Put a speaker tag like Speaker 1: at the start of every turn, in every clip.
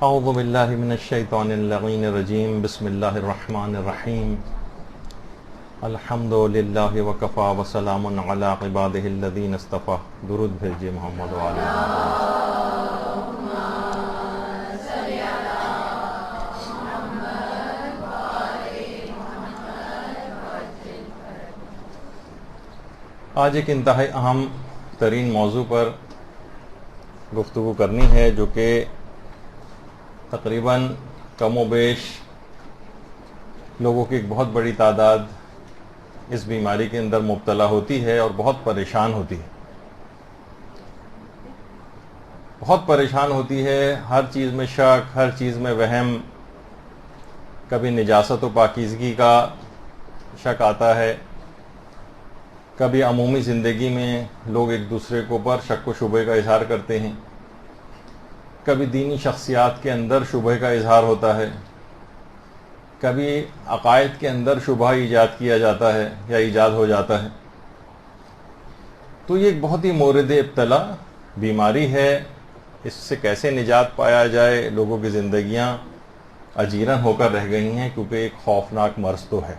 Speaker 1: اعوذ باللہ من الشیطان اللعین الرجیم بسم اللہ الرحمن الرحیم الحمد للہ وکفا وسلام علی عبادہ الذین اصطفی. درود بھیجئے محمد وعلی آج ایک انتہائی اہم ترین موضوع پر گفتگو کرنی ہے، جو کہ تقریباً کم و بیش لوگوں کی ایک بہت بڑی تعداد اس بیماری کے اندر مبتلا ہوتی ہے اور بہت پریشان ہوتی ہے. بہت پریشان ہوتی ہے، ہر چیز میں شک، ہر چیز میں وہم. کبھی نجاست و پاکیزگی کا شک آتا ہے، کبھی عمومی زندگی میں لوگ ایک دوسرے کے اوپر شک و شبہ کا اظہار کرتے ہیں، کبھی دینی شخصیات کے اندر شبہ کا اظہار ہوتا ہے، کبھی عقائد کے اندر شبہ ایجاد کیا جاتا ہے یا ایجاد ہو جاتا ہے. تو یہ ایک بہت ہی مورد ابتلا بیماری ہے. اس سے کیسے نجات پایا جائے؟ لوگوں کی زندگیاں اجیرن ہو کر رہ گئی ہیں، کیونکہ ایک خوفناک مرض تو ہے.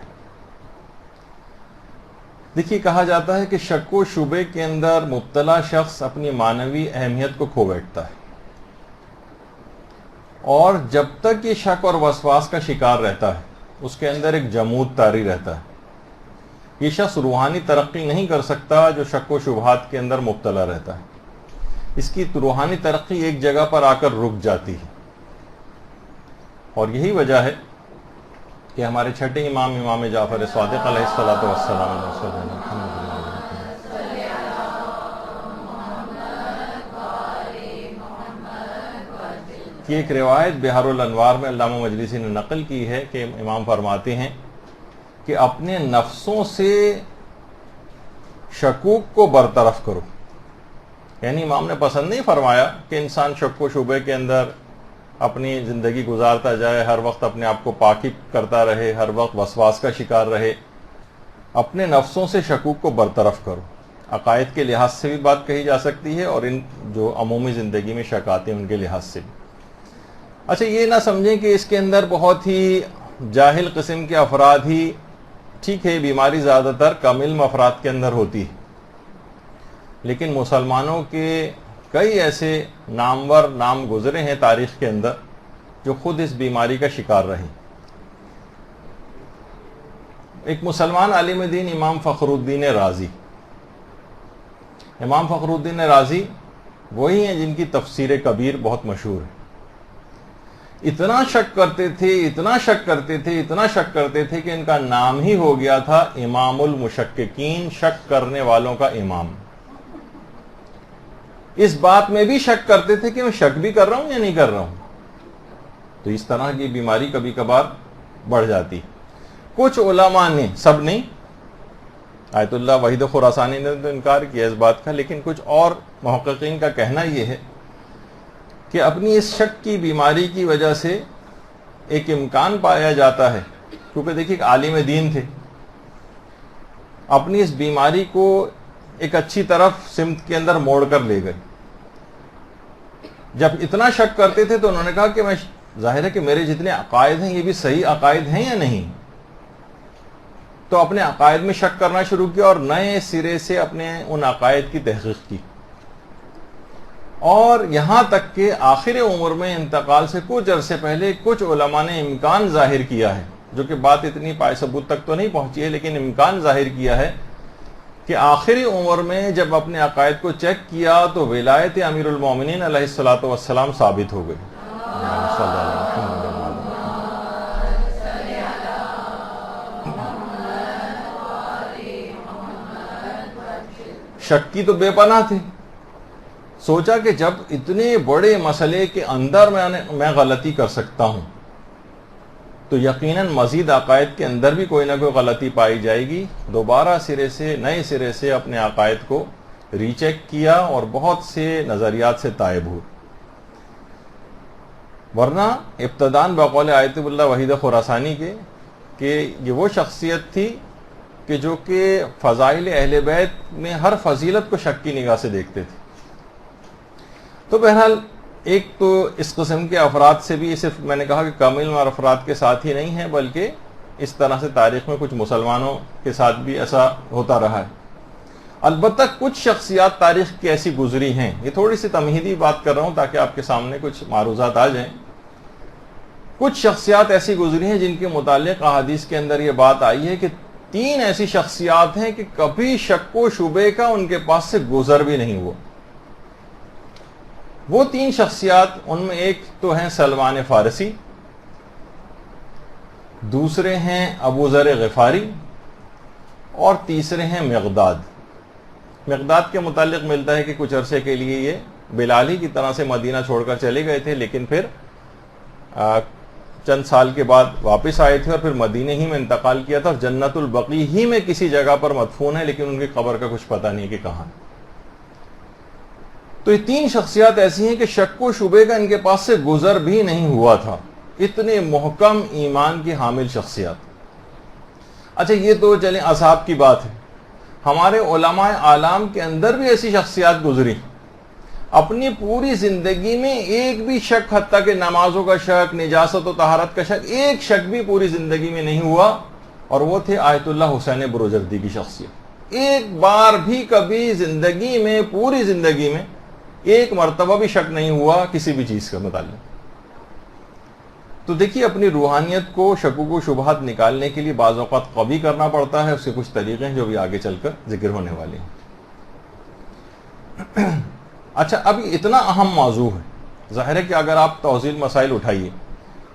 Speaker 1: دیکھیے، کہا جاتا ہے کہ شک و شبے کے اندر مبتلا شخص اپنی معنوی اہمیت کو کھو بیٹھتا ہے، اور جب تک یہ شک اور وسواس کا شکار رہتا ہے اس کے اندر ایک جمود طاری رہتا ہے. یہ شخص روحانی ترقی نہیں کر سکتا جو شک و شبہات کے اندر مبتلا رہتا ہے. اس کی روحانی ترقی ایک جگہ پر آ کر رک جاتی ہے، اور یہی وجہ ہے کہ ہمارے چھٹے امام جعفر صادق علیہ الصلوۃ والسلام کی ایک روایت بحار الانوار میں علامہ مجلسی نے نقل کی ہے کہ امام فرماتے ہیں کہ اپنے نفسوں سے شکوک کو برطرف کرو. یعنی امام نے پسند نہیں فرمایا کہ انسان شک و شبے کے اندر اپنی زندگی گزارتا جائے، ہر وقت اپنے آپ کو پاکی کرتا رہے، ہر وقت وسواس کا شکار رہے. اپنے نفسوں سے شکوک کو برطرف کرو. عقائد کے لحاظ سے بھی بات کہی جا سکتی ہے، اور ان جو عمومی زندگی میں شک آتے ہیں ان کے لحاظ سے بھی. اچھا، یہ نہ سمجھیں کہ اس کے اندر بہت ہی جاہل قسم کے افراد ہی، ٹھیک ہے بیماری زیادہ تر کم علم افراد کے اندر ہوتی ہے، لیکن مسلمانوں کے کئی ایسے نامور نام گزرے ہیں تاریخ کے اندر جو خود اس بیماری کا شکار رہے. ایک مسلمان عالم دین امام فخر الدین رازی. امام فخر الدین رازی وہی ہیں جن کی تفسیر کبیر بہت مشہور ہے. اتنا شک کرتے تھے کہ ان کا نام ہی ہو گیا تھا امام المشککین، شک کرنے والوں کا امام. اس بات میں بھی شک کرتے تھے کہ میں شک بھی کر رہا ہوں یا نہیں کر رہا ہوں. تو اس طرح کی بیماری کبھی کبھار بڑھ جاتی. کچھ علماء نے، سب نہیں، آیت اللہ وحید خراسانی نے تو انکار کیا اس بات کا، لیکن کچھ اور محققین کا کہنا یہ ہے کہ اپنی اس شک کی بیماری کی وجہ سے ایک امکان پایا جاتا ہے، کیونکہ دیکھیے ایک عالم دین تھے، اپنی اس بیماری کو ایک اچھی طرف سمت کے اندر موڑ کر لے گئے. جب اتنا شک کرتے تھے تو انہوں نے کہا کہ میں، ظاہر ہے کہ میرے جتنے عقائد ہیں یہ بھی صحیح عقائد ہیں یا نہیں. تو اپنے عقائد میں شک کرنا شروع کیا اور نئے سرے سے اپنے ان عقائد کی تحقیق کی، اور یہاں تک کہ آخر عمر میں انتقال سے کچھ عرصے پہلے کچھ علماء نے امکان ظاہر کیا ہے، جو کہ بات اتنی پائے ثبوت تک تو نہیں پہنچی ہے، لیکن امکان ظاہر کیا ہے کہ آخری عمر میں جب اپنے عقائد کو چیک کیا تو ولایت امیر المومنین علیہ الصلوۃ والسلام ثابت ہو گئی. شک کی تو بے پناہ تھے. سوچا کہ جب اتنے بڑے مسئلے کے اندر میں غلطی کر سکتا ہوں تو یقیناً مزید عقائد کے اندر بھی کوئی نہ کوئی غلطی پائی جائے گی. دوبارہ نئے سرے سے اپنے عقائد کو ری چیک کیا اور بہت سے نظریات سے تائب ہوئے. ورنہ ابتدان بقول آیت اللہ وحید خراسانی کے کہ یہ وہ شخصیت تھی کہ جو کہ فضائل اہل بیت میں ہر فضیلت کو شک کی نگاہ سے دیکھتے تھے. تو بہرحال ایک تو اس قسم کے افراد سے بھی صرف میں نے کہا کہ کامل افراد کے ساتھ ہی نہیں ہے، بلکہ اس طرح سے تاریخ میں کچھ مسلمانوں کے ساتھ بھی ایسا ہوتا رہا ہے۔ البتہ کچھ شخصیات تاریخ کی ایسی گزری ہیں، یہ تھوڑی سی تمہیدی بات کر رہا ہوں تاکہ آپ کے سامنے کچھ معروضات آ جائیں۔ کچھ شخصیات ایسی گزری ہیں جن کے متعلق احادیث کے اندر یہ بات آئی ہے کہ 3 ایسی شخصیات ہیں کہ کبھی شک و شبے کا ان کے پاس سے گزر بھی نہیں ہوا۔ وہ 3 شخصیات، ان میں ایک تو ہیں سلمان فارسی، دوسرے ہیں ابو ذر غفاری، اور تیسرے ہیں مقداد۔ مقداد کے متعلق ملتا ہے کہ کچھ عرصے کے لیے یہ بلالی کی طرح سے مدینہ چھوڑ کر چلے گئے تھے، لیکن پھر چند سال کے بعد واپس آئے تھے اور پھر مدینے ہی میں انتقال کیا تھا، اور جنت البقیع ہی میں کسی جگہ پر مدفون ہے، لیکن ان کی قبر کا کچھ پتہ نہیں کہ کہاں۔ تو یہ 3 شخصیات ایسی ہیں کہ شک و شبے کا ان کے پاس سے گزر بھی نہیں ہوا تھا، اتنے محکم ایمان کی حامل شخصیات۔ اچھا، یہ تو چلیں اصحاب کی بات ہے، ہمارے علماء اعلام کے اندر بھی ایسی شخصیات گزری، اپنی پوری زندگی میں ایک بھی شک، حتیٰ کہ نمازوں کا شک، نجاست و طہارت کا شک، ایک شک بھی پوری زندگی میں نہیں ہوا، اور وہ تھے آیت اللہ حسین بروجردی کی شخصیت۔ ایک بار بھی کبھی زندگی میں، پوری زندگی میں ایک مرتبہ بھی شک نہیں ہوا کسی بھی چیز کا متعلق۔ تو دیکھیے، اپنی روحانیت کو شکوک و شبہات نکالنے کے لیے بعض اوقات قوی کرنا پڑتا ہے، اس کے کچھ طریقے ہیں جو بھی آگے چل کر ذکر ہونے والے ہیں۔ اچھا، اب اتنا اہم موضوع ہے، ظاہر ہے کہ اگر آپ توضیح مسائل اٹھائیے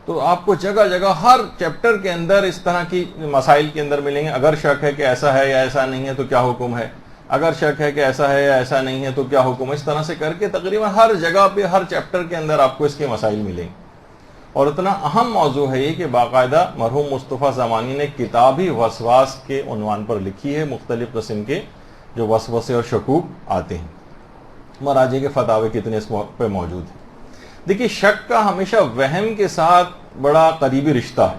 Speaker 1: تو آپ کو جگہ جگہ ہر چیپٹر کے اندر اس طرح کی مسائل کے اندر ملیں گے۔ اگر شک ہے کہ ایسا ہے یا ایسا نہیں ہے تو کیا حکم ہے، اگر شک ہے کہ ایسا ہے یا ایسا نہیں ہے تو کیا حکم ہے، اس طرح سے کر کے تقریباً ہر جگہ پہ، ہر چیپٹر کے اندر آپ کو اس کے مسائل ملیں گے۔ اور اتنا اہم موضوع ہے یہ کہ باقاعدہ مرحوم مصطفیٰ زمانی نے کتاب ہی وسواس کے عنوان پر لکھی ہے، مختلف قسم کے جو وسوسے اور شکوک آتے ہیں۔ مراجع کے فتاوے کتنے اس پہ موجود ہیں۔ دیکھیے، شک کا ہمیشہ وہم کے ساتھ بڑا قریبی رشتہ ہے۔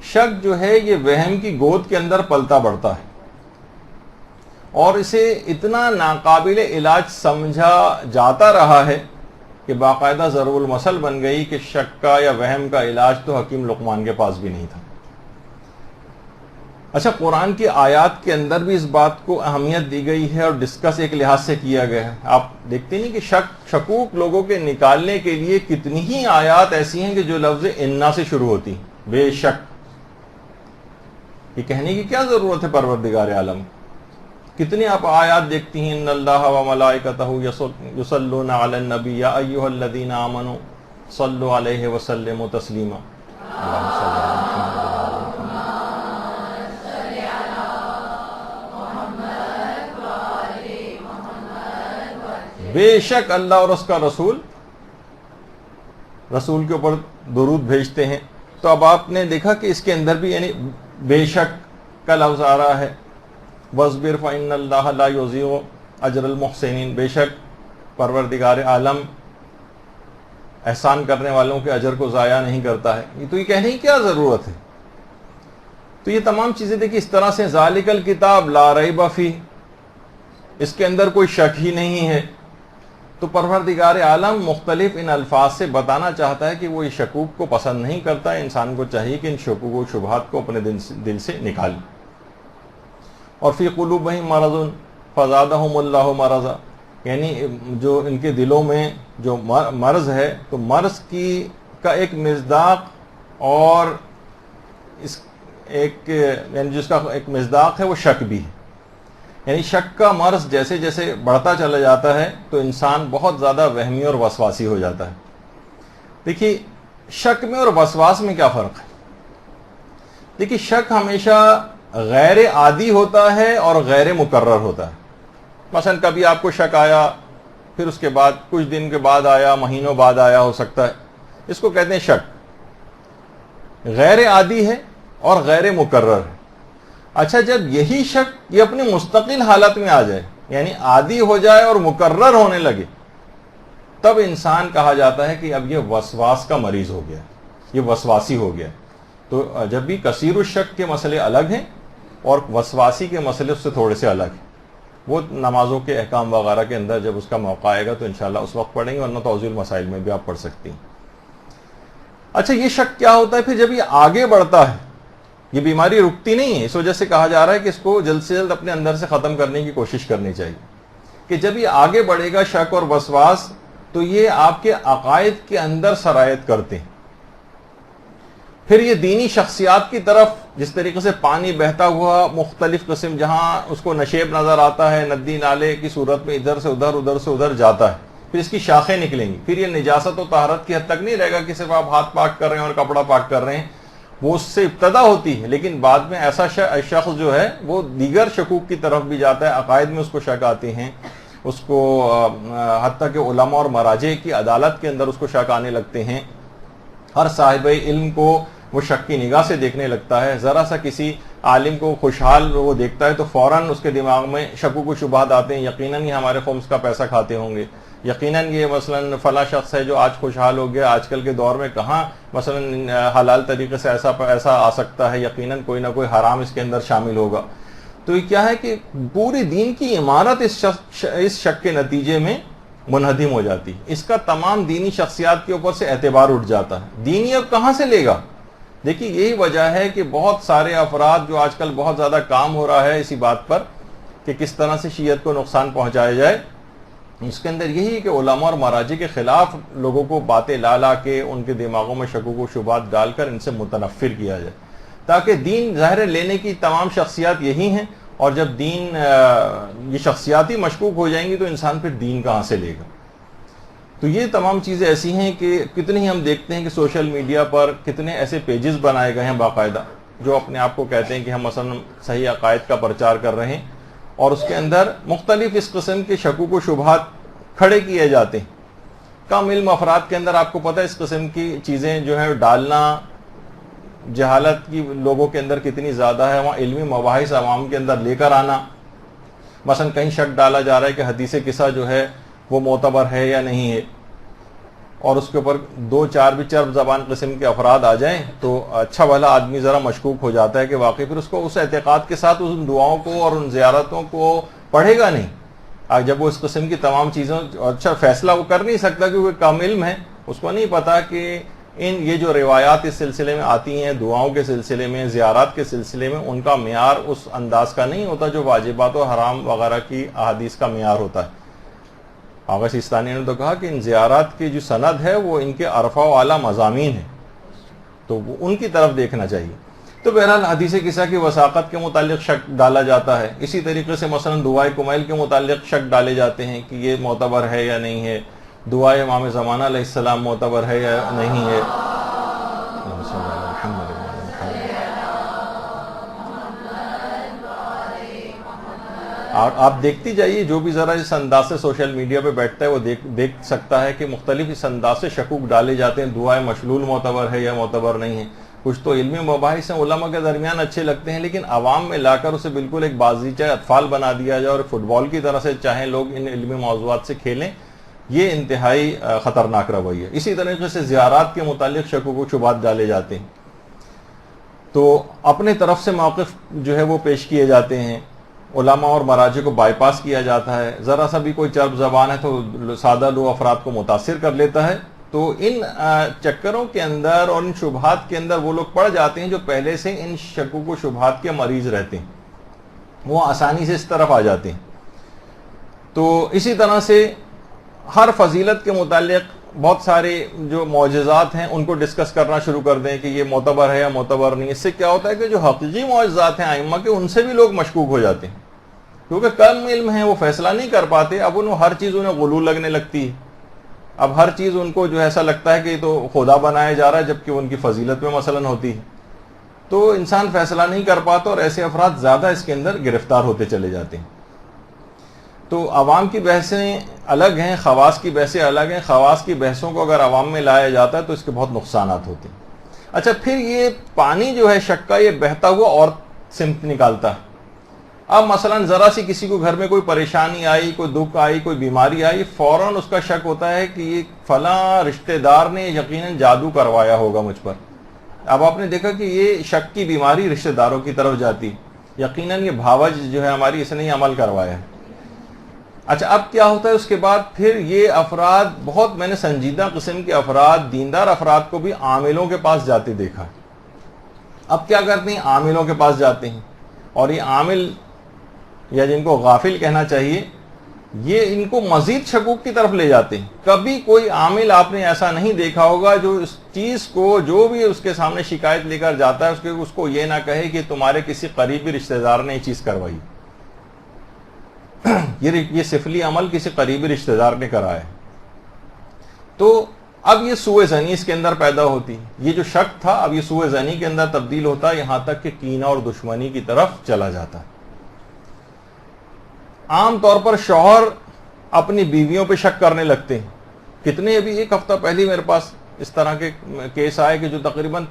Speaker 1: شک جو ہے یہ وہم کی گود کے اندر پلتا بڑھتا ہے، اور اسے اتنا ناقابل علاج سمجھا جاتا رہا ہے کہ باقاعدہ ضرب المثل بن گئی کہ شک کا یا وہم کا علاج تو حکیم لقمان کے پاس بھی نہیں تھا۔ اچھا، قرآن کی آیات کے اندر بھی اس بات کو اہمیت دی گئی ہے اور ڈسکس ایک لحاظ سے کیا گیا ہے۔ آپ دیکھتے نہیں کہ شکوک لوگوں کے نکالنے کے لیے کتنی ہی آیات ایسی ہیں کہ جو لفظ انا سے شروع ہوتی ہیں، بے شک۔ یہ کہنے کی کیا ضرورت ہے پروردگار عالم؟ کتنی آپ آیات دیکھتی ہیں، ان اللہ و ملائکتہ یصلون علی النبی یا ایھا الذین آمنوا صلوا علیہ وسلموا تسلیما۔ اللہم صل علی محمد۔ بے شک اللہ اور اس کا رسول کے اوپر درود بھیجتے ہیں۔ تو اب آپ نے دیکھا کہ اس کے اندر بھی یعنی بے شک کا لفظ آ رہا ہے، وَاصْبِرْ فَإِنَّ اللَّهَ لَا يُضِيعُ أَجْرَ الْمُحْسِنِينَ، بے شک پروردگار عالم احسان کرنے والوں کے اجر کو ضائع نہیں کرتا ہے۔ تو یہ کہنے کی کیا ضرورت ہے؟ تو یہ تمام چیزیں دیکھیں اس طرح سے، ذَلِكَ الْكِتَابُ لَا رَيْبَ فِيهِ، اس کے اندر کوئی شک ہی نہیں ہے۔ تو پروردگار عالم مختلف ان الفاظ سے بتانا چاہتا ہے کہ وہ اس شکوک کو پسند نہیں کرتا ہے، انسان کو چاہیے کہ ان شکوک و شبہات کو اپنے دل سے نکالے۔ اور فی قلوبہم مرض فزادہم اللہ مرضا، یعنی جو ان کے دلوں میں جو مرض ہے، تو مرض کا ایک مصداق اور اس ایک یعنی جس کا ایک مصداق ہے وہ شک بھی ہے۔ یعنی شک کا مرض جیسے جیسے بڑھتا چلا جاتا ہے تو انسان بہت زیادہ وہمی اور وسواسی ہو جاتا ہے۔ دیکھیے، شک میں اور وسواس میں کیا فرق ہے؟ دیکھیے، شک ہمیشہ غیر عادی ہوتا ہے اور غیر مقرر ہوتا ہے۔ مثلا کبھی آپ کو شک آیا، پھر اس کے بعد کچھ دن کے بعد آیا، مہینوں بعد آیا ہو سکتا ہے، اس کو کہتے ہیں شک۔ غیر عادی ہے اور غیر مقرر ہے۔ اچھا، جب یہی شک یہ اپنی مستقل حالت میں آ جائے، یعنی عادی ہو جائے اور مقرر ہونے لگے، تب انسان کہا جاتا ہے کہ اب یہ وسواس کا مریض ہو گیا، یہ وسواسی ہو گیا۔ تو جب بھی کثیر الشک کے مسئلے الگ ہیں اور وسواسی کے مسئلے اس سے تھوڑے سے الگ ہیں۔ وہ نمازوں کے احکام وغیرہ کے اندر جب اس کا موقع آئے گا تو انشاءاللہ اس وقت پڑھیں گے، ورنہ توضیح المسائل میں بھی آپ پڑھ سکتی ہیں۔ اچھا، یہ شک کیا ہوتا ہے پھر جب یہ آگے بڑھتا ہے؟ یہ بیماری رکتی نہیں ہے، اس وجہ سے کہا جا رہا ہے کہ اس کو جلد سے جلد اپنے اندر سے ختم کرنے کی کوشش کرنی چاہیے، کہ جب یہ آگے بڑھے گا شک اور وسواس تو یہ آپ کے عقائد کے اندر سرایت کرتے ہیں۔ پھر یہ دینی شخصیات کی طرف، جس طریقے سے پانی بہتا ہوا مختلف قسم، جہاں اس کو نشیب نظر آتا ہے ندی نالے کی صورت میں، ادھر سے ادھر جاتا ہے، پھر اس کی شاخیں نکلیں گی، پھر یہ نجاست و طہارت کی حد تک نہیں رہے گا کہ صرف آپ ہاتھ پاک کر رہے ہیں اور کپڑا پاک کر رہے ہیں، وہ اس سے ابتدا ہوتی ہے، لیکن بعد میں ایسا شخص جو ہے وہ دیگر شکوک کی طرف بھی جاتا ہے، عقائد میں اس کو شک آتے ہیں، اس کو حتیٰ کہ علماء اور مراجع کی عدالت کے اندر اس کو شک آنے لگتے ہیں، ہر صاحب علم کو وہ شک کی نگاہ سے دیکھنے لگتا ہے، ذرا سا کسی عالم کو خوشحال وہ دیکھتا ہے تو فوراً اس کے دماغ میں شکوک و شبہات آتے ہیں، یقیناً یہ ہمارے خمس کا پیسہ کھاتے ہوں گے، یقیناً یہ مثلاً فلاں شخص ہے جو آج خوشحال ہو گیا، آج کل کے دور میں کہاں مثلاً حلال طریقے سے ایسا آ سکتا ہے، یقیناً کوئی نہ کوئی حرام اس کے اندر شامل ہوگا۔ تو یہ کیا ہے کہ پوری دین کی عمارت اس شک کے نتیجے میں منہدم ہو جاتی ہے، اس کا تمام دینی شخصیات کے اوپر سے اعتبار اٹھ جاتا ہے۔ دینی اب کہاں سے لے گا؟ دیکھیے، یہی وجہ ہے کہ بہت سارے افراد جو آج کل بہت زیادہ کام ہو رہا ہے اسی بات پر کہ کس طرح سے شیعت کو نقصان پہنچایا جائے، اس کے اندر یہی ہے کہ علماء اور مراجع کے خلاف لوگوں کو باتیں لا کے ان کے دماغوں میں شکوک و شبہات ڈال کر ان سے متنفر کیا جائے، تاکہ دین ظاہر لینے کی تمام شخصیات یہی ہیں، اور جب دین یہ شخصیاتی مشکوک ہو جائیں گی تو انسان پھر دین کہاں سے لے گا؟ تو یہ تمام چیزیں ایسی ہیں کہ کتنی ہی ہم دیکھتے ہیں کہ سوشل میڈیا پر کتنے ایسے پیجز بنائے گئے ہیں باقاعدہ، جو اپنے آپ کو کہتے ہیں کہ ہم مثلا صحیح عقائد کا پرچار کر رہے ہیں، اور اس کے اندر مختلف اس قسم کے شکوک و شبہات کھڑے کیے جاتے ہیں۔ کم علم افراد کے اندر آپ کو پتہ ہے اس قسم کی چیزیں جو ہے ڈالنا، جہالت کی لوگوں کے اندر کتنی زیادہ ہے، وہاں علمی مباحث عوام کے اندر لے کر آنا، مثلا کہیں شک ڈالا جا رہا ہے کہ حدیث قصہ جو ہے وہ معتبر ہے یا نہیں ہے، اور اس کے اوپر دو چار بھی چرب زبان قسم کے افراد آ جائیں تو اچھا بھلا آدمی ذرا مشکوک ہو جاتا ہے کہ واقعی پھر اس کو اس اعتقاد کے ساتھ ان دعاؤں کو اور ان زیارتوں کو پڑھے گا نہیں۔ جب وہ اس قسم کی تمام چیزوں، اچھا فیصلہ وہ کر نہیں سکتا کیونکہ کم علم ہے، اس کو نہیں پتا کہ یہ جو روایات اس سلسلے میں آتی ہیں، دعاؤں کے سلسلے میں، زیارات کے سلسلے میں، ان کا معیار اس انداز کا نہیں ہوتا جو واجبات و حرام وغیرہ کی احادیث کا معیار ہوتا ہے۔ آغا سیستانی نے تو کہا کہ ان زیارات کی جو سند ہے وہ ان کے عرفہ و اعلیٰ مضامین ہیں، تو ان کی طرف دیکھنا چاہیے۔ تو بہرحال حدیث قصہ کی وثاقت کے متعلق شک ڈالا جاتا ہے، اسی طریقے سے مثلا دعائے کمیل کے متعلق شک ڈالے جاتے ہیں کہ یہ معتبر ہے یا نہیں ہے، دعائے امام زمانہ علیہ السلام معتبر ہے یا نہیں ہے۔ آپ دیکھتی جائیے، جو بھی ذرا اس انداز سے سوشل میڈیا پہ بیٹھتا ہے وہ دیکھ سکتا ہے کہ مختلف اس انداز سے شکوک ڈالے جاتے ہیں، دعائے مشلول معتبر ہے یا معتبر نہیں ہے۔ کچھ تو علمی مباحث ہیں، علماء کے درمیان اچھے لگتے ہیں، لیکن عوام میں لا کر اسے بالکل ایک بازیچہ اطفال بنا دیا جائے اور فٹ بال کی طرح سے چاہیں لوگ ان علمی موضوعات سے کھیلیں، یہ انتہائی خطرناک رویہ ہے۔ اسی طریقے سے زیارات کے متعلق شکوک و شبہات ڈالے جاتے ہیں، تو اپنے طرف سے موقف جو ہے وہ پیش کیے جاتے ہیں، علماء اور مراجع کو بائی پاس کیا جاتا ہے، ذرا سا بھی کوئی چرب زبان ہے تو سادہ لو افراد کو متاثر کر لیتا ہے۔ تو ان چکروں کے اندر اور ان شبہات کے اندر وہ لوگ پڑ جاتے ہیں جو پہلے سے ان شکوک و شبہات کے مریض رہتے ہیں، وہ آسانی سے اس طرف آ جاتے ہیں۔ تو اسی طرح سے ہر فضیلت کے متعلق بہت سارے جو معجزات ہیں ان کو ڈسکس کرنا شروع کر دیں کہ یہ معتبر ہے یا معتبر نہیں۔ اس سے کیا ہوتا ہے کہ جو حقیقی معجزات ہیں ائمہ کے، ان سے بھی لوگ مشکوک ہو جاتے ہیں، کیونکہ کم علم ہیں، وہ فیصلہ نہیں کر پاتے، اب انہوں ہر چیز انہیں غلو لگنے لگتی ہے، اب ہر چیز ان کو جو ایسا لگتا ہے کہ یہ تو خدا بنایا جا رہا ہے جبکہ ان کی فضیلت میں مثلا ہوتی ہے، تو انسان فیصلہ نہیں کر پاتا اور ایسے افراد زیادہ اس کے اندر گرفتار ہوتے چلے جاتے ہیں۔ تو عوام کی بحثیں الگ ہیں، خواص کی بحثیں الگ ہیں۔ خواص کی بحثوں کو اگر عوام میں لایا جاتا ہے تو اس کے بہت نقصانات ہوتے ہیں۔ اچھا، پھر یہ پانی جو ہے شک کا، یہ بہتا ہوا اور سمت نکالتا ہے۔ اب مثلا ذرا سی کسی کو گھر میں کوئی پریشانی آئی، کوئی دکھ آئی، کوئی بیماری آئی، فوراً اس کا شک ہوتا ہے کہ یہ فلاں رشتہ دار نے یقیناً جادو کروایا ہوگا مجھ پر۔ اب آپ نے دیکھا کہ یہ شک کی بیماری رشتہ داروں کی طرف جاتی، یقیناً یہ بھاوج جو ہے ہماری، اس نے عمل کروایا ہے۔ اچھا اب کیا ہوتا ہے اس کے بعد پھر یہ افراد بہت میں نے سنجیدہ قسم کے افراد دیندار افراد کو بھی عاملوں کے پاس جاتے دیکھا ہے. اب کیا کرتے ہیں عاملوں کے پاس جاتے ہیں اور یہ عامل یا جن کو غافل کہنا چاہیے یہ ان کو مزید شکوک کی طرف لے جاتے ہیں. کبھی کوئی عامل آپ نے ایسا نہیں دیکھا ہوگا جو اس چیز کو جو بھی اس کے سامنے شکایت لے کر جاتا ہے اس کو یہ نہ کہے کہ تمہارے کسی قریبی رشتہ دار نے یہ چیز کروائی. یہ سفلی عمل کسی قریبی رشتہ دار نے کرایا ہے. تو اب یہ سوء ظنی اس کے اندر پیدا ہوتی. یہ جو شک تھا اب یہ سوء ظنی کے اندر تبدیل ہوتا ہے یہاں تک کہ کینہ اور دشمنی کی طرف چلا جاتا ہے. عام طور پر شوہر اپنی بیویوں پہ شک کرنے لگتے ہیں. کتنے ابھی ایک ہفتہ پہلے میرے پاس اس طرح کے کیس آئے کہ جو تقریباً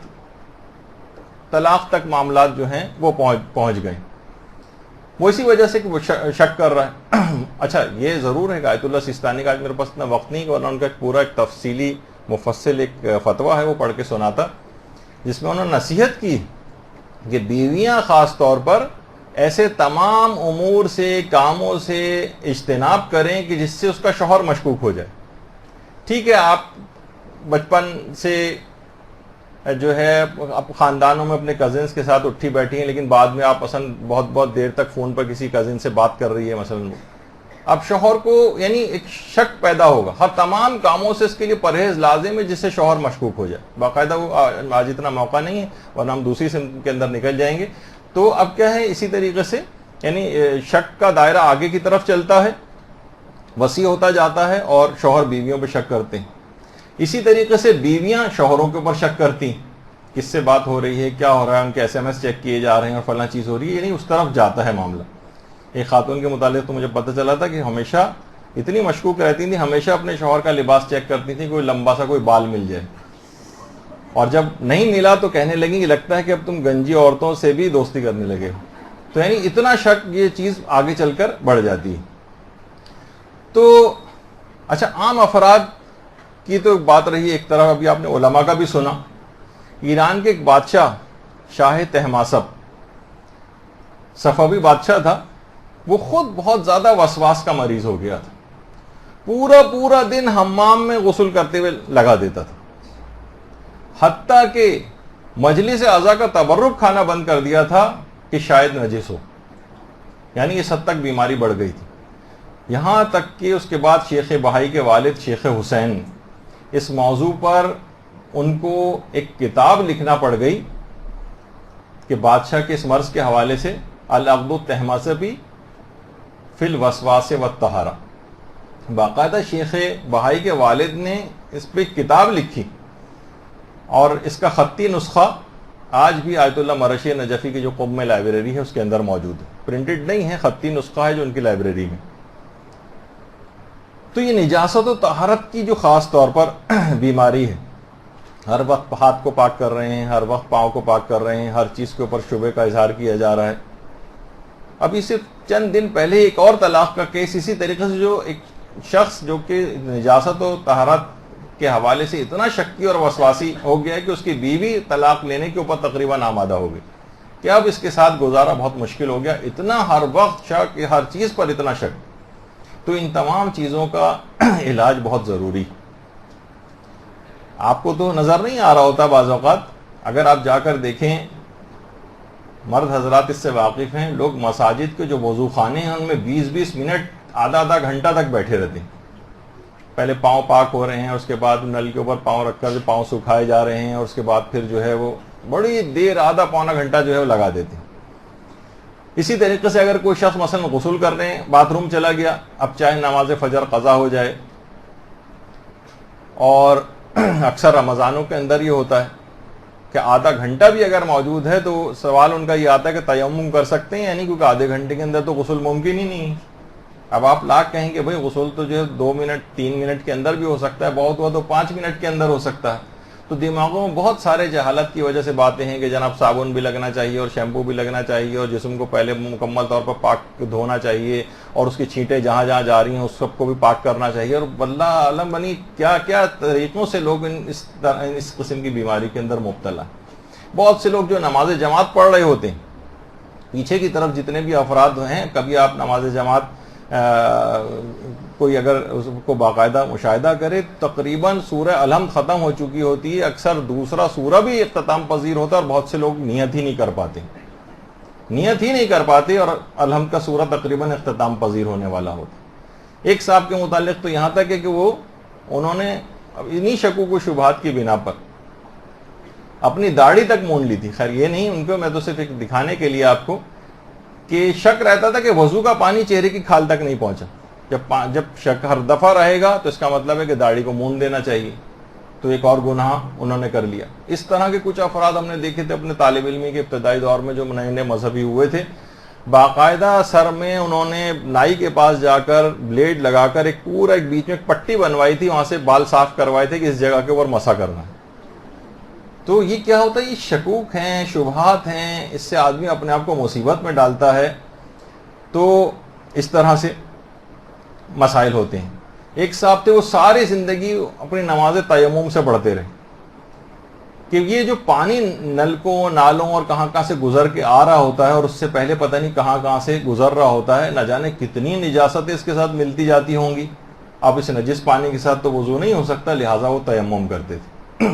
Speaker 1: طلاق تک معاملات جو ہیں وہ پہنچ گئے. وہ اسی وجہ سے کہ وہ شک کر رہا ہے. اچھا یہ ضرور ہے کہ آیت اللہ سیستانی کا آج میرے پاس اتنا وقت نہیں ورنہ ان کا پورا ایک تفصیلی مفصل ایک فتویٰ ہے وہ پڑھ کے سناتا جس میں انہوں نے نصیحت کی کہ بیویاں خاص طور پر ایسے تمام امور سے کاموں سے اجتناب کریں کہ جس سے اس کا شوہر مشکوک ہو جائے. ٹھیک ہے آپ بچپن سے جو ہے اب خاندانوں میں اپنے کزنس کے ساتھ اٹھی بیٹھی ہیں لیکن بعد میں آپ اصلا بہت دیر تک فون پر کسی کزن سے بات کر رہی ہے مثلا اب شوہر کو یعنی ایک شک پیدا ہوگا. ہر تمام کاموں سے اس کے لیے پرہیز لازم ہے جس سے شوہر مشکوک ہو جائے. باقاعدہ وہ آج اتنا موقع نہیں ہے ورنہ ہم دوسری سمت کے اندر نکل جائیں گے. تو اب کیا ہے اسی طریقے سے یعنی شک کا دائرہ آگے کی طرف چلتا ہے وسیع ہوتا جاتا ہے اور شوہر بیویوں پہ شک کرتے ہیں. اسی طریقے سے بیویاں شوہروں کے اوپر شک کرتی ہیں کس سے بات ہو رہی ہے کیا ہو رہا ہے ان کے SMS چیک کیے جا رہے ہیں اور فلاں چیز ہو رہی ہے. یعنی اس طرف جاتا ہے معاملہ. ایک خاتون کے متعلق تو مجھے پتہ چلا تھا کہ ہمیشہ اتنی مشکوک رہتی تھی ہمیشہ اپنے شوہر کا لباس چیک کرتی تھی کوئی لمبا سا کوئی بال مل جائے اور جب نہیں ملا تو کہنے لگی کہ لگتا ہے کہ اب تم گنجی عورتوں سے بھی دوستی کرنے لگے ہو. تو یعنی اتنا شک یہ چیز آگے چل کر بڑھ جاتی ہے. تو اچھا عام افراد کی تو بات رہی ایک طرف. ابھی آپ نے علماء کا بھی سنا. ایران کے ایک بادشاہ شاہ طہماسپ صفوی بادشاہ تھا. وہ خود بہت زیادہ وسواس کا مریض ہو گیا تھا. پورا دن حمام میں غسل کرتے ہوئے لگا دیتا تھا حتیٰ کہ مجلس اعضاء کا تبرک کھانا بند کر دیا تھا کہ شاید نجس ہو. یعنی اس حد تک بیماری بڑھ گئی تھی. یہاں تک کہ اس کے بعد شیخ بہائی کے والد شیخ حسین اس موضوع پر ان کو ایک کتاب لکھنا پڑ گئی کہ بادشاہ کے اس مرض کے حوالے سے العقد الطہماسپی فی الوسواس والطہارہ. باقاعدہ شیخ بہائی کے والد نے اس پہ کتاب لکھی اور اس کا خطی نسخہ آج بھی آیت اللہ مرشی نجفی کی جو قم میں لائبریری ہے اس کے اندر موجود ہے. پرنٹڈ نہیں ہے خطی نسخہ ہے جو ان کی لائبریری میں. تو یہ نجاست و طہارت کی جو خاص طور پر بیماری ہے ہر وقت ہاتھ کو پاک کر رہے ہیں ہر وقت پاؤں کو پاک کر رہے ہیں ہر چیز کے اوپر شبہ کا اظہار کیا جا رہا ہے. ابھی صرف چند دن پہلے ایک اور طلاق کا کیس اسی طریقے سے جو ایک شخص جو کہ نجاست و طہارت کے حوالے سے اتنا شکی اور وسواسی ہو گیا ہے کہ اس کی بیوی طلاق لینے کے اوپر تقریباً آمادہ ہو گئی کہ اب اس کے ساتھ گزارا بہت مشکل ہو گیا. اتنا ہر وقت شک ہر چیز پر اتنا شک. تو ان تمام چیزوں کا علاج بہت ضروری. آپ کو تو نظر نہیں آ رہا ہوتا بعض اوقات. اگر آپ جا کر دیکھیں مرد حضرات اس سے واقف ہیں لوگ مساجد کے جو وضو خانے ہیں ان میں 20 منٹ آدھا گھنٹہ تک بیٹھے رہتے ہیں. پہلے پاؤں پاک ہو رہے ہیں اس کے بعد نل کے اوپر پاؤں رکھ کر پاؤں سکھائے جا رہے ہیں اور اس کے بعد پھر جو ہے وہ بڑی دیر آدھا پونا گھنٹہ جو ہے وہ لگا دیتے ہیں. اسی طریقے سے اگر کوئی شخص مثلا غسل کرنے باتھ روم چلا گیا اب چاہے نماز فجر قضا ہو جائے اور اکثر رمضانوں کے اندر یہ ہوتا ہے کہ آدھا گھنٹہ بھی اگر موجود ہے تو سوال ان کا یہ آتا ہے کہ تیمم کر سکتے ہیں یعنی کیونکہ آدھے گھنٹے کے اندر تو غسل ممکن ہی نہیں ہے. اب آپ لاکھ کہیں کہ بھائی غسل تو جو ہے 2 منٹ 3 منٹ کے اندر بھی ہو سکتا ہے بہت ہوا تو 5 منٹ کے اندر ہو سکتا ہے. تو دماغوں میں بہت سارے جہالت کی وجہ سے باتیں ہیں کہ جناب صابن بھی لگنا چاہیے اور شیمپو بھی لگنا چاہیے اور جسم کو پہلے مکمل طور پر پاک دھونا چاہیے اور اس کی چھینٹیں جہاں جہاں جا رہی ہیں اس سب کو بھی پاک کرنا چاہیے. اور واللہ عالم بنی کیا کیا طریقوں سے لوگ اس قسم کی بیماری کے اندر مبتلا. بہت سے لوگ جو نماز جماعت پڑھ رہے ہوتے ہیں پیچھے کی طرف جتنے بھی افراد ہیں کبھی آپ نماز جماعت کوئی اگر اس کو باقاعدہ مشاہدہ کرے تقریباً سورہ الحمد ختم ہو چکی ہوتی ہے، اکثر دوسرا سورہ بھی اختتام پذیر ہوتا ہے اور بہت سے لوگ نیت ہی نہیں کر پاتے اور الحمد کا سورہ تقریباً اختتام پذیر ہونے والا ہوتا. ایک صاحب کے متعلق تو یہاں تک ہے کہ انہوں نے انہی شکوک و شبہات کی بنا پر اپنی داڑھی تک مونڈ لی تھی. خیر یہ نہیں ان کو، میں تو صرف ایک دکھانے کے لیے آپ کو کہ شک رہتا تھا کہ وضو کا پانی چہرے کی کھال تک نہیں پہنچا. جب شک ہر دفعہ رہے گا تو اس کا مطلب ہے کہ داڑھی کو مونڈ دینا چاہیے، تو ایک اور گناہ انہوں نے کر لیا. اس طرح کے کچھ افراد ہم نے دیکھے تھے اپنے طالب علمی کے ابتدائی دور میں جو نئے نئے مذہبی ہوئے تھے، باقاعدہ سر میں انہوں نے نائی کے پاس جا کر بلیڈ لگا کر ایک بیچ میں ایک پٹی بنوائی تھی، وہاں سے بال صاف کروائے تھے کہ اس جگہ کے اوپر مسح کرنا ہے. تو یہ کیا ہوتا ہے؟ یہ شکوک ہیں، شبہات ہیں، اس سے آدمی اپنے آپ کو مصیبت میں ڈالتا ہے. تو اس طرح سے مسائل ہوتے ہیں. ایک صاحب تھے وہ ساری زندگی اپنی نماز تیمم سے پڑھتے رہے کہ یہ جو پانی نلکوں نالوں اور کہاں کہاں سے گزر کے آ رہا ہوتا ہے اور اس سے پہلے پتہ نہیں کہاں کہاں سے گزر رہا ہوتا ہے، نہ جانے کتنی نجاستیں اس کے ساتھ ملتی جاتی ہوں گی. اب اس نجس پانی کے ساتھ تو وضو نہیں ہو سکتا، لہٰذا وہ تیمم کرتے تھے.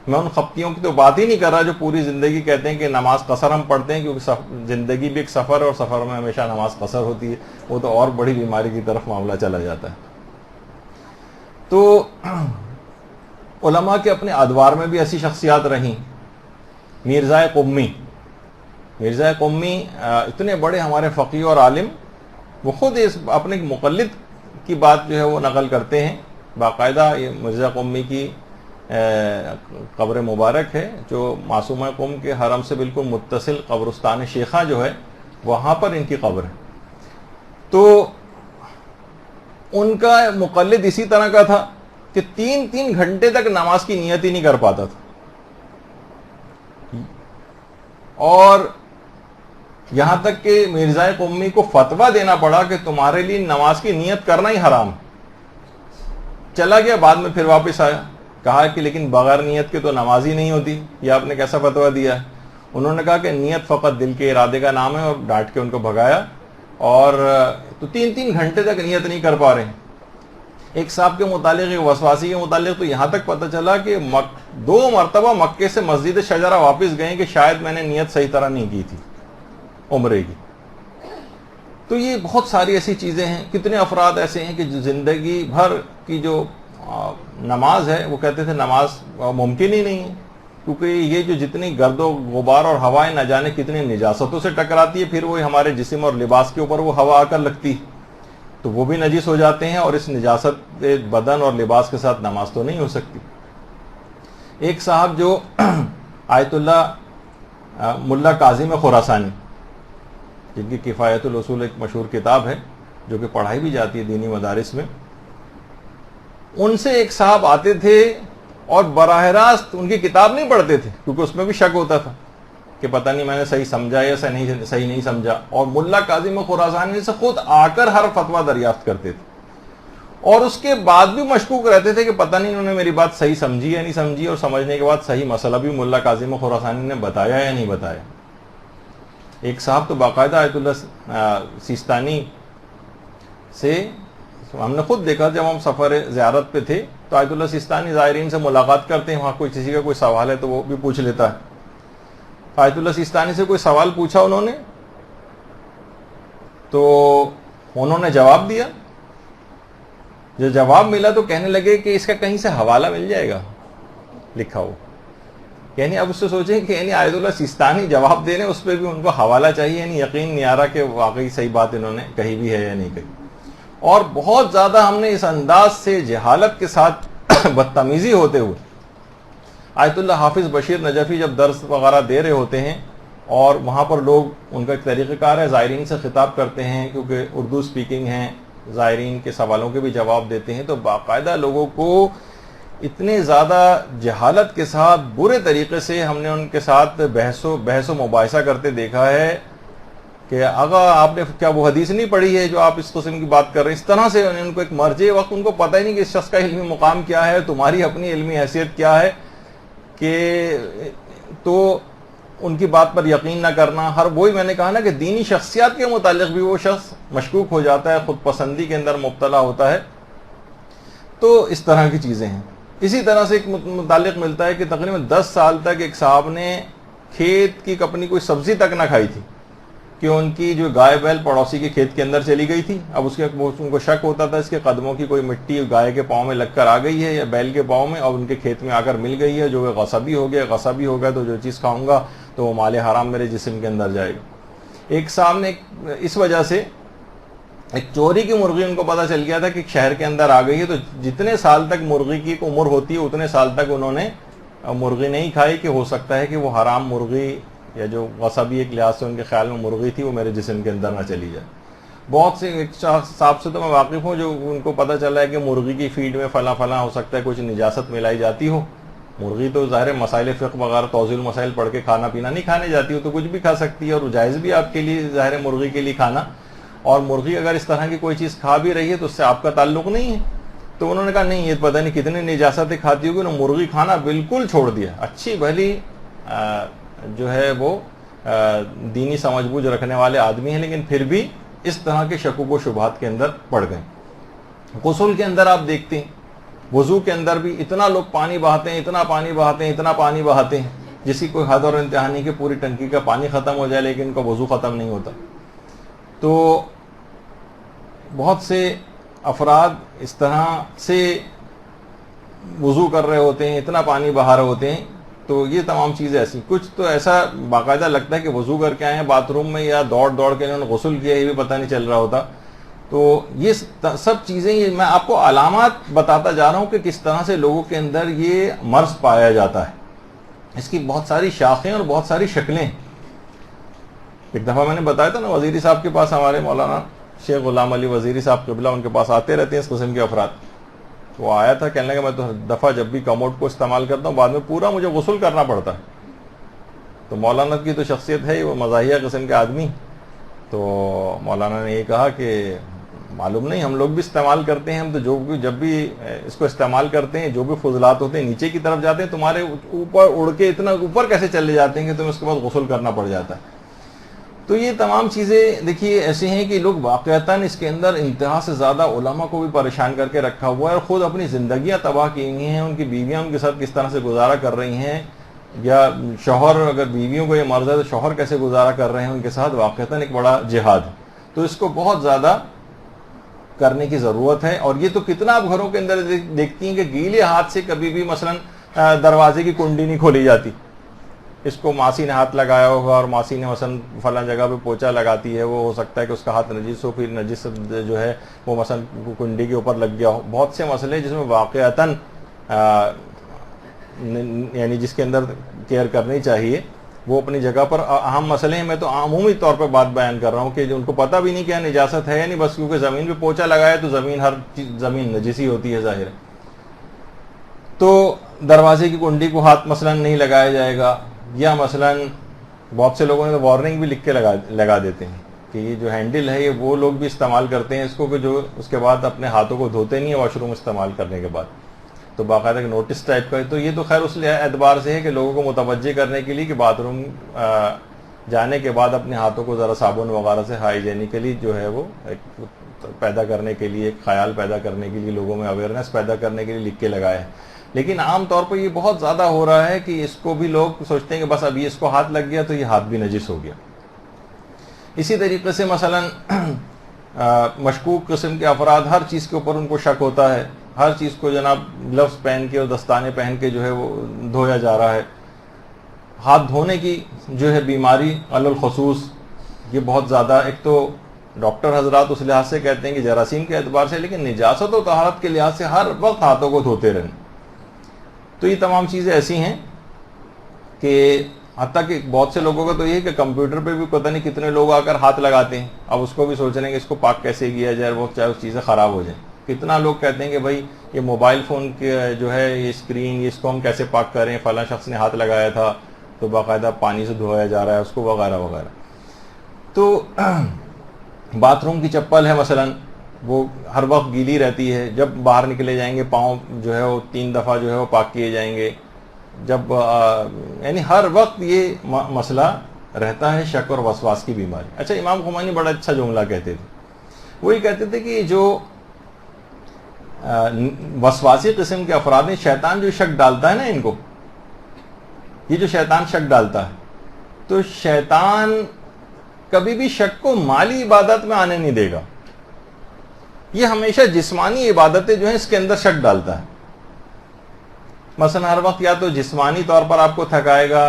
Speaker 1: میں ان خپتیوں کی تو بات ہی نہیں کر رہا جو پوری زندگی کہتے ہیں کہ نماز قصر ہم پڑھتے ہیں کیونکہ زندگی بھی ایک سفر ہے اور سفر میں ہمیشہ نماز قصر ہوتی ہے. وہ تو اور بڑی بیماری کی طرف معاملہ چلا جاتا ہے. تو علماء کے اپنے ادوار میں بھی ایسی شخصیات رہیں. مرزا قمی اتنے بڑے ہمارے فقیہ اور عالم، وہ خود اپنے مقلد کی بات جو ہے وہ نقل کرتے ہیں. باقاعدہ یہ مرزا قمی کی قبر مبارک ہے جو معصومہ قم کے حرم سے بالکل متصل قبرستان شیخہ جو ہے وہاں پر ان کی قبر ہے. تو ان کا مقلد اسی طرح کا تھا کہ 3 گھنٹے تک نماز کی نیت ہی نہیں کر پاتا تھا، اور یہاں تک کہ مرزا قمی کو فتویٰ دینا پڑا کہ تمہارے لیے نماز کی نیت کرنا ہی حرام. چلا گیا، بعد میں پھر واپس آیا، کہا کہ لیکن بغیر نیت کے تو نماز ہی نہیں ہوتی. یہ آپ نے کیسا فتویٰ دیا ہے؟ انہوں نے کہا کہ نیت فقط دل کے ارادے کا نام ہے، اور ڈانٹ کے ان کو بھگایا. اور تو 3 گھنٹے تک نیت نہیں کر پا رہے ہیں. ایک صاحب کے متعلق، ایک وسواسی کے متعلق تو یہاں تک پتہ چلا کہ 2 مرتبہ مکے سے مسجد شجرہ واپس گئے کہ شاید میں نے نیت صحیح طرح نہیں کی تھی عمرے کی. تو یہ بہت ساری ایسی چیزیں ہیں. کتنے افراد ایسے ہیں کہ جو زندگی بھر کی جو نماز ہے وہ کہتے تھے نماز ممکن ہی نہیں ہے، کیونکہ یہ جو جتنی گرد و غبار اور ہوائیں نہ جانے کتنی نجاستوں سے ٹکراتی ہے، پھر وہ ہمارے جسم اور لباس کے اوپر وہ ہوا آ کر لگتی تو وہ بھی نجس ہو جاتے ہیں، اور اس نجاست بدن اور لباس کے ساتھ نماز تو نہیں ہو سکتی. ایک صاحب جو آیت اللہ ملا کاظم خراسانی، جن کی کفایت الاصول ایک مشہور کتاب ہے جو کہ پڑھائی بھی جاتی ہے دینی مدارس میں، ان سے ایک صاحب آتے تھے اور براہ راست ان کی کتاب نہیں پڑھتے تھے کیونکہ اس میں بھی شک ہوتا تھا کہ پتہ نہیں میں نے صحیح سمجھا یا صحیح نہیں سمجھا، اور ملا کاظم خراسانی سے خود آ کر ہر فتویٰ دریافت کرتے تھے، اور اس کے بعد بھی مشکوک رہتے تھے کہ پتہ نہیں انہوں نے میری بات صحیح سمجھی یا نہیں سمجھی، اور سمجھنے کے بعد صحیح مسئلہ بھی ملا کاظم خراسانی نے بتایا یا نہیں بتایا. ایک صاحب تو باقاعدہ آیت اللہ سیستانی سے ہم نے خود دیکھا، جب ہم سفر زیارت پہ تھے تو آیت اللہ سیستانی زائرین سے ملاقات کرتے ہیں، وہاں کوئی کسی کا کوئی سوال ہے تو وہ بھی پوچھ لیتا ہے. آیت اللہ سیستانی سے کوئی سوال پوچھا انہوں نے تو انہوں نے جواب دیا. جو جواب ملا تو کہنے لگے کہ اس کا کہیں سے حوالہ مل جائے گا لکھا ہو. یعنی اب اس سے سوچیں کہ یعنی آیت اللہ سیستانی جواب دے رہے ہیں، اس پہ بھی ان کو حوالہ چاہیے. یعنی یقین نہیں آ رہا کہ واقعی صحیح بات انہوں نے کہی بھی ہے یا نہیں کہی. اور بہت زیادہ ہم نے اس انداز سے جہالت کے ساتھ بدتمیزی ہوتے ہوئے آیت اللہ حافظ بشیر نجفی جب درس وغیرہ دے رہے ہوتے ہیں اور وہاں پر لوگ، ان کا ایک طریقہ کار ہے، زائرین سے خطاب کرتے ہیں کیونکہ اردو سپیکنگ ہیں، زائرین کے سوالوں کے بھی جواب دیتے ہیں، تو باقاعدہ لوگوں کو اتنے زیادہ جہالت کے ساتھ برے طریقے سے ہم نے ان کے ساتھ بحث و مباحثہ کرتے دیکھا ہے کہ اگر آپ نے کیا وہ حدیث نہیں پڑھی ہے جو آپ اس قسم کی بات کر رہے ہیں. اس طرح سے ان کو ایک مرجع وقت ان کو پتہ ہی نہیں کہ اس شخص کا علمی مقام کیا ہے، تمہاری اپنی علمی حیثیت کیا ہے. کہ تو ان کی بات پر یقین نہ کرنا، ہر وہی میں نے کہا نا کہ دینی شخصیات کے متعلق بھی وہ شخص مشکوک ہو جاتا ہے، خود پسندی کے اندر مبتلا ہوتا ہے. تو اس طرح کی چیزیں ہیں. اسی طرح سے ایک متعلق ملتا ہے کہ تقریباً 10 سال تک ایک صاحب نے کھیت کی اپنی کوئی سبزی تک نہ کھائی تھی کہ ان کی جو گائے بیل پڑوسی کے کھیت کے اندر چلی گئی تھی. اب ان کو شک ہوتا تھا اس کے قدموں کی کوئی مٹی گائے کے پاؤں میں لگ کر آ گئی ہے یا بیل کے پاؤں میں، اور ان کے کھیت میں آ کر مل گئی ہے، جو کہ غصبی ہو گیا تو جو چیز کھاؤں گا تو وہ مال حرام میرے جسم کے اندر جائے گا. ایک صاحب نے اس وجہ سے ایک چوری کی مرغی ان کو پتا چل گیا تھا کہ شہر کے اندر آ گئی ہے، تو جتنے سال تک مرغی کی عمر ہوتی ہے اتنے سال تک انہوں نے مرغی نہیں کھائی کہ ہو سکتا ہے کہ وہ حرام مرغی یا جو غصبی ایک لحاظ سے ان کے خیال میں مرغی تھی وہ میرے جسم کے اندر نہ چلی جائے. بہت سے ایک صاحب سے تو میں واقف ہوں جو ان کو پتہ چلا ہے کہ مرغی کی فیڈ میں فلاں ہو سکتا ہے کچھ نجاست ملائی جاتی ہو. مرغی تو ظاہر مسائل فقہ وغیرہ توضیح المسائل پڑھ کے کھانا پینا نہیں کھانے جاتی ہو، تو کچھ بھی کھا سکتی ہے اور جائز بھی آپ کے لیے ظاہر مرغی کے لیے کھانا. اور مرغی اگر اس طرح کی کوئی چیز کھا بھی رہی ہے تو اس سے آپ کا تعلق نہیں ہے. تو انہوں نے کہا نہیں، یہ پتہ نہیں کتنی نجاستیں کھاتی ہوگی، انہوں نے مرغی کھانا بالکل چھوڑ دیا. اچھی بھلی جو ہے وہ دینی سمجھ بوجھ رکھنے والے آدمی ہیں، لیکن پھر بھی اس طرح کے شکوک و شبہات کے اندر پڑ گئے. غسل کے اندر آپ دیکھتے ہیں، وضو کے اندر بھی اتنا لوگ پانی بہاتے ہیں، اتنا پانی بہاتے ہیں جس کی کوئی حد اور انتہا نہیں کہ پوری ٹنکی کا پانی ختم ہو جائے لیکن ان کا وضو ختم نہیں ہوتا. تو بہت سے افراد اس طرح سے وضو کر رہے ہوتے ہیں، اتنا پانی بہا رہے ہوتے ہیں. تو یہ تمام چیزیں ایسی، کچھ تو ایسا باقاعدہ لگتا ہے کہ وضو کر کے آئے ہیں باتھ روم میں یا دوڑ کے انہوں نے غسل کیا، یہ بھی پتہ نہیں چل رہا ہوتا. تو یہ سب چیزیں میں آپ کو علامات بتاتا جا رہا ہوں کہ کس طرح سے لوگوں کے اندر یہ مرض پایا جاتا ہے. اس کی بہت ساری شاخیں اور بہت ساری شکلیں. ایک دفعہ میں نے بتایا تھا نا وزیری صاحب کے پاس، ہمارے مولانا شیخ غلام علی وزیری صاحب قبلہ، ان کے پاس آتے رہتے ہیں اس قسم کے افراد. وہ آیا تھا، کہنے لگا میں تو ہر دفعہ جب بھی کموڈ کو استعمال کرتا ہوں بعد میں پورا مجھے غسل کرنا پڑتا ہے. تو مولانا کی تو شخصیت ہے ہی، وہ مزاحیہ قسم کے آدمی. تو مولانا نے یہ کہا کہ معلوم نہیں، ہم لوگ بھی استعمال کرتے ہیں، ہم تو جب بھی اس کو استعمال کرتے ہیں جو بھی فضلات ہوتے ہیں نیچے کی طرف جاتے ہیں، تمہارے اوپر اڑ کے اتنا اوپر کیسے چلے جاتے ہیں کہ تمہیں اس کے بعد غسل کرنا پڑ جاتا ہے. تو یہ تمام چیزیں دیکھیے ایسے ہیں کہ لوگ واقعتاً اس کے اندر انتہا سے زیادہ علماء کو بھی پریشان کر کے رکھا ہوا ہے، اور خود اپنی زندگیاں تباہ کی ہوئی ہیں. ان کی بیویاں ان کے ساتھ کس طرح سے گزارا کر رہی ہیں، یا شوہر اگر بیویوں کو یہ مرض ہے تو شوہر کیسے گزارا کر رہے ہیں ان کے ساتھ، واقعتاً ایک بڑا جہاد ہے. تو اس کو بہت زیادہ کرنے کی ضرورت ہے. اور یہ تو کتنا آپ گھروں کے اندر دیکھتی ہیں کہ گیلے ہاتھ سے کبھی بھی مثلا دروازے کی کنڈی نہیں کھولی جاتی. اس کو ماسی نے ہاتھ لگایا ہوگا اور ماسی نے مثلا فلاں جگہ پہ پوچھا لگاتی ہے، وہ ہو سکتا ہے کہ اس کا ہاتھ نجس ہو، پھر نجس جو ہے وہ مثلا کنڈی کے اوپر لگ گیا ہو. بہت سے مسئلے جس میں واقعتاً یعنی جس کے اندر کیئر کرنی چاہیے وہ اپنی جگہ پر اہم مسئلے ہیں. میں تو عمومی طور پہ بات بیان کر رہا ہوں کہ ان کو پتہ بھی نہیں کہ نجاست ہے یا نہیں، بس کیونکہ زمین پہ پوچھا لگایا تو زمین نجسی ہوتی ہے ظاہر ہے. تو دروازے کی کنڈی کو ہاتھ مثلا نہیں لگایا جائے گا، یا مثلا بہت سے لوگوں نے وارننگ بھی لکھ کے لگا دیتے ہیں کہ یہ جو ہینڈل ہے یہ وہ لوگ بھی استعمال کرتے ہیں اس کو کہ جو اس کے بعد اپنے ہاتھوں کو دھوتے نہیں ہیں واش روم استعمال کرنے کے بعد. تو باقاعدہ ایک نوٹس ٹائپ کا. تو یہ تو خیر اس اعتبار سے ہے کہ لوگوں کو متوجہ کرنے کے لیے کہ باتھ روم جانے کے بعد اپنے ہاتھوں کو ذرا صابن وغیرہ سے ہائیجینیکلی جو ہے وہ پیدا کرنے کے لیے، ایک خیال پیدا کرنے کے لیے، لوگوں میں اویئرنیس پیدا کرنے کے لیے لکھ کے لگائے ہیں. لیکن عام طور پر یہ بہت زیادہ ہو رہا ہے کہ اس کو بھی لوگ سوچتے ہیں کہ بس ابھی اس کو ہاتھ لگ گیا تو یہ ہاتھ بھی نجس ہو گیا. اسی طریقے سے مثلا مشکوک قسم کے افراد، ہر چیز کے اوپر ان کو شک ہوتا ہے، ہر چیز کو جناب گلوز پہن کے اور دستانے پہن کے جو ہے وہ دھویا جا رہا ہے. ہاتھ دھونے کی جو ہے بیماری علی الخصوص یہ بہت زیادہ، ایک تو ڈاکٹر حضرات اس لحاظ سے کہتے ہیں کہ جراثیم کے اعتبار سے، لیکن نجاست و طہارت کے لحاظ سے ہر وقت ہاتھوں کو دھوتے رہیں. تو یہ تمام چیزیں ایسی ہیں کہ حتیٰ کہ بہت سے لوگوں کا تو یہ ہے کہ کمپیوٹر پہ بھی پتہ نہیں کتنے لوگ آ کر ہاتھ لگاتے ہیں. اب اس کو بھی سوچ رہے ہیں کہ اس کو پاک کیسے کیا جائے، وہ چاہے اس چیزیں خراب ہو جائیں. کتنا لوگ کہتے ہیں کہ بھائی یہ موبائل فون کے جو ہے یہ اسکرین، اس کو ہم کیسے پاک کریں، فلاں شخص نے ہاتھ لگایا تھا تو باقاعدہ پانی سے دھویا جا رہا ہے اس کو، وغیرہ وغیرہ. تو باتھ روم کی چپل ہے مثلا، وہ ہر وقت گیلی رہتی ہے، جب باہر نکلے جائیں گے پاؤں جو ہے وہ 3 دفعہ جو ہے وہ پاک کیے جائیں گے. جب یعنی ہر وقت یہ مسئلہ رہتا ہے شک اور وسواس کی بیماری. اچھا امام خمینی بڑا اچھا جملہ کہتے تھے. وہی کہتے تھے کہ جو وسواسی قسم کے افراد ہیں, شیطان جو شک ڈالتا ہے نا ان کو, یہ جو شیطان شک ڈالتا ہے, تو شیطان کبھی بھی شک کو مالی عبادت میں آنے نہیں دے گا. یہ ہمیشہ جسمانی عبادتیں جو ہیں اس کے اندر شک ڈالتا ہے. مثلا ہر وقت یا تو جسمانی طور پر آپ کو تھکائے گا,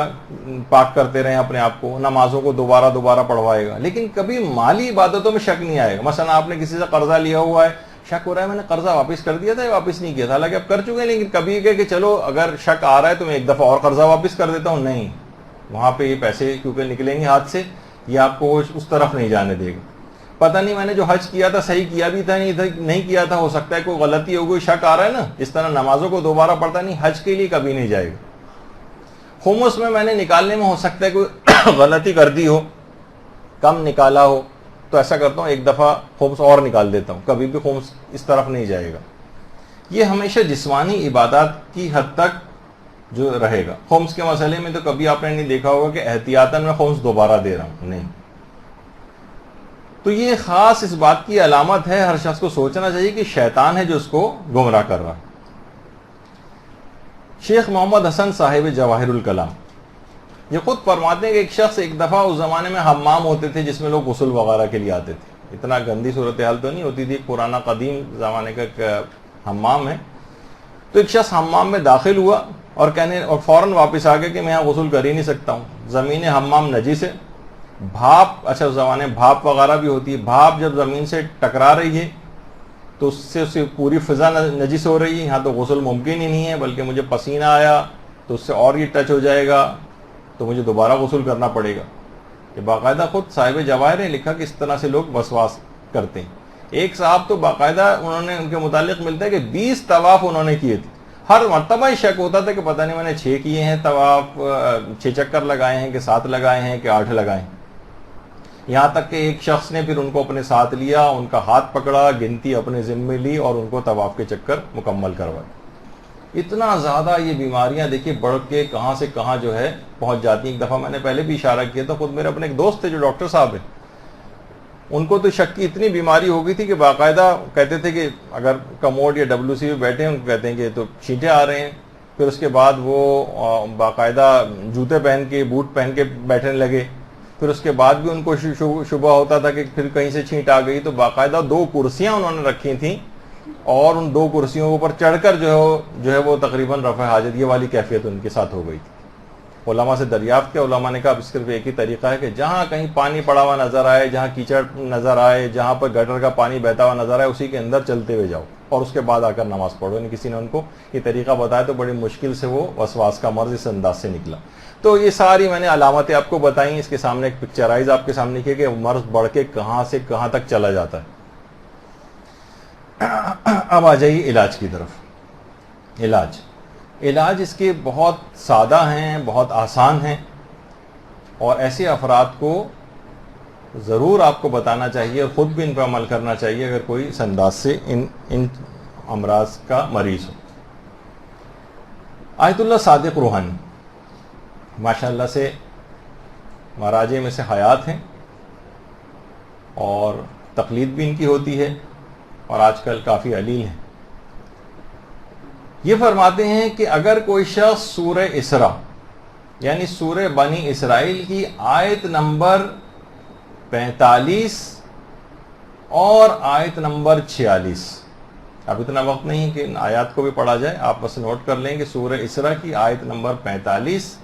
Speaker 1: پاک کرتے رہیں اپنے آپ کو, نمازوں کو دوبارہ پڑھوائے گا, لیکن کبھی مالی عبادتوں میں شک نہیں آئے گا. مثلا آپ نے کسی سے قرضہ لیا ہوا ہے, شک ہو رہا ہے میں نے قرضہ واپس کر دیا تھا یا واپس نہیں کیا تھا, حالانکہ آپ کر چکے ہیں, لیکن کبھی کہ چلو اگر شک آ رہا ہے تو میں ایک دفعہ اور قرضہ واپس کر دیتا ہوں. نہیں, وہاں پہ یہ پیسے کیونکہ نکلیں گے ہاتھ سے, یہ آپ کو اس طرف نہیں جانے دے گا. پتہ نہیں میں نے جو حج کیا تھا صحیح کیا بھی تھا نہیں کیا تھا, ہو سکتا ہے کوئی غلطی ہو گئی, شک آ رہا ہے نا. اس طرح نمازوں کو دوبارہ پڑھتا نہیں, حج کے لیے کبھی نہیں جائے گا. خمس میں نے نکالنے میں ہو سکتا ہے کوئی غلطی کر دی ہو, کم نکالا ہو, تو ایسا کرتا ہوں ایک دفعہ خمس اور نکال دیتا ہوں, کبھی بھی خمس اس طرف نہیں جائے گا. یہ ہمیشہ جسمانی عبادات کی حد تک جو رہے گا. خمس کے مسئلے میں تو کبھی آپ نے نہیں دیکھا ہوگا کہ احتیاطاً میں خمس دوبارہ دے رہا ہوں, نہیں. تو یہ خاص اس بات کی علامت ہے, ہر شخص کو سوچنا چاہیے کہ شیطان ہے جو اس کو گمراہ کر رہا. شیخ محمد حسن صاحب جواہر الکلام یہ خود فرماتے ہیں کہ ایک شخص ایک دفعہ اس زمانے میں حمام ہوتے تھے جس میں لوگ غسل وغیرہ کے لیے آتے تھے. اتنا گندی صورتحال تو نہیں ہوتی تھی, پرانا قدیم زمانے کا ایک حمام ہے. تو ایک شخص حمام میں داخل ہوا اور فوراً واپس آ گیا کہ میں یہاں غسل کر ہی نہیں سکتا ہوں, زمین حمام نجس ہے. بھاپ, اچھا اس زمانے بھاپ وغیرہ بھی ہوتی ہے, بھاپ جب زمین سے ٹکرا رہی ہے تو اس سے پوری فضا نجس ہو رہی ہے. یہاں تو غسل ممکن ہی نہیں ہے, بلکہ مجھے پسینہ آیا تو اس سے اور یہ ٹچ ہو جائے گا, تو مجھے دوبارہ غسل کرنا پڑے گا. یہ باقاعدہ خود صاحب جواہر نے لکھا کہ اس طرح سے لوگ وسواس کرتے ہیں. ایک صاحب تو باقاعدہ انہوں نے ان کے متعلق ملتا ہے کہ 20 طواف انہوں نے کیے تھے. ہر مرتبہ ہی شک ہوتا تھا کہ پتہ نہیں میں نے 6 کیے ہیں طواف, 6 چکر لگائے ہیں کہ 7 لگائے ہیں کہ 8 لگائے ہیں. یہاں تک کہ ایک شخص نے پھر ان کو اپنے ساتھ لیا, ان کا ہاتھ پکڑا, گنتی اپنے ذمے لی اور ان کو طواف کے چکر مکمل کروائے. اتنا زیادہ یہ بیماریاں دیکھیے بڑھ کے کہاں سے کہاں جو ہے پہنچ جاتی ہیں. ایک دفعہ میں نے پہلے بھی اشارہ کیا تھا, خود میرے اپنے ایک دوست تھے جو ڈاکٹر صاحب ہیں, ان کو تو شک کی اتنی بیماری ہو گئی تھی کہ باقاعدہ کہتے تھے کہ اگر کموڈ یا WC میں بیٹھے ہیں ان کو کہتے ہیں کہ تو چھینٹے آ رہے ہیں. پھر اس کے بعد وہ باقاعدہ جوتے پہن کے, بوٹ پہن کے بیٹھنے لگے. پھر اس کے بعد بھی ان کو شبہ ہوتا تھا کہ پھر کہیں سے چھینٹ آ گئی, تو باقاعدہ 2 کرسیاں انہوں نے رکھی تھیں اور ان 2 کرسیوں کے اوپر چڑھ کر جو ہے وہ تقریباً رفع حاجت یہ والی کیفیت ان کے ساتھ ہو گئی تھی. علماء سے دریافت کیا, علماء نے کہا اب صرف ایک ہی طریقہ ہے کہ جہاں کہیں پانی پڑا ہوا نظر آئے, جہاں کیچڑ نظر آئے, جہاں پر گٹر کا پانی بہتا ہوا نظر آئے, اسی کے اندر چلتے ہوئے جاؤ اور اس کے بعد آ کر نماز پڑھو. یعنی کسی نے ان کو یہ طریقہ بتایا تو بڑی مشکل سے وہ وسواس کا مرض اس انداز سے نکلا. تو یہ ساری میں نے علامتیں آپ کو بتائیں, اس کے سامنے ایک پکچرائز آپ کے سامنے کی کہ مرض بڑھ کے کہاں سے کہاں تک چلا جاتا ہے. اب آ جائیے علاج کی طرف. علاج اس کے بہت سادہ ہیں, بہت آسان ہیں, اور ایسے افراد کو ضرور آپ کو بتانا چاہیے اور خود بھی ان پر عمل کرنا چاہیے اگر کوئی اس انداز سے ان امراض کا مریض ہو. آیت اللہ صادق روحانی ماشاءاللہ سے مراجع میں سے حیات ہیں اور تقلید بھی ان کی ہوتی ہے اور آج کل کافی علیل ہیں. یہ فرماتے ہیں کہ اگر کوئی شخص سورہ اسراء یعنی سورہ بنی اسرائیل کی آیت نمبر 45 اور آیت نمبر 46, اب اتنا وقت نہیں کہ ان آیات کو بھی پڑھا جائے, آپ بس نوٹ کر لیں کہ سورہ اسراء کی آیت نمبر 45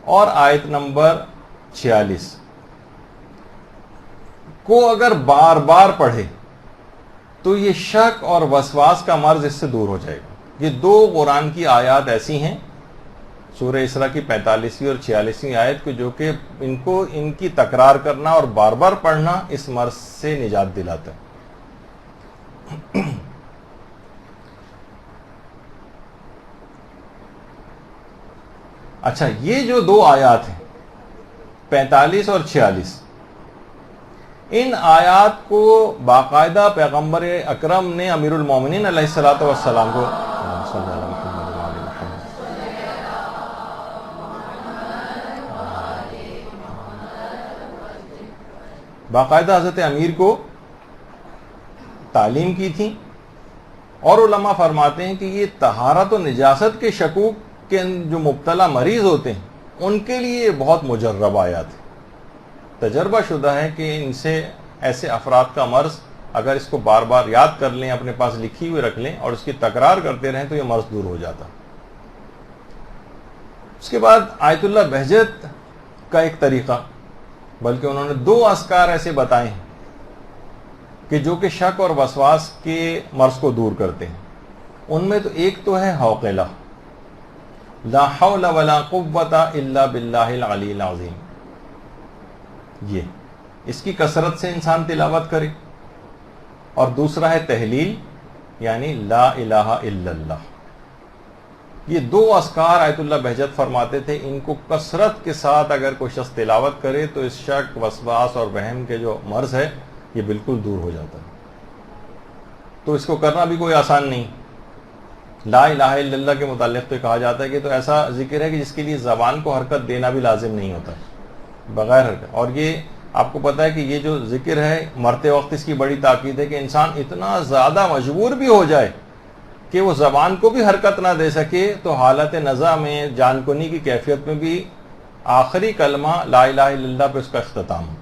Speaker 1: اور آیت نمبر 46 کو اگر بار بار پڑھے تو یہ شک اور وسواس کا مرض اس سے دور ہو جائے گا. یہ 2 قرآن کی آیات ایسی ہیں, سورہ اسراء کی 45ویں اور 46ویں آیت کو, جو کہ ان کی تکرار کرنا اور بار بار پڑھنا اس مرض سے نجات دلاتا ہے. اچھا, یہ جو 2 آیات ہیں 45 اور 46, ان آیات کو باقاعدہ پیغمبر اکرم نے امیر المومنین علیہ الصلوۃ والسلام کو باقاعدہ حضرت امیر کو تعلیم کی تھی، اور علماء فرماتے ہیں کہ یہ طہارت و نجاست کے شکوک کے جو مبتلا مریض ہوتے ہیں ان کے لیے بہت مجرب آیات ہے، تجربہ شدہ ہے کہ ان سے ایسے افراد کا مرض اگر اس کو بار بار یاد کر لیں، اپنے پاس لکھی ہوئی رکھ لیں اور اس کی تکرار کرتے رہیں تو یہ مرض دور ہو جاتا۔ اس کے بعد آیت اللہ بہجت کا ایک طریقہ، بلکہ انہوں نے 2 اذکار ایسے بتائے ہیں کہ جو کہ شک اور وسواس کے مرض کو دور کرتے ہیں۔ ان میں تو ایک تو ہے حوقلہ، لا حول ولا قوت الا باللہ العلی العظیم، یہ اس کی کثرت سے انسان تلاوت کرے، اور دوسرا ہے تحلیل یعنی لا الہ الا اللہ۔ یہ 2 اذکار آیت اللہ بہجت فرماتے تھے، ان کو کثرت کے ساتھ اگر کوئی شخص تلاوت کرے تو اس شک، وسواس اور وہم کے جو مرض ہے یہ بالکل دور ہو جاتا ہے۔ تو اس کو کرنا بھی کوئی آسان نہیں۔ لا الہ الا اللہ کے متعلق تو کہا جاتا ہے کہ تو ایسا ذکر ہے کہ جس کے لیے زبان کو حرکت دینا بھی لازم نہیں ہوتا، بغیر حرکت۔ اور یہ آپ کو پتا ہے کہ یہ جو ذکر ہے مرتے وقت اس کی بڑی تاکید ہے کہ انسان اتنا زیادہ مجبور بھی ہو جائے کہ وہ زبان کو بھی حرکت نہ دے سکے تو حالت نزع میں، جان کنی کی کیفیت میں بھی آخری کلمہ لا الہ الا اللہ پہ اس کا اختتام ہو۔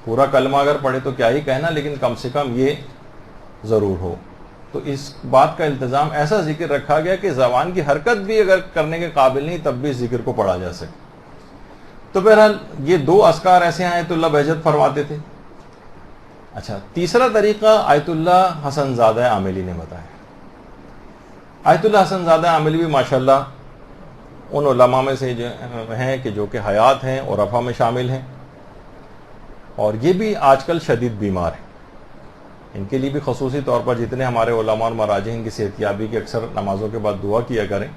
Speaker 1: پورا کلمہ اگر پڑھے تو کیا ہی کہنا، لیکن کم سے کم یہ ضرور ہو۔ تو اس بات کا التزام، ایسا ذکر رکھا گیا کہ زبان کی حرکت بھی اگر کرنے کے قابل نہیں تب بھی اس ذکر کو پڑھا جا سکے۔ تو بہرحال یہ 2 اذکار ایسے ہیں آیت اللہ بہجت فرماتے تھے۔ اچھا، تیسرا طریقہ آیت اللہ حسن زادہ عاملی نے بتایا۔ آیت اللہ حسن زادہ عاملی بھی ماشاءاللہ ان علماء میں سے جو ہیں کہ جو کہ حیات ہیں اور رفع میں شامل ہیں، اور یہ بھی آج کل شدید بیمار ہیں۔ ان کے لیے بھی خصوصی طور پر جتنے ہمارے علماء اور مراجع ان کی صحتیابی کی اکثر نمازوں کے بعد دعا کیا کریں۔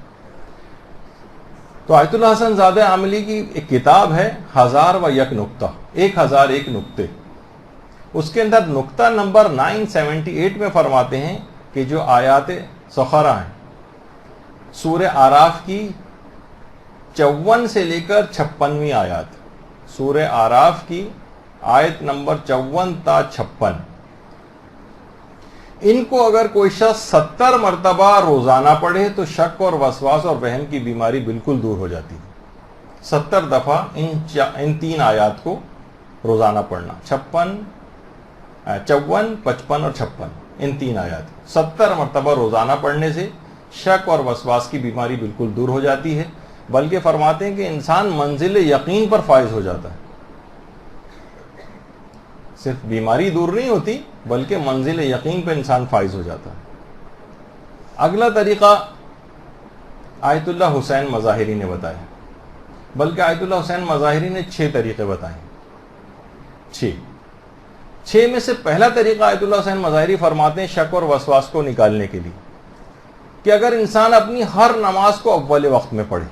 Speaker 1: تو آیت اللہ حسن زادہ عاملی کی ایک کتاب ہے 1001 نکتہ، 1001 نکتے۔ اس کے اندر نکتہ نمبر 978 میں فرماتے ہیں کہ جو آیات سخرہ ہیں سورہ آراف کی 54 سے لے کر 56ویں آیات، سورہ آراف کی آیت نمبر 54 تا 56، ان کو اگر کوئی شخص 70 مرتبہ روزانہ پڑھے تو شک اور وسواس اور وہم کی بیماری بالکل دور ہو جاتی ہے۔ 70 دفعہ ان 3 آیات کو روزانہ پڑھنا، 54، 55 اور 56، ان 3 آیات 70 مرتبہ روزانہ پڑھنے سے شک اور وسواس کی بیماری بالکل دور ہو جاتی ہے، بلکہ فرماتے ہیں کہ انسان منزل یقین پر فائز ہو جاتا ہے۔ صرف بیماری دور نہیں ہوتی بلکہ منزل یقین پہ انسان فائز ہو جاتا ہے۔ اگلا طریقہ آیت اللہ حسین مظاہری نے بتایا، بلکہ آیت اللہ حسین مظاہری نے 6 طریقے بتائے ہیں۔ 6 میں سے پہلا طریقہ آیت اللہ حسین مظاہری فرماتے ہیں شک اور وسواس کو نکالنے کے لیے کہ اگر انسان اپنی ہر نماز کو اول وقت میں پڑھے۔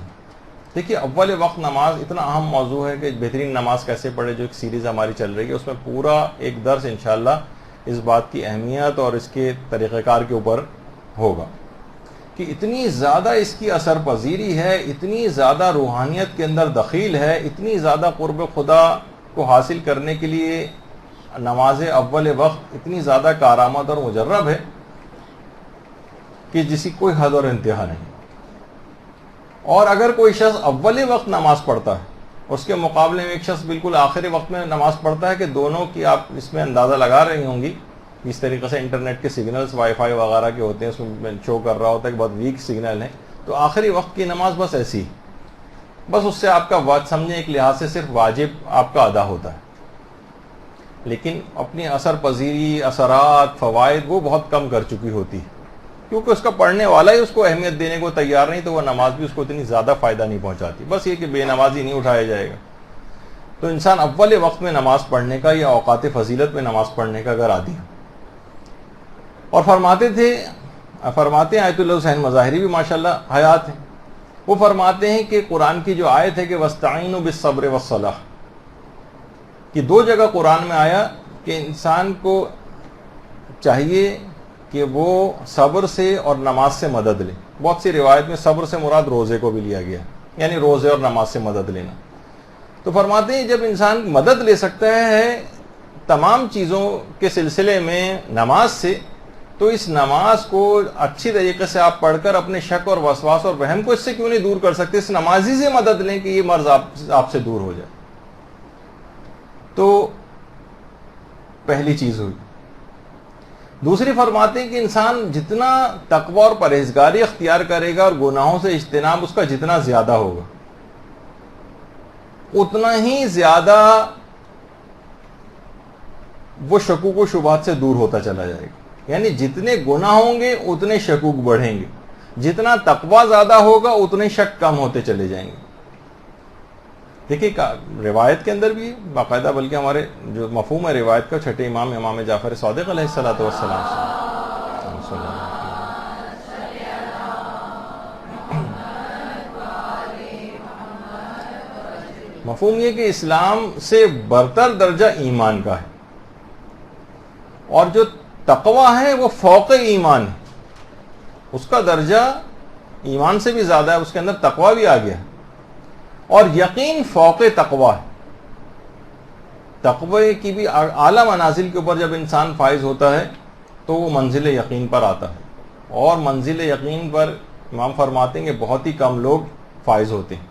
Speaker 1: دیکھیے، اول وقت نماز اتنا اہم موضوع ہے کہ بہترین نماز کیسے پڑھے، جو ایک سیریز ہماری چل رہی ہے، اس میں پورا ایک درس انشاءاللہ اس بات کی اہمیت اور اس کے طریقہ کار کے اوپر ہوگا کہ اتنی زیادہ اس کی اثر پذیری ہے، اتنی زیادہ روحانیت کے اندر دخیل ہے، اتنی زیادہ قرب خدا کو حاصل کرنے کے لیے نماز اول وقت اتنی زیادہ کارآمد اور مجرب ہے کہ جس کی کوئی حد اور انتہا نہیں۔ اور اگر کوئی شخص اول وقت نماز پڑھتا ہے، اس کے مقابلے میں ایک شخص بالکل آخری وقت میں نماز پڑھتا ہے، کہ دونوں کی آپ اس میں اندازہ لگا رہی ہوں گی، اس طریقے سے انٹرنیٹ کے سگنلز وائی فائی وغیرہ کے ہوتے ہیں، اس میں شو کر رہا ہوتا ہے کہ بہت ویک سگنل ہے، تو آخری وقت کی نماز بس ایسی، بس اس سے آپ کا وقت سمجھیں ایک لحاظ سے صرف واجب آپ کا ادا ہوتا ہے، لیکن اپنی اثر پذیری، اثرات، فوائد وہ بہت کم کر چکی ہوتی ہے، کیونکہ اس کا پڑھنے والا ہی اس کو اہمیت دینے کو تیار نہیں، تو وہ نماز بھی اس کو اتنی زیادہ فائدہ نہیں پہنچاتی، بس یہ کہ بے نمازی نہیں اٹھایا جائے گا۔ تو انسان اول وقت میں نماز پڑھنے کا یا اوقات فضیلت میں نماز پڑھنے کا اگر عادی ہے، اور فرماتے ہیں آیت اللہ حسین مظاہری بھی ماشاءاللہ حیات ہیں، وہ فرماتے ہیں کہ قرآن کی جو آیت ہے کہ وَاسْتَعِينُوا بِالصَّبْرِ وَالصَّلَاةِ، کہ 2 جگہ قرآن میں آیا کہ انسان کو چاہیے کہ وہ صبر سے اور نماز سے مدد لے۔ بہت سی روایت میں صبر سے مراد روزے کو بھی لیا گیا، یعنی روزے اور نماز سے مدد لینا۔ تو فرماتے ہیں جب انسان مدد لے سکتا ہے تمام چیزوں کے سلسلے میں نماز سے، تو اس نماز کو اچھی طریقے سے آپ پڑھ کر اپنے شک اور وسواس اور وہم کو اس سے کیوں نہیں دور کر سکتے؟ اس نمازی سے مدد لیں کہ یہ مرض آپ سے دور ہو جائے۔ تو پہلی چیز ہوئی۔ دوسری فرماتے ہیں کہ انسان جتنا تقوی اور پرہیزگاری اختیار کرے گا اور گناہوں سے اجتناب اس کا جتنا زیادہ ہوگا، اتنا ہی زیادہ وہ شکوک و شبہات سے دور ہوتا چلا جائے گا۔ یعنی جتنے گناہ ہوں گے اتنے شکوک بڑھیں گے، جتنا تقوی زیادہ ہوگا اتنے شک کم ہوتے چلے جائیں گے۔ دیکھیے روایت کے اندر بھی باقاعدہ، بلکہ ہمارے جو مفہوم ہے روایت کا، چھٹے امام جعفر صادق علیہ الصلوۃ والسلام سے مفہوم یہ کہ اسلام سے برتر درجہ ایمان کا ہے، اور جو تقوی ہے وہ فوق ایمان ہے، اس کا درجہ ایمان سے بھی زیادہ ہے، اس کے اندر تقوی بھی آ گیا ہے، اور یقین فوق تقوی ہے۔ تقوی کی بھی اعلیٰ منازل کے اوپر جب انسان فائز ہوتا ہے تو وہ منزل یقین پر آتا ہے، اور منزل یقین پر امام فرماتے ہیں کہ بہت ہی کم لوگ فائز ہوتے ہیں۔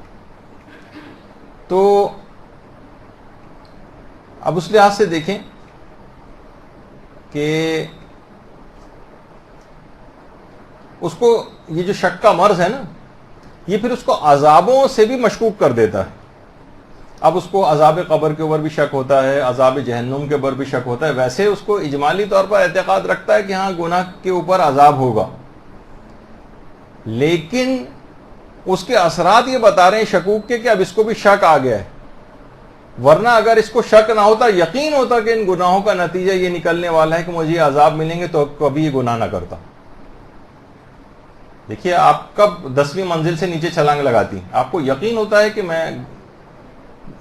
Speaker 1: تو اب اس لحاظ سے دیکھیں کہ اس کو یہ جو شک کا مرض ہے نا، یہ پھر اس کو عذابوں سے بھی مشکوک کر دیتا ہے۔ اب اس کو عذاب قبر کے اوپر بھی شک ہوتا ہے، عذاب جہنم کے اوپر بھی شک ہوتا ہے۔ ویسے اس کو اجمالی طور پر اعتقاد رکھتا ہے کہ ہاں گناہ کے اوپر عذاب ہوگا، لیکن اس کے اثرات یہ بتا رہے ہیں شکوک کے کہ اب اس کو بھی شک آ گیا ہے، ورنہ اگر اس کو شک نہ ہوتا، یقین ہوتا کہ ان گناہوں کا نتیجہ یہ نکلنے والا ہے کہ مجھے عذاب ملیں گے، تو کبھی یہ گناہ نہ کرتا۔ دیکھیے آپ کب 10ویں منزل سے نیچے چھلانگ لگاتی، آپ کو یقین ہوتا ہے کہ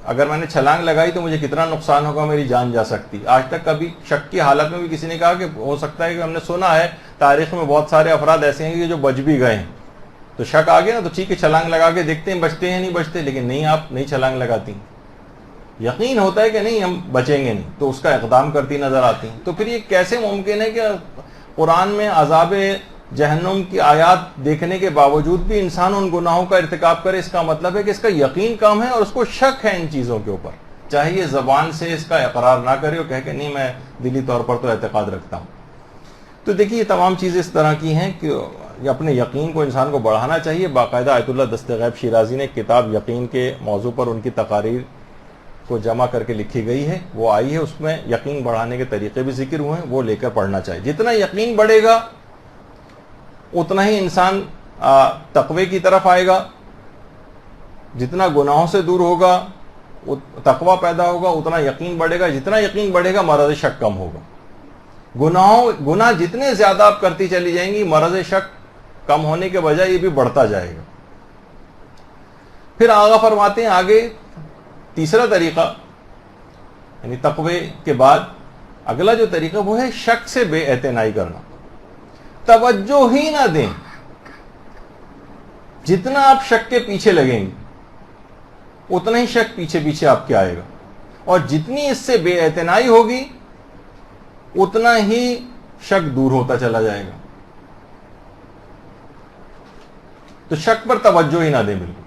Speaker 1: اگر میں نے چھلانگ لگائی تو مجھے کتنا نقصان ہوگا، میری جان جا سکتی۔ آج تک کبھی شک کی حالت میں بھی کسی نے کہا کہ ہو سکتا ہے کہ ہم نے سنا ہے تاریخ میں بہت سارے افراد ایسے ہیں کہ جو بچ بھی گئے ہیں، تو شک آ گیا نا، تو ٹھیک ہے چھلانگ لگا کے دیکھتے ہیں بچتے ہیں نہیں بچتے، لیکن نہیں، آپ نہیں چھلانگ لگاتی، یقین ہوتا ہے کہ نہیں ہم بچیں گے نہیں، تو اس کا اقدام کرتی نظر آتی ہیں۔ تو پھر یہ کیسے ممکن ہے کہ قرآن میں عذاب جہنم کی آیات دیکھنے کے باوجود بھی انسان ان گناہوں کا ارتکاب کرے؟ اس کا مطلب ہے کہ اس کا یقین کم ہے اور اس کو شک ہے ان چیزوں کے اوپر، چاہے یہ زبان سے اس کا اقرار نہ کرے اور کہے کہ نہیں میں دلی طور پر تو اعتقاد رکھتا ہوں۔ تو دیکھیے یہ تمام چیزیں اس طرح کی ہیں کہ اپنے یقین کو انسان کو بڑھانا چاہیے۔ باقاعدہ آیت اللہ دست غیب شیرازی نے ایک کتاب یقین کے موضوع پر ان کی تقاریر کو جمع کر کے لکھی گئی ہے، وہ آئی ہے، اس میں یقین بڑھانے کے طریقے بھی ذکر ہوئے ہیں، وہ لے کر پڑھنا چاہیے۔ جتنا یقین بڑھے گا اتنا ہی انسان تقوی کی طرف آئے گا، جتنا گناہوں سے دور ہوگا تقوی پیدا ہوگا، اتنا یقین بڑھے گا، جتنا یقین بڑھے گا مرض شک کم ہوگا۔ گناہ جتنے زیادہ آپ کرتی چلی جائیں گی، مرض شک کم ہونے کے بجائے یہ بھی بڑھتا جائے گا۔ پھر آغا فرماتے ہیں آگے تیسرا طریقہ، یعنی تقوی کے بعد اگلا جو طریقہ وہ ہے شک سے بے اعتنائی کرنا، توجہ ہی نہ دیں۔ جتنا آپ شک کے پیچھے لگیں گے اتنا ہی شک پیچھے پیچھے آپ کے آئے گا، اور جتنی اس سے بے اعتنائی ہوگی اتنا ہی شک دور ہوتا چلا جائے گا۔ تو شک پر توجہ ہی نہ دیں بالکل۔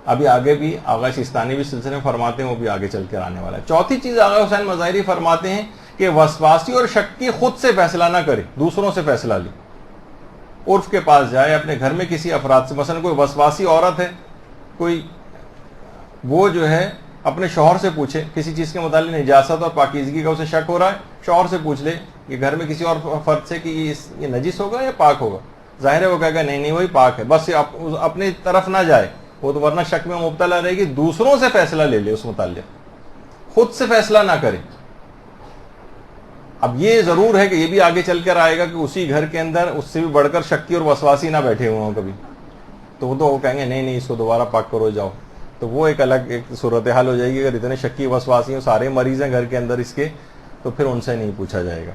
Speaker 1: ابھی آگے بھی آغا سیستانی بھی سلسلے میں فرماتے ہیں، وہ بھی آگے چل کر آنے والا ہے۔ چوتھی چیز آغا حسین مظاہری فرماتے ہیں کہ وسواسی اور شکی خود سے فیصلہ نہ کرے، دوسروں سے فیصلہ لے۔ عرف کے پاس جائے، اپنے گھر میں کسی افراد سے، مثلا کوئی وسواسی عورت ہے، کوئی وہ جو ہے اپنے شوہر سے پوچھے کسی چیز کے متعلق نجاست اور پاکیزگی کا اسے شک ہو رہا ہے، شوہر سے پوچھ لے کہ گھر میں کسی اور فرد سے کہ یہ نجس ہوگا یا پاک ہوگا، ظاہر ہے وہ کہے گا نہیں وہی پاک ہے، بس اپنی طرف نہ جائے، وہ تو ورنہ شک میں مبتلا رہے گی۔ دوسروں سے فیصلہ لے لے اس متعلق، خود سے فیصلہ نہ کرے۔ اب یہ ضرور ہے کہ یہ بھی آگے چل کر آئے گا کہ اسی گھر کے اندر اس سے بھی بڑھ کر شکی اور وسواسی نہ بیٹھے ہوئے ہوں کبھی، تو وہ کہیں گے نہیں اس کو دوبارہ پاک کرو جاؤ، تو وہ ایک الگ ایک صورتحال ہو جائے گی۔ اگر اتنے شکی وسواسی سارے مریض ہیں گھر کے اندر اس کے، تو پھر ان سے نہیں پوچھا جائے گا۔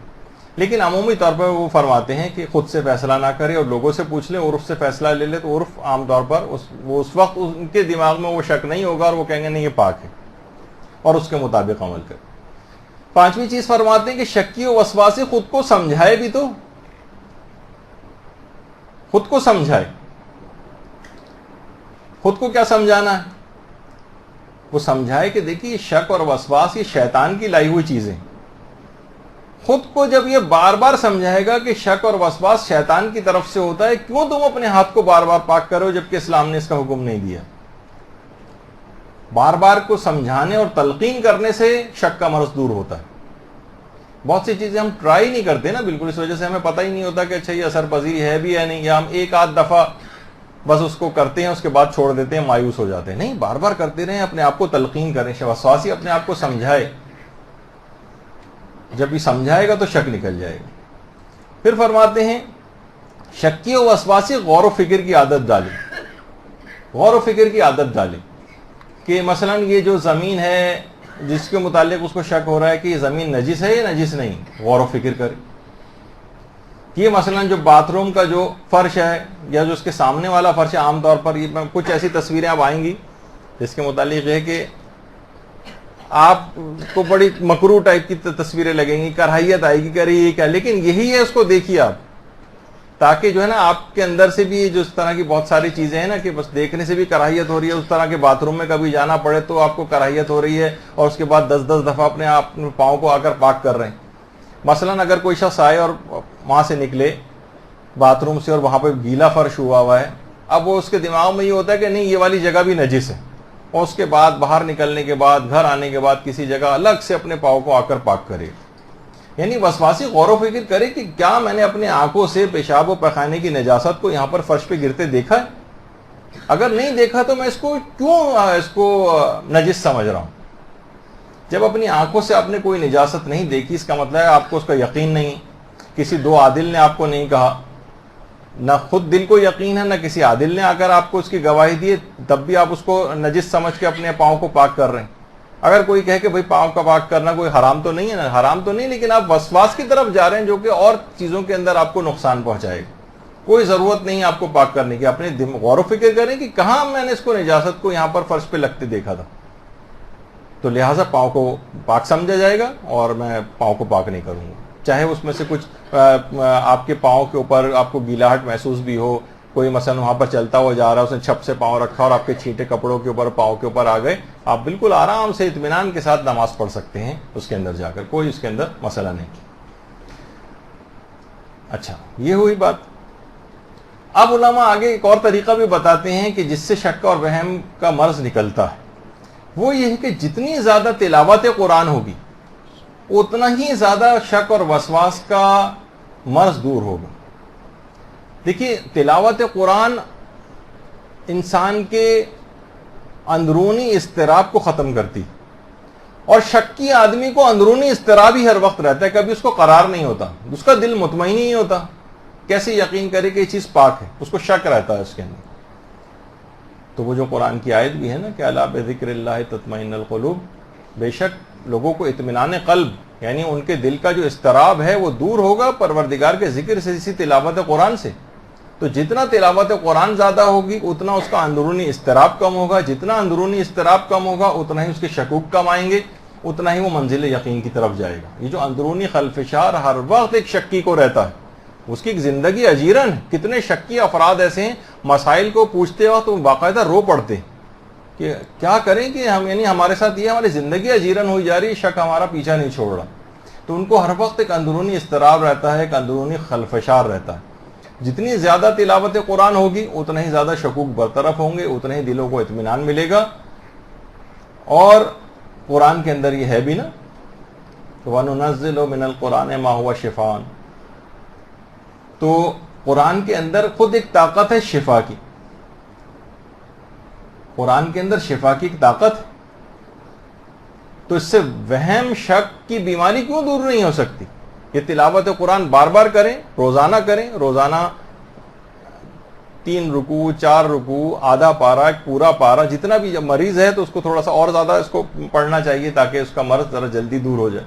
Speaker 1: لیکن عمومی طور پر وہ فرماتے ہیں کہ خود سے فیصلہ نہ کرے اور لوگوں سے پوچھ لے، عرف سے فیصلہ لے لے، تو عرف عام طور پر اس وقت ان کے دماغ میں وہ شک نہیں ہوگا اور وہ کہیں گے نہیں یہ پاک ہے، اور اس کے مطابق عمل کرے۔ 5ویں چیز فرماتے ہیں کہ شکی و وسواسی خود کو سمجھائے بھی تو، خود کو سمجھائے. خود کو کیا سمجھانا ہے؟ وہ سمجھائے کہ دیکھیے شک اور وسواس یہ شیطان کی لائی ہوئی چیزیں. خود کو جب یہ بار بار سمجھائے گا کہ شک اور وسواس شیطان کی طرف سے ہوتا ہے، کیوں تم اپنے ہاتھ کو بار بار پاک کرو جبکہ اسلام نے اس کا حکم نہیں دیا. بار بار کو سمجھانے اور تلقین کرنے سے شک کا مرض دور ہوتا ہے. بہت سی چیزیں ہم ٹرائی نہیں کرتے نا بالکل، اس وجہ سے ہمیں پتہ ہی نہیں ہوتا کہ اچھا یہ اثر پذیر ہے بھی یا نہیں، یا ہم ایک آدھ دفعہ بس اس کو کرتے ہیں، اس کے بعد چھوڑ دیتے ہیں، مایوس ہو جاتے ہیں. نہیں، بار بار کرتے رہیں، اپنے آپ کو تلقین کریں. وسواسی اپنے آپ کو سمجھائے، جب یہ سمجھائے گا تو شک نکل جائے گا. پھر فرماتے ہیں شکی و وسواسی غور و فکر کی عادت ڈالیں. غور و فکر کی عادت ڈالیں کہ مثلا یہ جو زمین ہے جس کے متعلق اس کو شک ہو رہا ہے کہ یہ زمین نجس ہے یا نجس نہیں، غور و فکر کرے. یہ مثلا جو باتھ روم کا جو فرش ہے یا جو اس کے سامنے والا فرش ہے، عام طور پر یہ کچھ ایسی تصویریں اب آئیں گی جس کے متعلق ہے کہ آپ کو بڑی مکروہ ٹائپ کی تصویریں لگیں گی، کراہیت آئے گی کہ ارے یہ کیا، لیکن یہی ہے، اس کو دیکھیے آپ، تاکہ جو ہے نا آپ کے اندر سے بھی جو اس طرح کی بہت ساری چیزیں ہیں نا کہ بس دیکھنے سے بھی کراہیت ہو رہی ہے. اس طرح کے باتھ روم میں کبھی جانا پڑے تو آپ کو کراہیت ہو رہی ہے، اور اس کے بعد 10 دفعہ اپنے آپ پاؤں کو آ کر پاک کر رہے ہیں. مثلا اگر کوئی شخص آئے اور وہاں سے نکلے باتھ روم سے اور وہاں پہ گیلا فرش ہوا ہے، اب وہ اس کے دماغ میں یہ ہوتا ہے کہ نہیں یہ والی جگہ بھی نجس ہے، اور اس کے بعد باہر نکلنے کے بعد گھر آنے کے بعد کسی جگہ الگ سے اپنے پاؤں کو آ کر پاک کرے. یعنی وسواسی غور و فکر کرے کہ کیا میں نے اپنے آنکھوں سے پیشاب و پیخانے کی نجاست کو یہاں پر فرش پہ گرتے دیکھا ہے؟ اگر نہیں دیکھا تو میں اس کو کیوں نجس سمجھ رہا ہوں؟ جب اپنی آنکھوں سے آپ نے کوئی نجاست نہیں دیکھی، اس کا مطلب ہے آپ کو اس کا یقین نہیں. کسی دو عادل نے آپ کو نہیں کہا، نہ خود دل کو یقین ہے، نہ کسی عادل نے آ کر آپ کو اس کی گواہی دی، تب بھی آپ اس کو نجس سمجھ کے اپنے پاؤں کو پاک کر رہے ہیں. اگر کوئی کہے کہ بھئی پاؤں کا پاک کرنا کوئی حرام تو نہیں ہے نا، حرام تو نہیں، لیکن آپ وسواس کی طرف جا رہے ہیں جو کہ اور چیزوں کے اندر آپ کو نقصان پہنچائے گا. کوئی ضرورت نہیں آپ کو پاک کرنے کی. اپنے غور و فکر کریں کہ کہاں میں نے اس کو نجاست کو یہاں پر فرش پہ لگتے دیکھا تھا، تو لہٰذا پاؤں کو پاک سمجھا جائے گا اور میں پاؤں کو پاک نہیں کروں گا. چاہے اس میں سے کچھ آپ کے پاؤں کے اوپر آپ کو گیلاہٹ محسوس بھی ہو، کوئی مثلا وہاں پر چلتا ہوا جا رہا ہے، اس نے چھپ سے پاؤں رکھا اور آپ کے چھینٹے کپڑوں کے اوپر پاؤں کے اوپر آ گئے، آپ بالکل آرام سے اطمینان کے ساتھ نماز پڑھ سکتے ہیں اس کے اندر جا کر، کوئی اس کے اندر مسئلہ نہیں. اچھا، یہ ہوئی بات. اب علماء آگے ایک اور طریقہ بھی بتاتے ہیں کہ جس سے شک اور وہم کا مرض نکلتا ہے، وہ یہ ہے کہ جتنی زیادہ تلاوت قرآن ہوگی اتنا ہی زیادہ شک اور وسواس کا مرض دور ہوگا. دیکھیے، تلاوت قرآن انسان کے اندرونی اضطراب کو ختم کرتی، اور شکی آدمی کو اندرونی اضطراب ہی ہر وقت رہتا ہے، کبھی اس کو قرار نہیں ہوتا، اس کا دل مطمئن نہیں ہوتا. کیسے یقین کرے کہ یہ چیز پاک ہے؟ اس کو شک رہتا ہے اس کے اندر. تو وہ جو قرآن کی آیت بھی ہے نا کہ الا بذکر اللہ تطمئن القلوب، بے شک لوگوں کو اطمینان قلب، یعنی ان کے دل کا جو اضطراب ہے وہ دور ہوگا پروردگار کے ذکر سے، اسی تلاوت قرآن سے. تو جتنا تلاوت قرآن زیادہ ہوگی اتنا اس کا اندرونی اضطراب کم ہوگا، جتنا اندرونی اضطراب کم ہوگا اتنا ہی اس کے شکوک کم آئیں گے، اتنا ہی وہ منزل یقین کی طرف جائے گا. یہ جو اندرونی خلفشار ہر وقت ایک شکی کو رہتا ہے، اس کی ایک زندگی اجیرن ہے. کتنے شکی افراد ایسے ہیں مسائل کو پوچھتے وقت وہ باقاعدہ رو پڑتے کہ کیا کریں کہ ہم، یعنی ہمارے ساتھ یہ ہماری زندگی اجیرن ہوئی جا رہی ہے، شک ہمارا پیچھا نہیں چھوڑ رہا. تو ان کو ہر وقت ایک اندرونی اضطراب رہتا ہے، ایک اندرونی خلفشار رہتا ہے. جتنی زیادہ تلاوت قرآن ہوگی اتنا ہی زیادہ شکوک برطرف ہوں گے، اتنا ہی دلوں کو اطمینان ملے گا. اور قرآن کے اندر یہ ہے بھی نا وَنُنَزِّلُ مِنَ الْقُرْآنِ مَا هُوَ شِفَاءٌ، تو قرآن کے اندر خود ایک طاقت ہے شفا کی. قرآن کے اندر شفا کی ایک طاقت ہے. تو اس سے وہم شک کی بیماری کیوں دور نہیں ہو سکتی؟ یہ تلاوت قرآن بار بار کریں، روزانہ کریں، روزانہ 3 رکوع 4 رکوع، آدھا پارہ، ایک پورا پارہ، جتنا بھی. جب مریض ہے تو اس کو تھوڑا سا اور زیادہ اس کو پڑھنا چاہیے تاکہ اس کا مرض ذرا جلدی دور ہو جائے.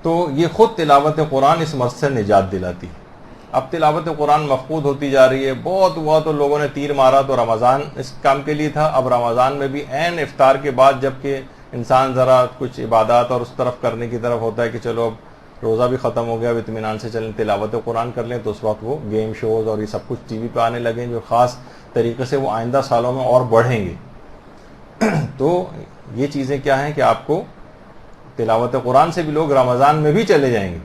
Speaker 1: تو یہ خود تلاوت قرآن اس مرض سے نجات دلاتی ہے. اب تلاوت قرآن مفقود ہوتی جا رہی ہے. بہت ہوا تو لوگوں نے تیر مارا تو رمضان اس کام کے لیے تھا، اب رمضان میں بھی عین افطار کے بعد جب کہ انسان ذرا کچھ عبادات اور اس طرف کرنے کی طرف ہوتا ہے کہ چلو اب روزہ بھی ختم ہو گیا، اب اطمینان سے چلیں تلاوت قرآن کر لیں، تو اس وقت وہ گیم شوز اور یہ سب کچھ ٹی وی پہ آنے لگیں جو خاص طریقے سے وہ آئندہ سالوں میں اور بڑھیں گے. تو یہ چیزیں کیا ہیں کہ آپ کو تلاوت قرآن سے بھی لوگ رمضان میں بھی چلے جائیں گے،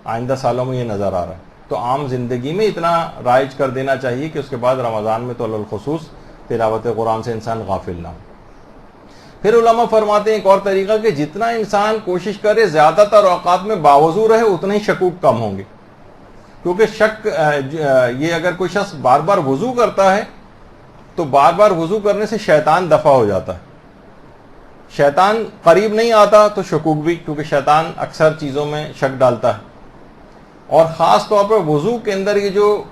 Speaker 1: آئندہ سالوں میں یہ نظر آ رہا ہے. تو عام زندگی میں اتنا رائج کر دینا چاہیے کہ اس کے بعد رمضان میں تو الخصوص تلاوت قرآن سے انسان غافل نہ ہو. پھر علماء فرماتے ہیں ایک اور طریقہ کہ جتنا انسان کوشش کرے زیادہ تر اوقات میں باوضو رہے اتنے ہی شکوک کم ہوں گے. کیونکہ شک یہ اگر کوئی شخص بار بار وضو کرتا ہے تو بار بار وضو کرنے سے شیطان دفع ہو جاتا ہے. شیطان قریب نہیں آتا تو شکوک بھی، کیونکہ شیطان اکثر چیزوں میں شک ڈالتا ہے. اور خاص طور پر وضو کے اندر یہ جو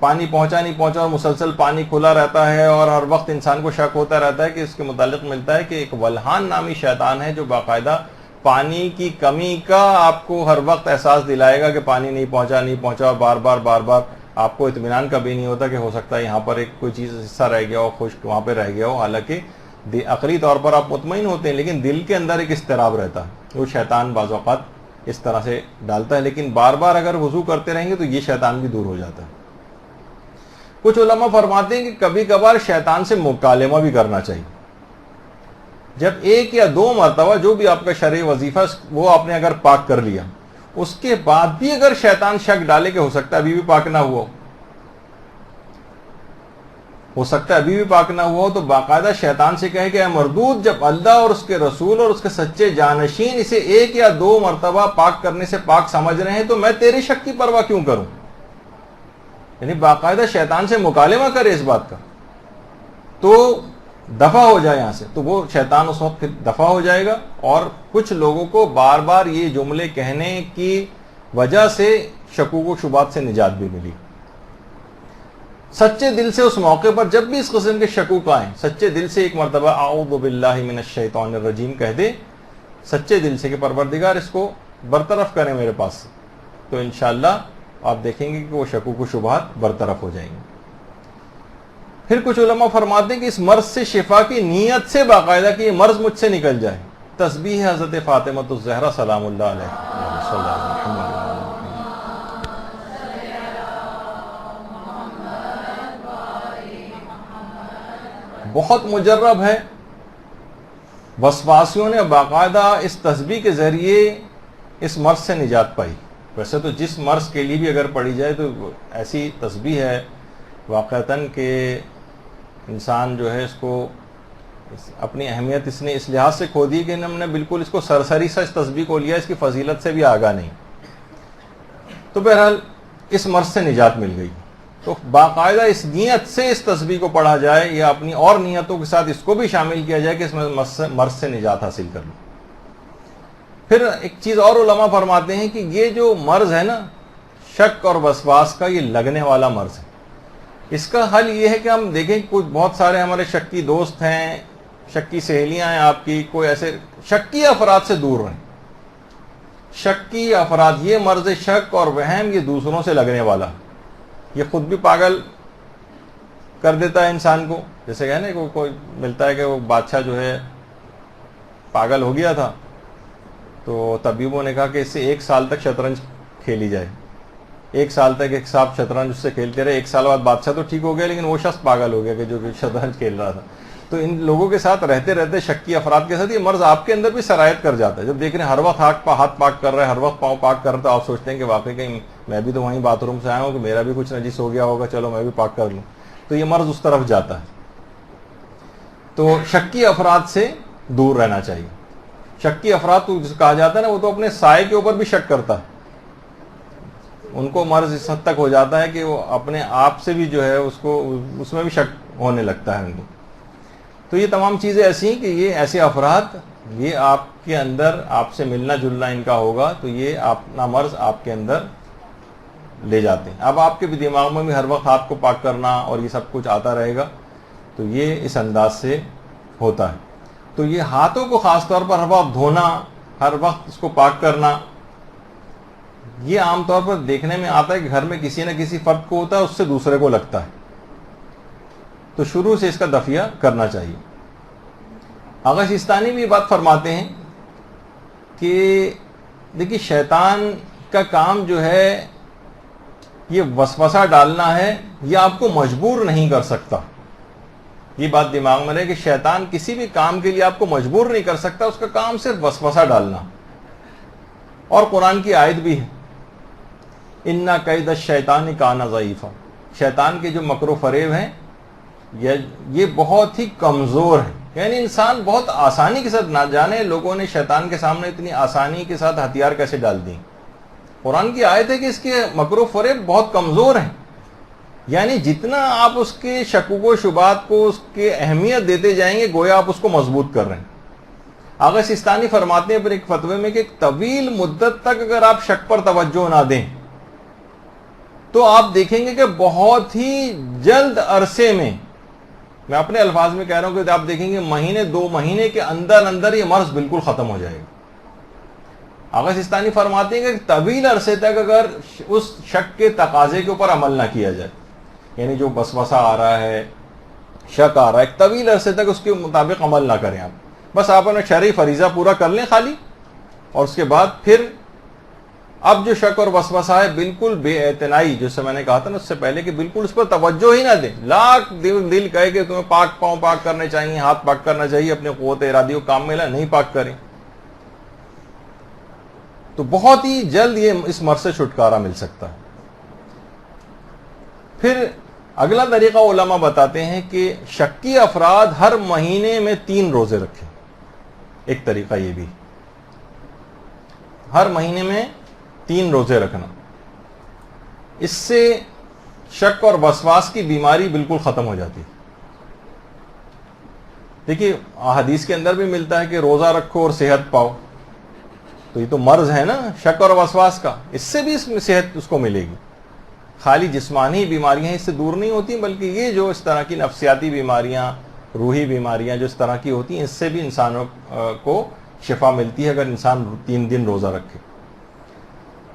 Speaker 1: پانی پہنچا نہیں پہنچا اور مسلسل پانی کھلا رہتا ہے اور ہر وقت انسان کو شک ہوتا رہتا ہے کہ اس کے متعلق ملتا ہے کہ ایک ولہان نامی شیطان ہے جو باقاعدہ پانی کی کمی کا آپ کو ہر وقت احساس دلائے گا کہ پانی نہیں پہنچا اور بار بار آپ کو اطمینان کا بھی نہیں ہوتا کہ ہو سکتا ہے یہاں پر ایک کوئی چیز حصہ رہ گیا ہو، خشک وہاں پہ رہ گیا ہو. حالانکہ عقلی طور پر آپ مطمئن ہوتے ہیں لیکن دل کے اندر ایک اضطراب رہتا ہے. وہ شیطان بعض اوقات اس طرح سے ڈالتا ہے، لیکن بار بار اگر وضو کرتے رہیں گے تو یہ شیطان بھی دور ہو جاتا ہے. کچھ علماء فرماتے ہیں کہ کبھی کبھار شیطان سے مکالمہ بھی کرنا چاہیے. جب ایک یا دو مرتبہ جو بھی آپ کا شرعی وظیفہ وہ آپ نے اگر پاک کر لیا، اس کے بعد بھی اگر شیطان شک ڈالے کہ ہو سکتا ہے ابھی بھی پاک نہ ہوا ہو، تو باقاعدہ شیطان سے کہے کہ اے مردود، جب اللہ اور اس کے رسول اور اس کے سچے جانشین اسے ایک یا دو مرتبہ پاک کرنے سے پاک سمجھ رہے ہیں تو میں تیرے شک کی پرواہ کیوں کروں. یعنی باقاعدہ شیطان سے مکالمہ کرے اس بات کا تو دفع ہو جائے یہاں سے، تو وہ شیطان اس وقت پھر دفع ہو جائے گا. اور کچھ لوگوں کو بار بار یہ جملے کہنے کی وجہ سے شکوک و شبہات سے نجات بھی ملی. سچے دل سے اس موقع پر جب بھی اس قسم کے شکوک آئیں، سچے دل سے ایک مرتبہ اعوذ باللہ من الشیطان الرجیم کہہ دے، سچے دل سے کہ پروردگار اس کو برطرف کریں میرے پاس سے، تو انشاءاللہ آپ دیکھیں گے کہ وہ شکوک و شبہات برطرف ہو جائیں گے. پھر کچھ علماء فرماتے ہیں کہ اس مرض سے شفا کی نیت سے باقاعدہ کہ یہ مرض مجھ سے نکل جائے، تسبیح حضرت فاطمہ الزہرا سلام اللہ علیہ صلی اللہ علیہ وسلم. بہت مجرب ہے، وسواسیوں نے باقاعدہ اس تسبیح کے ذریعے اس مرض سے نجات پائی. ویسے تو جس مرض کے لیے بھی اگر پڑھی جائے تو ایسی تسبیح ہے واقعتاً کہ انسان جو ہے اس کو اپنی اہمیت اس نے اس لحاظ سے کھو دی کہ ہم نے بالکل اس کو سرسری سا اس تسبیح کو لیا، اس کی فضیلت سے بھی آگاہ نہیں. تو بہرحال اس مرض سے نجات مل گئی. تو باقاعدہ اس نیت سے اس تسبیح کو پڑھا جائے یا اپنی اور نیتوں کے ساتھ اس کو بھی شامل کیا جائے کہ اس میں مرض سے نجات حاصل کر لوں. پھر ایک چیز اور علماء فرماتے ہیں کہ یہ جو مرض ہے نا شک اور وسواس کا، یہ لگنے والا مرض ہے. اس کا حل یہ ہے کہ ہم دیکھیں کچھ بہت سارے ہمارے شکی دوست ہیں، شکی سہیلیاں ہیں آپ کی، کوئی ایسے شکی افراد سے دور رہیں. شکی افراد، یہ مرض شک اور وہم یہ دوسروں سے لگنے والا، یہ خود بھی پاگل کر دیتا ہے انسان کو. جیسے کہ نا کوئی ملتا ہے کہ وہ بادشاہ جو ہے پاگل ہو گیا تھا تو طبیبوں نے کہا کہ اس سے 1 سال تک شطرنج کھیلی جائے. 1 سال تک ایک صاحب شطرنج اس سے کھیلتے رہے. 1 سال بعد بادشاہ تو ٹھیک ہو گیا لیکن وہ شخص پاگل ہو گیا کہ جو شطرنج کھیل رہا تھا. تو ان لوگوں کے ساتھ رہتے رہتے شکی افراد کے ساتھ یہ مرض آپ کے اندر بھی سرایت کر جاتا ہے. جب دیکھ رہے ہیں ہر وقت ہاتھ پاک کر رہا ہے، ہر وقت پاؤں پاک کر رہا ہے، تو آپ سوچتے ہیں کہ واقعی کہیں میں بھی تو وہیں باتھ روم سے آیا ہوں کہ میرا بھی کچھ نجس ہو گیا ہوگا، چلو میں بھی پاک کر لوں. تو یہ مرض اس طرف جاتا ہے. تو شکی افراد سے دور رہنا چاہیے. شکی افراد تو کہا جاتا ہے نا، وہ تو اپنے سائے کے اوپر بھی شک کرتا ہے. ان کو مرض اس حد تک ہو جاتا ہے کہ وہ اپنے آپ سے بھی جو ہے اس میں بھی شک ہونے لگتا ہے ان کو. تو یہ تمام چیزیں ایسی ہیں کہ یہ ایسے افراد، یہ آپ کے اندر آپ سے ملنا جلنا ان کا ہوگا تو یہ اپنا مرض آپ کے اندر لے جاتے ہیں. اب آپ کے بھی دماغ میں بھی ہر وقت ہاتھ کو پاک کرنا اور یہ سب کچھ آتا رہے گا تو یہ اس انداز سے ہوتا ہے. تو یہ ہاتھوں کو خاص طور پر ہر وقت دھونا، ہر وقت اس کو پاک کرنا، یہ عام طور پر دیکھنے میں آتا ہے کہ گھر میں کسی نہ کسی فرد کو ہوتا ہے، اس سے دوسرے کو لگتا ہے. تو شروع سے اس کا دفعہ کرنا چاہیے. آغا سیستانی بھی یہ بات فرماتے ہیں کہ دیکھیے شیطان کا کام جو ہے یہ وسوسہ ڈالنا ہے، یہ آپ کو مجبور نہیں کر سکتا. یہ بات دماغ میں رہے کہ شیطان کسی بھی کام کے لیے آپ کو مجبور نہیں کر سکتا، اس کا کام صرف وسوسہ ڈالنا. اور قرآن کی آیت بھی ہے اِنَّ کَیْدَ الشَّیطَانِ کَانَ ضَعِیفًا، شیطان کے جو مکر و فریب ہیں یہ بہت ہی کمزور ہے. یعنی انسان بہت آسانی کے ساتھ، نہ جانے لوگوں نے شیطان کے سامنے اتنی آسانی کے ساتھ ہتھیار کیسے ڈال دی. قرآن کی آیت ہے کہ اس کے مکر و فریب بہت کمزور ہیں. یعنی جتنا آپ اس کے شکوک و شبہات کو اس کے اہمیت دیتے جائیں گے گویا آپ اس کو مضبوط کر رہے ہیں. آغا سیستانی فرماتے ہیں پھر ایک فتوے میں کہ ایک طویل مدت تک اگر آپ شک پر توجہ نہ دیں تو آپ دیکھیں گے کہ بہت ہی جلد عرصے میں اپنے الفاظ میں کہہ رہا ہوں کہ آپ دیکھیں گے مہینے 2 مہینے کے اندر یہ مرض بالکل ختم ہو جائے گا. آغا سیستانی فرماتے ہیں کہ طویل عرصے تک اگر اس شک کے تقاضے کے اوپر عمل نہ کیا جائے، یعنی جو وسوسہ آ رہا ہے، شک آ رہا ہے، ایک طویل عرصے تک اس کے مطابق عمل نہ کریں. بس آپ اپنا شرعی فریضہ پورا کر لیں خالی، اور اس کے بعد پھر اب جو شک اور وسوسہ ہے بالکل بے اعتنائی، جیسے میں نے کہا تھا نا اس سے پہلے کہ بالکل اس پر توجہ ہی نہ دیں. لاکھ دل کہے کہ تمہیں پاؤں پاک کرنے چاہیے، ہاتھ پاک کرنا چاہیے، اپنے قوت ارادی کو کام میں لا، نہیں پاک کریں تو بہت ہی جلد یہ اس مرض سے چھٹکارا مل سکتا ہے. پھر اگلا طریقہ علماء بتاتے ہیں کہ شکی افراد ہر مہینے میں 3 روزے رکھیں. ایک طریقہ یہ بھی، ہر مہینے میں 3 روزے رکھنا، اس سے شک اور وسواس کی بیماری بالکل ختم ہو جاتی. دیکھیے حدیث کے اندر بھی ملتا ہے کہ روزہ رکھو اور صحت پاؤ، تو یہ تو مرض ہے نا شک اور وسواس کا، اس سے بھی اس میں صحت اس کو ملے گی. خالی جسمانی بیماریاں اس سے دور نہیں ہوتی، بلکہ یہ جو اس طرح کی نفسیاتی بیماریاں، روحی بیماریاں جو اس طرح کی ہوتی ہیں، اس سے بھی انسانوں کو شفا ملتی ہے اگر انسان 3 دن روزہ رکھے.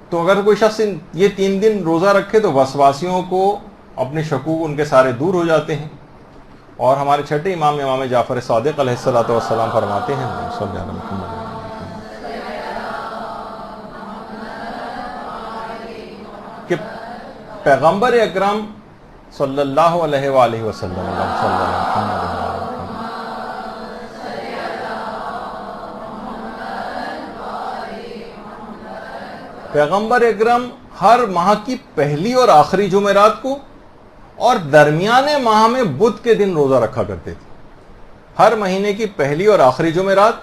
Speaker 1: تو اگر کوئی شخص یہ 3 دن روزہ رکھے تو وسواسیوں کو، اپنے شکوک ان کے سارے دور ہو جاتے ہیں. اور ہمارے چھٹے امام جعفر صادق علیہ الصلوۃ والسلام فرماتے ہیں صلی اللہ علیہ وسلم کہ پیغمبر اکرم صلی اللہ علیہ وآلہ وسلم پیغمبر اکرم ہر ماہ کی پہلی اور آخری جمعرات کو اور درمیانے ماہ میں بدھ کے دن روزہ رکھا کرتے تھے. ہر مہینے کی پہلی اور آخری جمعرات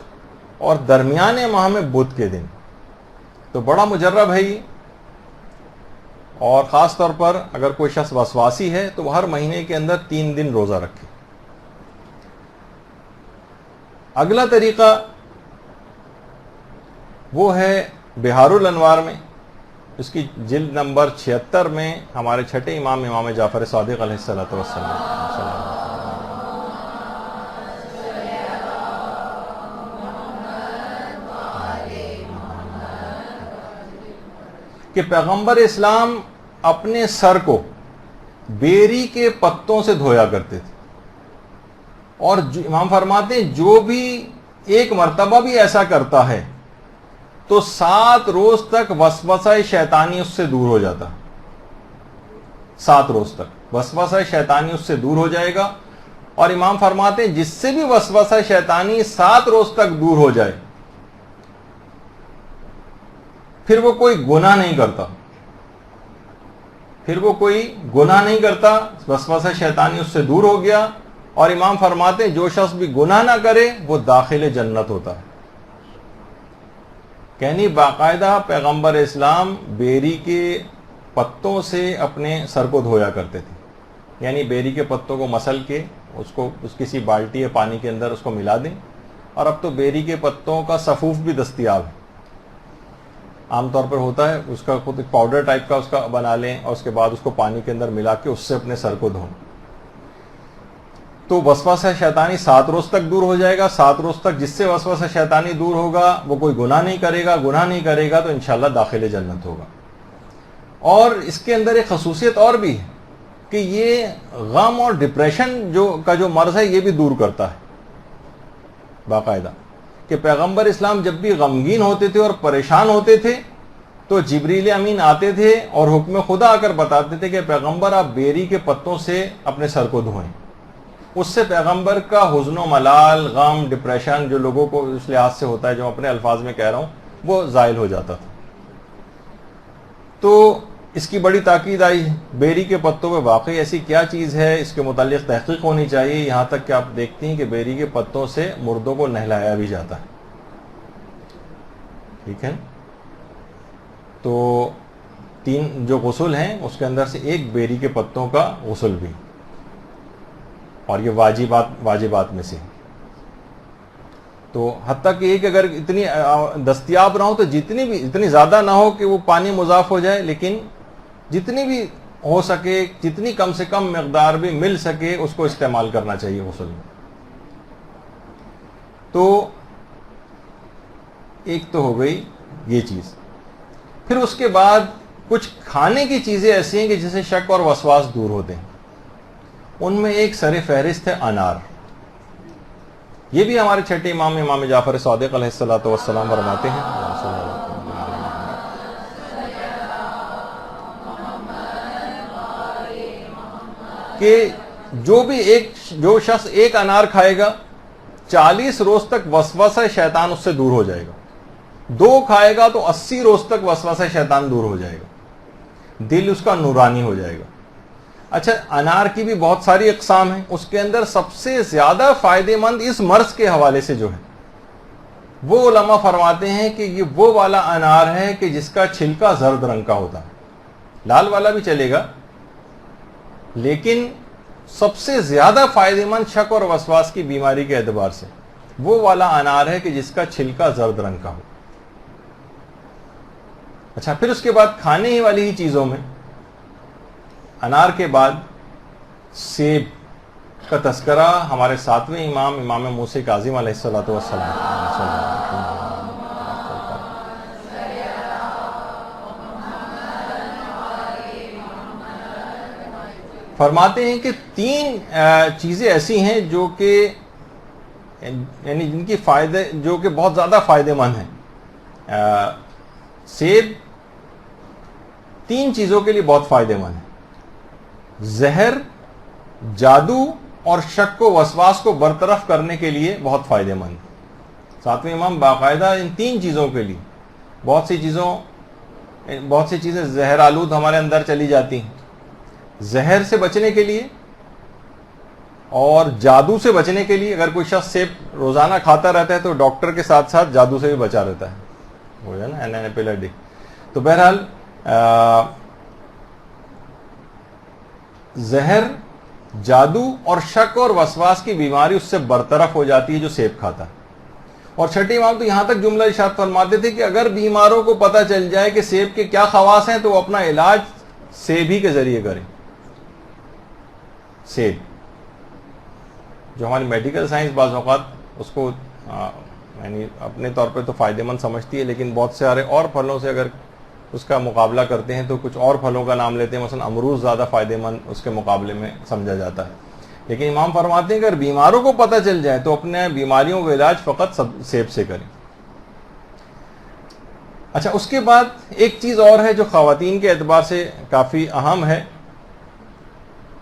Speaker 1: اور درمیانے ماہ میں بدھ کے دن. تو بڑا مجرب ہے یہ، اور خاص طور پر اگر کوئی شخص وسواسی ہے تو وہ ہر مہینے کے اندر 3 دن روزہ رکھے. اگلا طریقہ وہ ہے بہار الانوار میں، اس کی جلد نمبر 76 میں ہمارے چھٹے امام جعفر صادق علیہ الصلوۃ والسلام کہ پیغمبر اسلام اپنے سر کو بیری کے پتوں سے دھویا کرتے تھے. اور امام فرماتے ہیں جو بھی ایک مرتبہ بھی ایسا کرتا ہے تو 7 روز تک وسوسہ شیطانی اس سے دور ہو جاتا. 7 روز تک وسوسہ شیطانی اس سے دور ہو جائے گا. اور امام فرماتے ہیں جس سے بھی وسوسہ شیطانی 7 روز تک دور ہو جائے پھر وہ کوئی گناہ نہیں کرتا، وسوسہ شیطانی اس سے دور ہو گیا. اور امام فرماتے ہیں جو شخص بھی گناہ نہ کرے وہ داخل جنت ہوتا ہے. یعنی باقاعدہ پیغمبر اسلام بیری کے پتوں سے اپنے سر کو دھویا کرتے تھے. یعنی بیری کے پتوں کو مسل کے اس کو کسی بالٹی یا پانی کے اندر اس کو ملا دیں. اور اب تو بیری کے پتوں کا سفوف بھی دستیاب ہے، عام طور پر ہوتا ہے، اس کا خود ایک پاؤڈر ٹائپ کا اس کا بنا لیں اور اس کے بعد اس کو پانی کے اندر ملا کے اس سے اپنے سر کو دھویں. تو وسوسہ شیطانی 7 روز تک دور ہو جائے گا. 7 روز تک جس سے وسوسہ شیطانی دور ہوگا وہ کوئی گناہ نہیں کرے گا تو انشاءاللہ داخل جنت ہوگا. اور اس کے اندر ایک خصوصیت اور بھی ہے کہ یہ غم اور ڈپریشن جو مرض ہے یہ بھی دور کرتا ہے. باقاعدہ کہ پیغمبر اسلام جب بھی غمگین ہوتے تھے اور پریشان ہوتے تھے تو جبریل امین آتے تھے اور حکم خدا آ کر بتاتے تھے کہ پیغمبر آپ بیری کے پتوں سے اپنے سر کو دھوئیں. اس سے پیغمبر کا حزن و ملال، غم، ڈپریشن جو لوگوں کو اس لحاظ سے ہوتا ہے، جو اپنے الفاظ میں کہہ رہا ہوں، وہ زائل ہو جاتا تھا. تو اس کی بڑی تاکید آئی. بیری کے پتوں پہ واقعی ایسی کیا چیز ہے، اس کے متعلق تحقیق ہونی چاہیے. یہاں تک کہ آپ دیکھتی ہیں کہ بیری کے پتوں سے مردوں کو نہلایا بھی جاتا ہے. ٹھیک ہے. تو 3 جو غسل ہیں اس کے اندر سے ایک بیری کے پتوں کا غسل بھی، اور یہ واجبات میں سے. تو حتیٰ کہ ایک اگر اتنی دستیاب نہ ہو تو اتنی زیادہ نہ ہو کہ وہ پانی مضاف ہو جائے، لیکن جتنی بھی ہو سکے، جتنی کم سے کم مقدار بھی مل سکے اس کو استعمال کرنا چاہیے غسل میں. تو ایک تو ہو گئی یہ چیز. پھر اس کے بعد کچھ کھانے کی چیزیں ایسی ہیں کہ جسے شک اور وسواس دور ہوتے ہیں. ان میں ایک سر فہرست ہے انار. یہ بھی ہمارے چھٹے امام جعفر صادق علیہ الصلوۃ والسلام فرماتے ہیں کہ جو شخص ایک انار کھائے گا 40 روز تک وسوسہ شیطان اس سے دور ہو جائے گا. 2 کھائے گا تو 80 روز تک وسوسہ شیطان دور ہو جائے گا. دل اس کا نورانی ہو جائے گا. اچھا، انار کی بھی بہت ساری اقسام ہیں. اس کے اندر سب سے زیادہ فائدہ مند اس مرض کے حوالے سے جو ہے، وہ علماء فرماتے ہیں کہ یہ وہ والا انار ہے کہ جس کا چھلکا زرد رنگ کا ہوتا ہے. لال والا بھی چلے گا، لیکن سب سے زیادہ فائدہ مند شک اور وسواس کی بیماری کے اعتبار سے وہ والا انار ہے کہ جس کا چھلکا زرد رنگ کا ہو. اچھا، پھر اس کے بعد کھانے ہی والی ہی چیزوں میں انار کے بعد سیب کا تذکرہ ہمارے 7ویں امام موسی کاظم علیہ الصلوۃ والسلام فرماتے ہیں کہ 3 چیزیں ایسی ہیں جو کہ یعنی جن کی جو کہ بہت زیادہ فائدہ مند ہیں. سیب 3 چیزوں کے لیے بہت فائدہ مند ہے: زہر، جادو اور شک و وسواس کو برطرف کرنے کے لیے بہت فائدہ مند. 7ویں امام باقاعدہ ان 3 چیزوں کے لیے بہت سی چیزیں زہر آلود ہمارے اندر چلی جاتی ہیں. زہر سے بچنے کے لیے اور جادو سے بچنے کے لیے. اگر کوئی شخص سیب روزانہ کھاتا رہتا ہے تو ڈاکٹر کے ساتھ ساتھ جادو سے بھی بچا رہتا ہے، وہ ہے نا NNA. تو بہرحال زہر، جادو اور شک اور وسواس کی بیماری اس سے برطرف ہو جاتی ہے جو سیب کھاتا ہے. اور چھٹے امام تو یہاں تک جملہ ارشاد فرماتے تھے کہ اگر بیماروں کو پتہ چل جائے کہ سیب کے کیا خواص ہیں تو وہ اپنا علاج سیب ہی کے ذریعے کریں. سیب جو ہماری میڈیکل سائنس بعض اوقات اس کو یعنی اپنے طور پہ تو فائدہ مند سمجھتی ہے، لیکن بہت سارے اور پھلوں سے اگر اس کا مقابلہ کرتے ہیں تو کچھ اور پھلوں کا نام لیتے ہیں. مثلا امرود زیادہ فائدہ مند اس کے مقابلے میں سمجھا جاتا ہے. لیکن امام فرماتے ہیں کہ اگر بیماروں کو پتہ چل جائے تو اپنے بیماریوں کا علاج فقط سیب سے کریں. اچھا، اس کے بعد ایک چیز اور ہے جو خواتین کے اعتبار سے کافی اہم ہے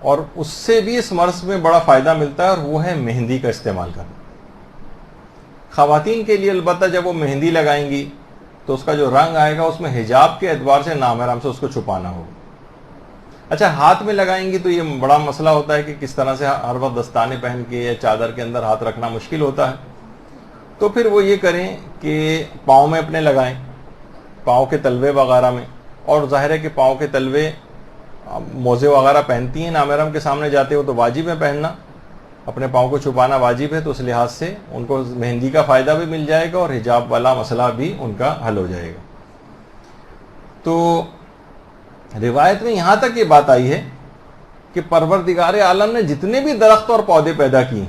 Speaker 1: اور اس سے بھی اس مرض میں بڑا فائدہ ملتا ہے، اور وہ ہے مہندی کا استعمال کرنا. خواتین کے لیے البتہ جب وہ مہندی لگائیں گی تو اس کا جو رنگ آئے گا اس میں حجاب کے اعتبار سے نامحرم سے اس کو چھپانا ہوگا. اچھا، ہاتھ میں لگائیں گی تو یہ بڑا مسئلہ ہوتا ہے کہ کس طرح سے ہر وقت دستانے پہن کے یا چادر کے اندر ہاتھ رکھنا مشکل ہوتا ہے. تو پھر وہ یہ کریں کہ پاؤں میں اپنے لگائیں، پاؤں کے تلوے وغیرہ میں. اور ظاہر ہے کہ پاؤں کے تلوے موزے وغیرہ پہنتی ہیں نامحرم کے سامنے جاتے ہو تو واجب ہے پہننا، اپنے پاؤں کو چھپانا واجب ہے. تو اس لحاظ سے ان کو مہندی کا فائدہ بھی مل جائے گا اور حجاب والا مسئلہ بھی ان کا حل ہو جائے گا. تو روایت میں یہاں تک یہ بات آئی ہے کہ پروردگار عالم نے جتنے بھی درخت اور پودے پیدا کیے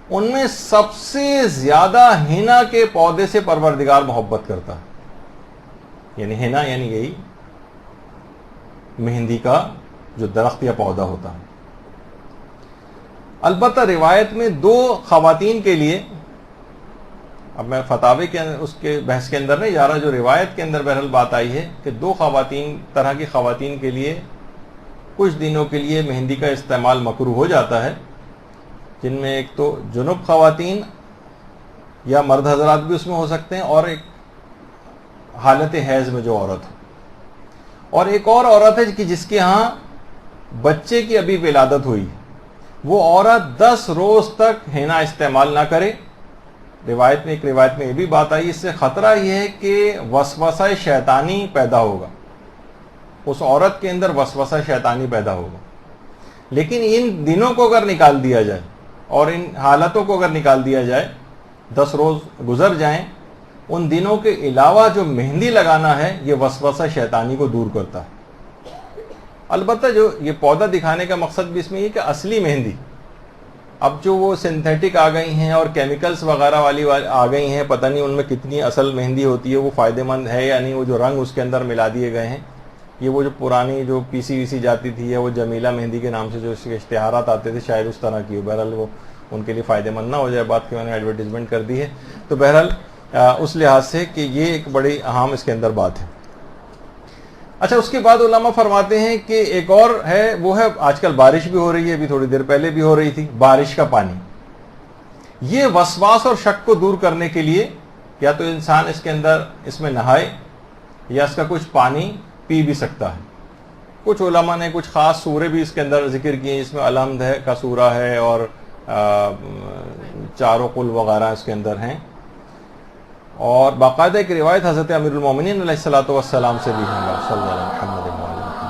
Speaker 1: ان میں سب سے زیادہ ہینا کے پودے سے پروردگار محبت کرتا ہے. یعنی ہینا یعنی یہی مہندی کا جو درخت یا پودا ہوتا ہے. البتہ روایت میں 2 خواتین کے لیے اب میں فتاوی کے اس کے بحث کے اندر نہیں جا رہا، جو روایت کے اندر بہرحال بات آئی ہے کہ دو طرح کی خواتین کے لیے کچھ دنوں کے لیے مہندی کا استعمال مکروہ ہو جاتا ہے، جن میں ایک تو جنب خواتین یا مرد حضرات بھی اس میں ہو سکتے ہیں، اور ایک حالت حیض میں جو عورت ہو، اور ایک اور عورت ہے کہ جس کے ہاں بچے کی ابھی ولادت ہوئی، وہ عورت 10 روز تک ہینا استعمال نہ کرے۔ ایک روایت میں یہ بھی بات آئی، اس سے خطرہ یہ ہے کہ وسوسہ شیطانی پیدا ہوگا، اس عورت کے اندر وسوسہ شیطانی پیدا ہوگا۔ لیکن ان دنوں کو اگر نکال دیا جائے اور ان حالتوں کو اگر نکال دیا جائے، 10 روز گزر جائیں، ان دنوں کے علاوہ جو مہندی لگانا ہے یہ وسوسہ شیطانی کو دور کرتا ہے۔ البتہ جو یہ پودا دکھانے کا مقصد بھی اس میں یہ کہ اصلی مہندی، اب جو وہ سنتھیٹک آ گئی ہیں اور کیمیکلز وغیرہ والی آ گئی ہیں، پتہ نہیں ان میں کتنی اصل مہندی ہوتی ہے، وہ فائدہ مند ہے یا نہیں، وہ جو رنگ اس کے اندر ملا دیے گئے ہیں، یہ وہ جو پرانی جو پی سی وی سی جاتی تھی یا وہ جمیلہ مہندی کے نام سے جو اس کے اشتہارات آتے تھے، شاید اس طرح کی ہو۔ بہرحال وہ ان کے لیے فائدہ مند نہ ہو جائے بات کہ میں نے ایڈورٹیزمنٹ کر دی ہے، تو بہرحال اس لحاظ سے کہ یہ ایک بڑی اہم اس کے اندر بات ہے۔ اچھا، اس کے بعد علماء فرماتے ہیں کہ ایک اور ہے، وہ ہے آج کل بارش بھی ہو رہی ہے، ابھی تھوڑی دیر پہلے بھی ہو رہی تھی، بارش کا پانی۔ یہ وسواس اور شک کو دور کرنے کے لیے یا تو انسان اس میں نہائے یا اس کا کچھ پانی پی بھی سکتا ہے۔ کچھ علماء نے کچھ خاص سورے بھی اس کے اندر ذکر کیے، اس میں الحمد کا سورہ ہے اور چاروں قل وغیرہ اس کے اندر ہیں، اور باقاعدہ ایک روایت حضرت امیر المومنین علیہ الصلوۃ والسلام سے بھی ہے، صلی اللہ علیہ محمد وعلیہ وسلم،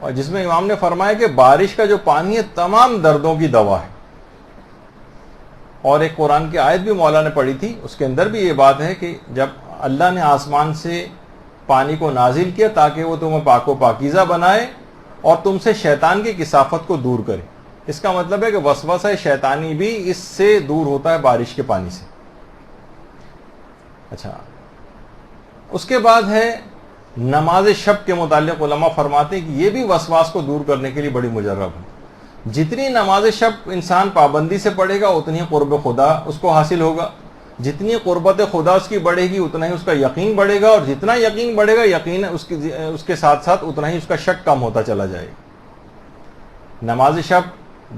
Speaker 1: اور جس میں امام نے فرمایا کہ بارش کا جو پانی ہے تمام دردوں کی دوا ہے۔ اور ایک قرآن کی آیت بھی مولا نے پڑھی تھی، اس کے اندر بھی یہ بات ہے کہ جب اللہ نے آسمان سے پانی کو نازل کیا تاکہ وہ تمہیں پاک و پاکیزہ بنائے اور تم سے شیطان کی کثافت کو دور کرے۔ اس کا مطلب ہے کہ وسوسہ شیطانی بھی اس سے دور ہوتا ہے، بارش کے پانی سے۔ اچھا، اس کے بعد ہے نماز شب کے متعلق علماء فرماتے ہیں کہ یہ بھی وسواس کو دور کرنے کے لیے بڑی مجرب ہے۔ جتنی نماز شب انسان پابندی سے پڑھے گا اتنی قرب خدا اس کو حاصل ہوگا، جتنی قربت خدا اس کی بڑھے گی اتنا ہی اس کا یقین بڑھے گا، اور جتنا یقین بڑھے گا یقین اس کے ساتھ ساتھ اتنا ہی اس کا شک کم ہوتا چلا جائے گا۔ نماز شب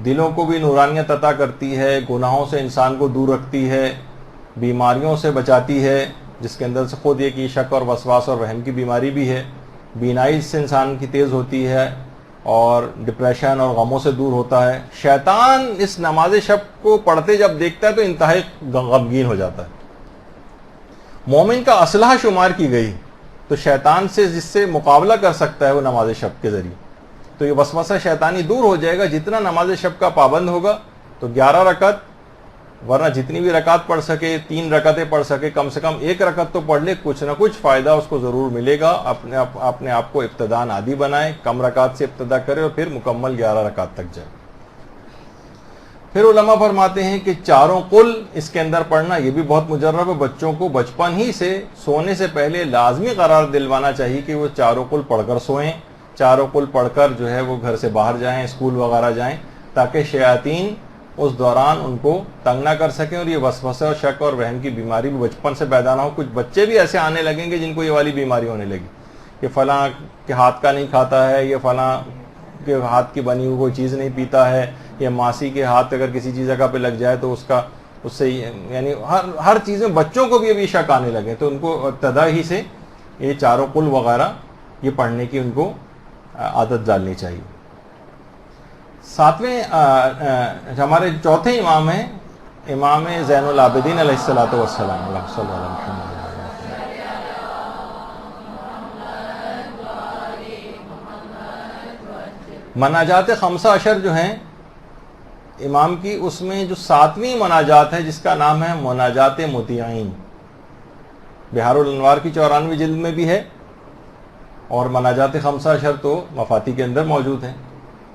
Speaker 1: دلوں کو بھی نورانیت عطا کرتی ہے، گناہوں سے انسان کو دور رکھتی ہے، بیماریوں سے بچاتی ہے، جس کے اندر سے خود یہ کہ شک اور وسواس اور وہم کی بیماری بھی ہے، بینائی سے انسان کی تیز ہوتی ہے، اور ڈپریشن اور غموں سے دور ہوتا ہے۔ شیطان اس نماز شب کو پڑھتے جب دیکھتا ہے تو انتہائی غمگین ہو جاتا ہے۔ مومن کا اسلحہ شمار کی گئی، تو شیطان سے جس سے مقابلہ کر سکتا ہے وہ نماز شب کے ذریعے، تو یہ وسوسہ شیطانی دور ہو جائے گا جتنا نماز شب کا پابند ہوگا۔ تو 11 رکعت، ورنہ جتنی بھی رکعت پڑھ سکے، 3 رکعتیں پڑھ سکے، کم سے کم 1 رکعت تو پڑھ لے، کچھ نہ کچھ فائدہ اس کو ضرور ملے گا۔ اپنے آپ کو ابتداء عادی بنائے، کم رکعت سے ابتدا کرے اور پھر مکمل 11 رکعت تک جائے۔ پھر علماء فرماتے ہیں کہ چاروں قل اس کے اندر پڑھنا یہ بھی بہت مجرب ہے۔ بچوں کو بچپن ہی سے سونے سے پہلے لازمی قرار دلوانا چاہیے کہ وہ چاروں قل پڑھ کر سوئیں، چاروں قل پڑھ کر جو ہے وہ گھر سے باہر جائیں، اسکول وغیرہ جائیں، تاکہ شیاطین اس دوران ان کو تنگ نہ کر سکیں، اور یہ وسوسہ اور شک اور وہم کی بیماری بھی بچپن سے پیدا نہ ہو۔ کچھ بچے بھی ایسے آنے لگیں گے جن کو یہ والی بیماری ہونے لگی کہ فلاں کے ہاتھ کا نہیں کھاتا ہے، یہ فلاں کے ہاتھ کی بنی ہوئی کوئی چیز نہیں پیتا ہے، یا ماسی کے ہاتھ اگر کسی چیز جگہ پہ لگ جائے تو اس سے یعنی ہر چیز میں بچوں کو بھی ابھی شک آنے لگے، تو ان کو ابتدا ہی سے یہ چاروں قل وغیرہ یہ پڑھنے کی ان کو عادت ڈالنی چاہیے۔ 7ویں ہمارے چوتھے امام ہیں امام زین العابدین علیہ الصلوۃ والسلام، اللہ صلی اللہ علیہ وسلم۔ مناجات 15 جو ہیں امام کی، اس میں جو 7ویں مناجات ہے جس کا نام ہے مناجات مطیعین، بہار الانوار کی 94 جلد میں بھی ہے، اور مناجات 15 تو مفاتی کے اندر موجود ہیں،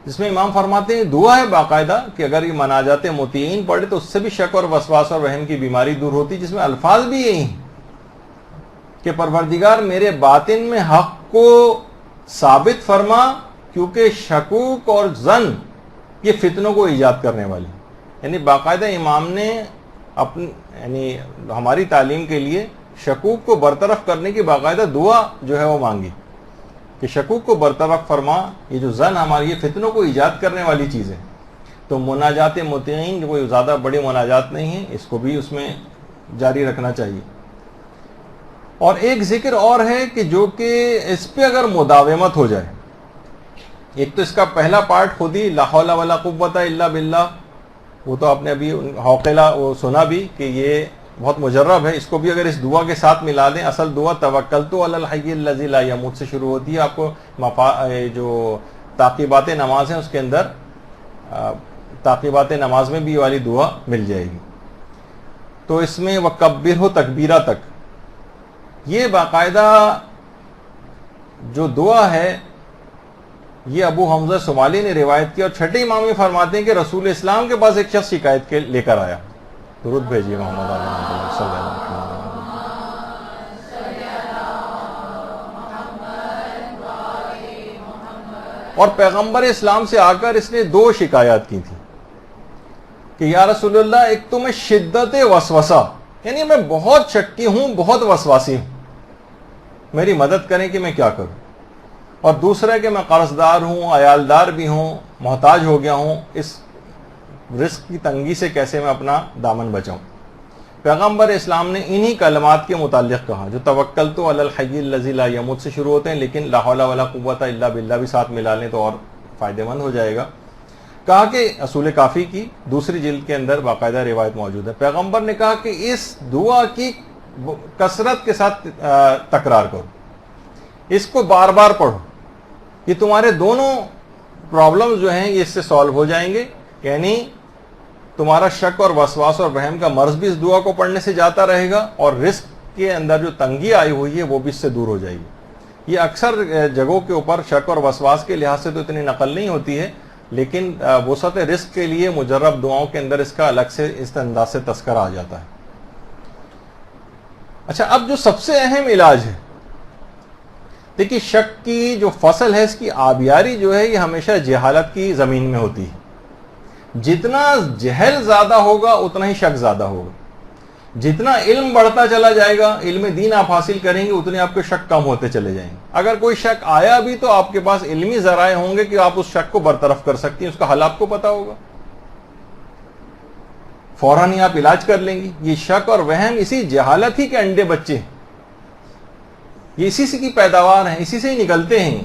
Speaker 1: جس میں امام فرماتے ہیں دعا ہے باقاعدہ کہ اگر یہ مناجات مطیعین پڑھے تو اس سے بھی شک اور وسواس اور وہم کی بیماری دور ہوتی، جس میں الفاظ بھی یہی ہیں کہ پروردگار میرے باطن میں حق کو ثابت فرما کیونکہ شکوک اور ظن یہ فتنوں کو ایجاد کرنے والی، یعنی باقاعدہ امام نے اپنی یعنی ہماری تعلیم کے لیے شکوک کو برطرف کرنے کی باقاعدہ دعا جو ہے وہ مانگی کہ شکوک کو برطرف فرما، یہ جو ظن ہماری یہ فتنوں کو ایجاد کرنے والی چیز ہے۔ تو مناجات مطیعین جو کوئی زیادہ بڑی مناجات نہیں ہے، اس کو بھی اس میں جاری رکھنا چاہیے۔ اور ایک ذکر اور ہے کہ جو کہ اس پہ اگر مداومت ہو جائے، ایک تو اس کا پہلا پارٹ خود ہی لا حول ولا قوت الا باللہ، وہ تو آپ نے ابھی حوقلہ وہ سنا بھی کہ یہ بہت مجرب ہے، اس کو بھی اگر اس دعا کے ساتھ ملا دیں، اصل دعا توکلت علی الحی الذی لا یموت سے شروع ہوتی ہے، آپ کو جو تعقیبات نماز ہیں اس کے اندر تعقیبات نماز میں بھی یہ والی دعا مل جائے گی۔ تو اس میں وکبرہ تکبیرہ تک یہ باقاعدہ جو دعا ہے یہ ابو حمزہ صومالی نے روایت کی، اور چھٹے امام یہ فرماتے ہیں کہ رسول اسلام کے پاس ایک شخص شکایت کے لے کر آیا، درود بھیجیے محمد صلی اللہ علیہ وسلم۔ اور پیغمبر اسلام سے آ کر اس نے دو شکایات کی تھی کہ یا رسول اللہ، ایک تو میں شدت وسوسہ، یعنی میں بہت شکی ہوں، بہت وسواسی ہوں، میری مدد کریں کہ میں کیا کروں، اور دوسرا ہے کہ میں قرض دار ہوں، عیالدار بھی ہوں، محتاج ہو گیا ہوں، اس رزق کی تنگی سے کیسے میں اپنا دامن بچاؤں۔ پیغمبر اسلام نے انہی کلمات کے متعلق کہا جو توکلت علی الحی الذی لا یموت سے شروع ہوتے ہیں، لیکن لا حول ولا قوت الا باللہ بھی ساتھ ملا لیں تو اور فائدہ مند ہو جائے گا۔ کہا کہ اصول کافی کی دوسری جلد کے اندر باقاعدہ روایت موجود ہے، پیغمبر نے کہا کہ اس دعا کی کثرت کے ساتھ تکرار کرو، اس کو بار بار پڑھو، یہ تمہارے دونوں پرابلمز جو ہیں یہ اس سے سالو ہو جائیں گے، یعنی تمہارا شک اور وسواس اور وہم کا مرض بھی اس دعا کو پڑھنے سے جاتا رہے گا، اور رزق کے اندر جو تنگی آئی ہوئی ہے وہ بھی اس سے دور ہو جائے گی۔ یہ اکثر جگہوں کے اوپر شک اور وسواس کے لحاظ سے تو اتنی نقل نہیں ہوتی ہے، لیکن وسعت رزق کے لیے مجرب دعاؤں کے اندر اس کا الگ سے اس انداز سے تذکرہ آ جاتا ہے۔ اچھا، اب جو سب سے اہم علاج ہے، دیکھیے شک کی جو فصل ہے اس کی آبیاری جو ہے یہ ہمیشہ جہالت کی زمین میں ہوتی ہے۔ جتنا جہل زیادہ ہوگا اتنا ہی شک زیادہ ہوگا، جتنا علم بڑھتا چلا جائے گا، علم دین آپ حاصل کریں گے اتنے آپ کے شک کم ہوتے چلے جائیں گے۔ اگر کوئی شک آیا بھی تو آپ کے پاس علمی ذرائع ہوں گے کہ آپ اس شک کو برطرف کر سکتی ہیں، اس کا حل آپ کو پتا ہوگا، فوراً ہی آپ علاج کر لیں گی۔ یہ شک اور وہم اسی جہالت ہی کے انڈے بچے ہیں، یہ اسی سے کی پیداوار ہیں، اسی سے ہی نکلتے ہیں۔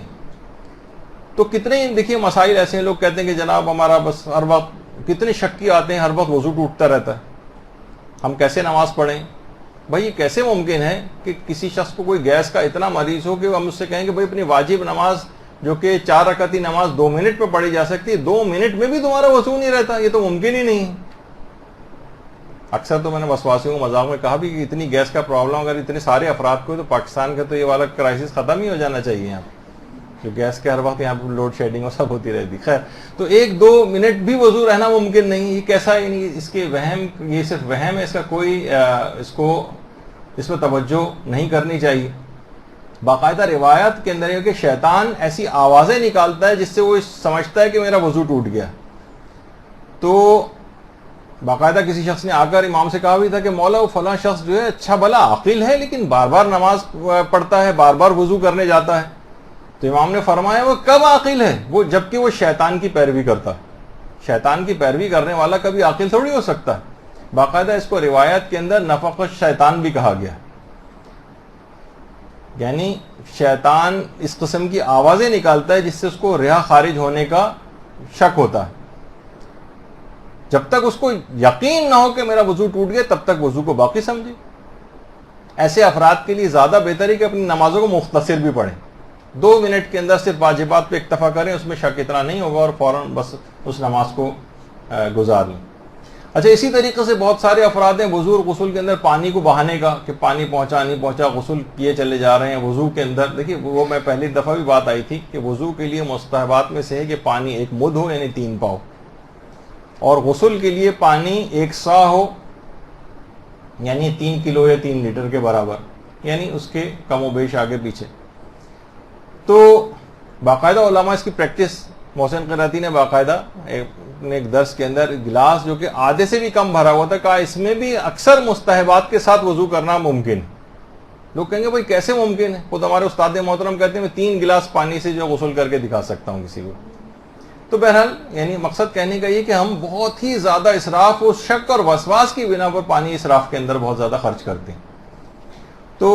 Speaker 1: تو کتنے دیکھیے مسائل ایسے ہیں، لوگ کہتے ہیں کہ جناب ہمارا بس ہر وقت کتنے شکی آتے ہیں، ہر وقت وضو ٹوٹتا رہتا ہے، ہم کیسے نماز پڑھیں؟ بھائی یہ کیسے ممکن ہے کہ کسی شخص کو کوئی گیس کا اتنا مریض ہو کہ ہم اس سے کہیں کہ بھائی اپنی واجب نماز جو کہ 4 رکعتی نماز 2 منٹ میں پڑھی جا سکتی ہے، 2 منٹ میں بھی تمہارا وضو نہیں رہتا، یہ تو ممکن ہی نہیں ہے۔ اکثر تو میں نے وسواسیوں کو مذاق میں کہا بھی کہ اتنی گیس کا پرابلم اگر اتنے سارے افراد کو، تو پاکستان کا تو یہ والا کرائسس ختم ہی ہو جانا چاہیے یہاں، جو گیس کے ہر وقت یہاں پہ لوڈ شیڈنگ اور سب ہوتی رہتی۔ خیر، تو 1-2 منٹ بھی وضو رہنا ممکن نہیں، یہ کیسا، یعنی اس کے وہم، یہ صرف وہم ہے، اس کا کوئی اس میں توجہ نہیں کرنی چاہیے۔ باقاعدہ روایت کے اندر ہے کہ شیطان ایسی آوازیں نکالتا ہے جس سے وہ سمجھتا ہے کہ میرا وضو ٹوٹ گیا۔ تو باقاعدہ کسی شخص نے آ کر امام سے کہا بھی تھا کہ مولا وہ فلاں شخص جو ہے اچھا بھلا عاقل ہے لیکن بار بار نماز پڑھتا ہے، بار بار وضو کرنے جاتا ہے۔ تو امام نے فرمایا وہ کب عاقل ہے؟ وہ جبکہ وہ شیطان کی پیروی کرتا ہے۔ شیطان کی پیروی کرنے والا کبھی عاقل تھوڑی ہو سکتا ہے۔ باقاعدہ اس کو روایت کے اندر نفخ الشیطان بھی کہا گیا، یعنی شیطان اس قسم کی آوازیں نکالتا ہے جس سے اس کو ریا خارج ہونے کا شک ہوتا ہے۔ جب تک اس کو یقین نہ ہو کہ میرا وضو ٹوٹ گیا تب تک وضو کو باقی سمجھے۔ ایسے افراد کے لیے زیادہ بہتر ہے کہ اپنی نمازوں کو مختصر بھی پڑھیں، 2 منٹ کے اندر صرف واجبات پہ اکتفا کریں، اس میں شک اتنا نہیں ہوگا، اور فوراً بس اس نماز کو گزار لیں۔ اچھا، اسی طریقے سے بہت سارے افراد ہیں وضو اور غسل کے اندر پانی کو بہانے کا، کہ پانی پہنچا نہیں پہنچا، غسل کیے چلے جا رہے ہیں وضو کے اندر۔ دیکھیے وہ میں پہلی دفعہ بھی بات آئی تھی کہ وضو کے لیے مستحبات میں سے ہے کہ پانی 1 مد ہو، یعنی 3 پاؤ، اور غسل کے لیے پانی 1 سا ہو، یعنی 3 کلو یا 3 لیٹر کے برابر، یعنی اس کے کم و بیش آگے پیچھے۔ تو باقاعدہ علماء اس کی پریکٹس، محسن قراتی نے باقاعدہ ایک درس کے اندر گلاس جو کہ آدھے سے بھی کم بھرا ہوا تھا، کہا اس میں بھی اکثر مستحبات کے ساتھ وضو کرنا ممکن ہے۔ لوگ کہیں گے بھائی کیسے ممکن ہے؟ خود ہمارے استاد محترم کہتے ہیں میں 3 گلاس پانی سے جو غسل کر کے دکھا سکتا ہوں کسی کو۔ تو بہرحال یعنی مقصد کہنے کا یہ کہ ہم بہت ہی زیادہ اسراف اور شک اور وسواس کی بنا پر پانی اسراف کے اندر بہت زیادہ خرچ کرتے ہیں۔ تو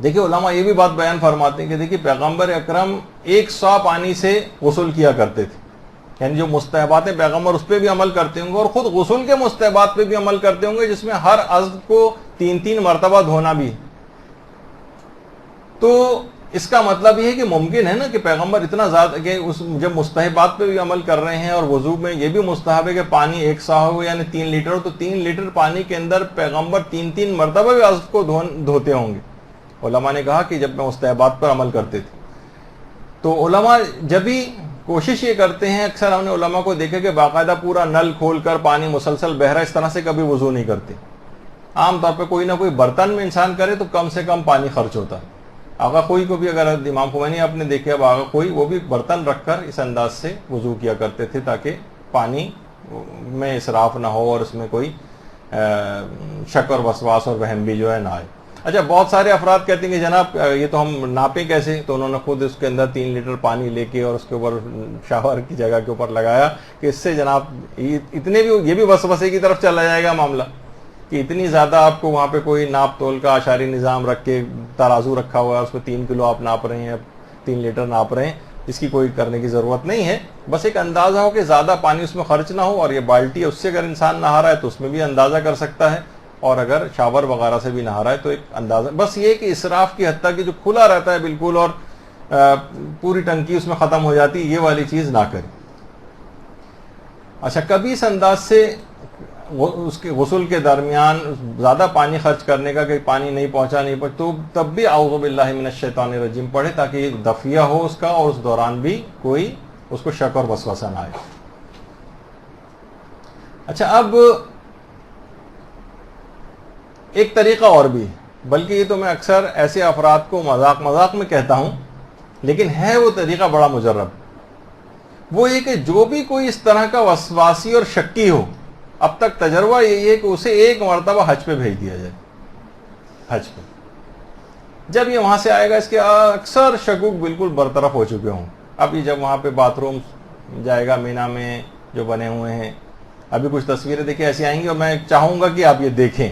Speaker 1: دیکھیے علماء یہ بھی بات بیان فرماتے ہیں کہ دیکھیے پیغمبر اکرم 1 سا پانی سے غسل کیا کرتے تھے، یعنی جو مستحبات ہیں پیغمبر اس پہ بھی عمل کرتے ہوں گے، اور خود غسل کے مستحبات پہ بھی عمل کرتے ہوں گے، جس میں ہر عضو کو 3 مرتبہ دھونا بھی ہے۔ تو اس کا مطلب یہ ہے کہ ممکن ہے نا کہ پیغمبر اتنا زیادہ کہ جب مستحبات پہ بھی عمل کر رہے ہیں اور وضو میں یہ بھی مستحب ہے کہ پانی 1 سا ہو یعنی 3 لیٹر ہو، تو 3 لیٹر پانی کے اندر پیغمبر 3 مرتبہ بھی عضو کو دھوتے ہوں گے۔ علماء نے کہا کہ جب میں مستحبات پر عمل کرتے تھے، تو علماء جب بھی کوشش یہ کرتے ہیں، اکثر ہم نے علماء کو دیکھا کہ باقاعدہ پورا نل کھول کر پانی مسلسل بہ رہا ہے، اس طرح سے کبھی وضو نہیں کرتے۔ عام طور پہ کوئی نہ کوئی برتن میں انسان کرے تو کم سے کم پانی خرچ ہوتا ہے۔ آغا خوئی کو بھی اگر امام خمینی آپ نے دیکھا، اب آغا خوئی وہ بھی برتن رکھ کر اس انداز سے وضو کیا کرتے تھے تاکہ پانی میں اسراف نہ ہو اور اس میں کوئی شک اور وسواس اور وہم بھی جو ہے نہ آئے۔ اچھا، بہت سارے افراد کہتے ہیں کہ جناب یہ تو ہم ناپیں کیسے؟ تو انہوں نے خود اس کے اندر 3 لیٹر پانی لے کے اور اس کے اوپر شاور کی جگہ کے اوپر لگایا کہ اس سے جناب اتنے بھی یہ بھی وسوسے کی طرف چلا جائے گا معاملہ کہ اتنی زیادہ آپ کو وہاں پہ کوئی ناپ تول کا اشاری نظام رکھ کے ترازو رکھا ہوا ہے، اس میں 3 کلو آپ ناپ رہے ہیں، 3 لیٹر ناپ رہے ہیں، اس کی کوئی کرنے کی ضرورت نہیں ہے۔ بس ایک اندازہ ہو کہ زیادہ پانی اس میں خرچ نہ ہو، اور یہ بالٹی ہے اس سے اگر انسان نہا رہا ہے تو اس میں بھی اندازہ کر سکتا ہے، اور اگر شاور وغیرہ سے بھی نہا رہا ہے تو ایک اندازہ، بس یہ کہ اسراف کی حد تک کہ جو کھلا رہتا ہے بالکل اور پوری ٹنکی اس میں ختم ہو جاتی، یہ والی چیز نہ کریں۔ اچھا، کبھی اس انداز سے اس کے غسل کے درمیان زیادہ پانی خرچ کرنے کا کہ پانی نہیں پہنچا تو تب بھی اعوذ باللہ من الشیطان الرجیم پڑھے تاکہ دفیہ ہو اس کا، اور اس دوران بھی کوئی اس کو شک اور وسوسہ نہ آئے۔ اچھا، اب ایک طریقہ اور بھی، بلکہ یہ تو میں اکثر ایسے افراد کو مذاق میں کہتا ہوں، لیکن ہے وہ طریقہ بڑا مجرب۔ وہ یہ کہ جو بھی کوئی اس طرح کا وسواسی اور شکی ہو، اب تک تجربہ یہی ہے کہ اسے 1 مرتبہ حج پہ بھیج دیا جائے۔ حج پہ جب یہ وہاں سے آئے گا، اس کے اکثر شکوک بالکل برطرف ہو چکے ہوں۔ اب یہ جب وہاں پہ باتھ روم جائے گا مینا میں جو بنے ہوئے ہیں، ابھی کچھ تصویریں دیکھیں ایسی آئیں گی، اور میں چاہوں گا کہ آپ یہ دیکھیں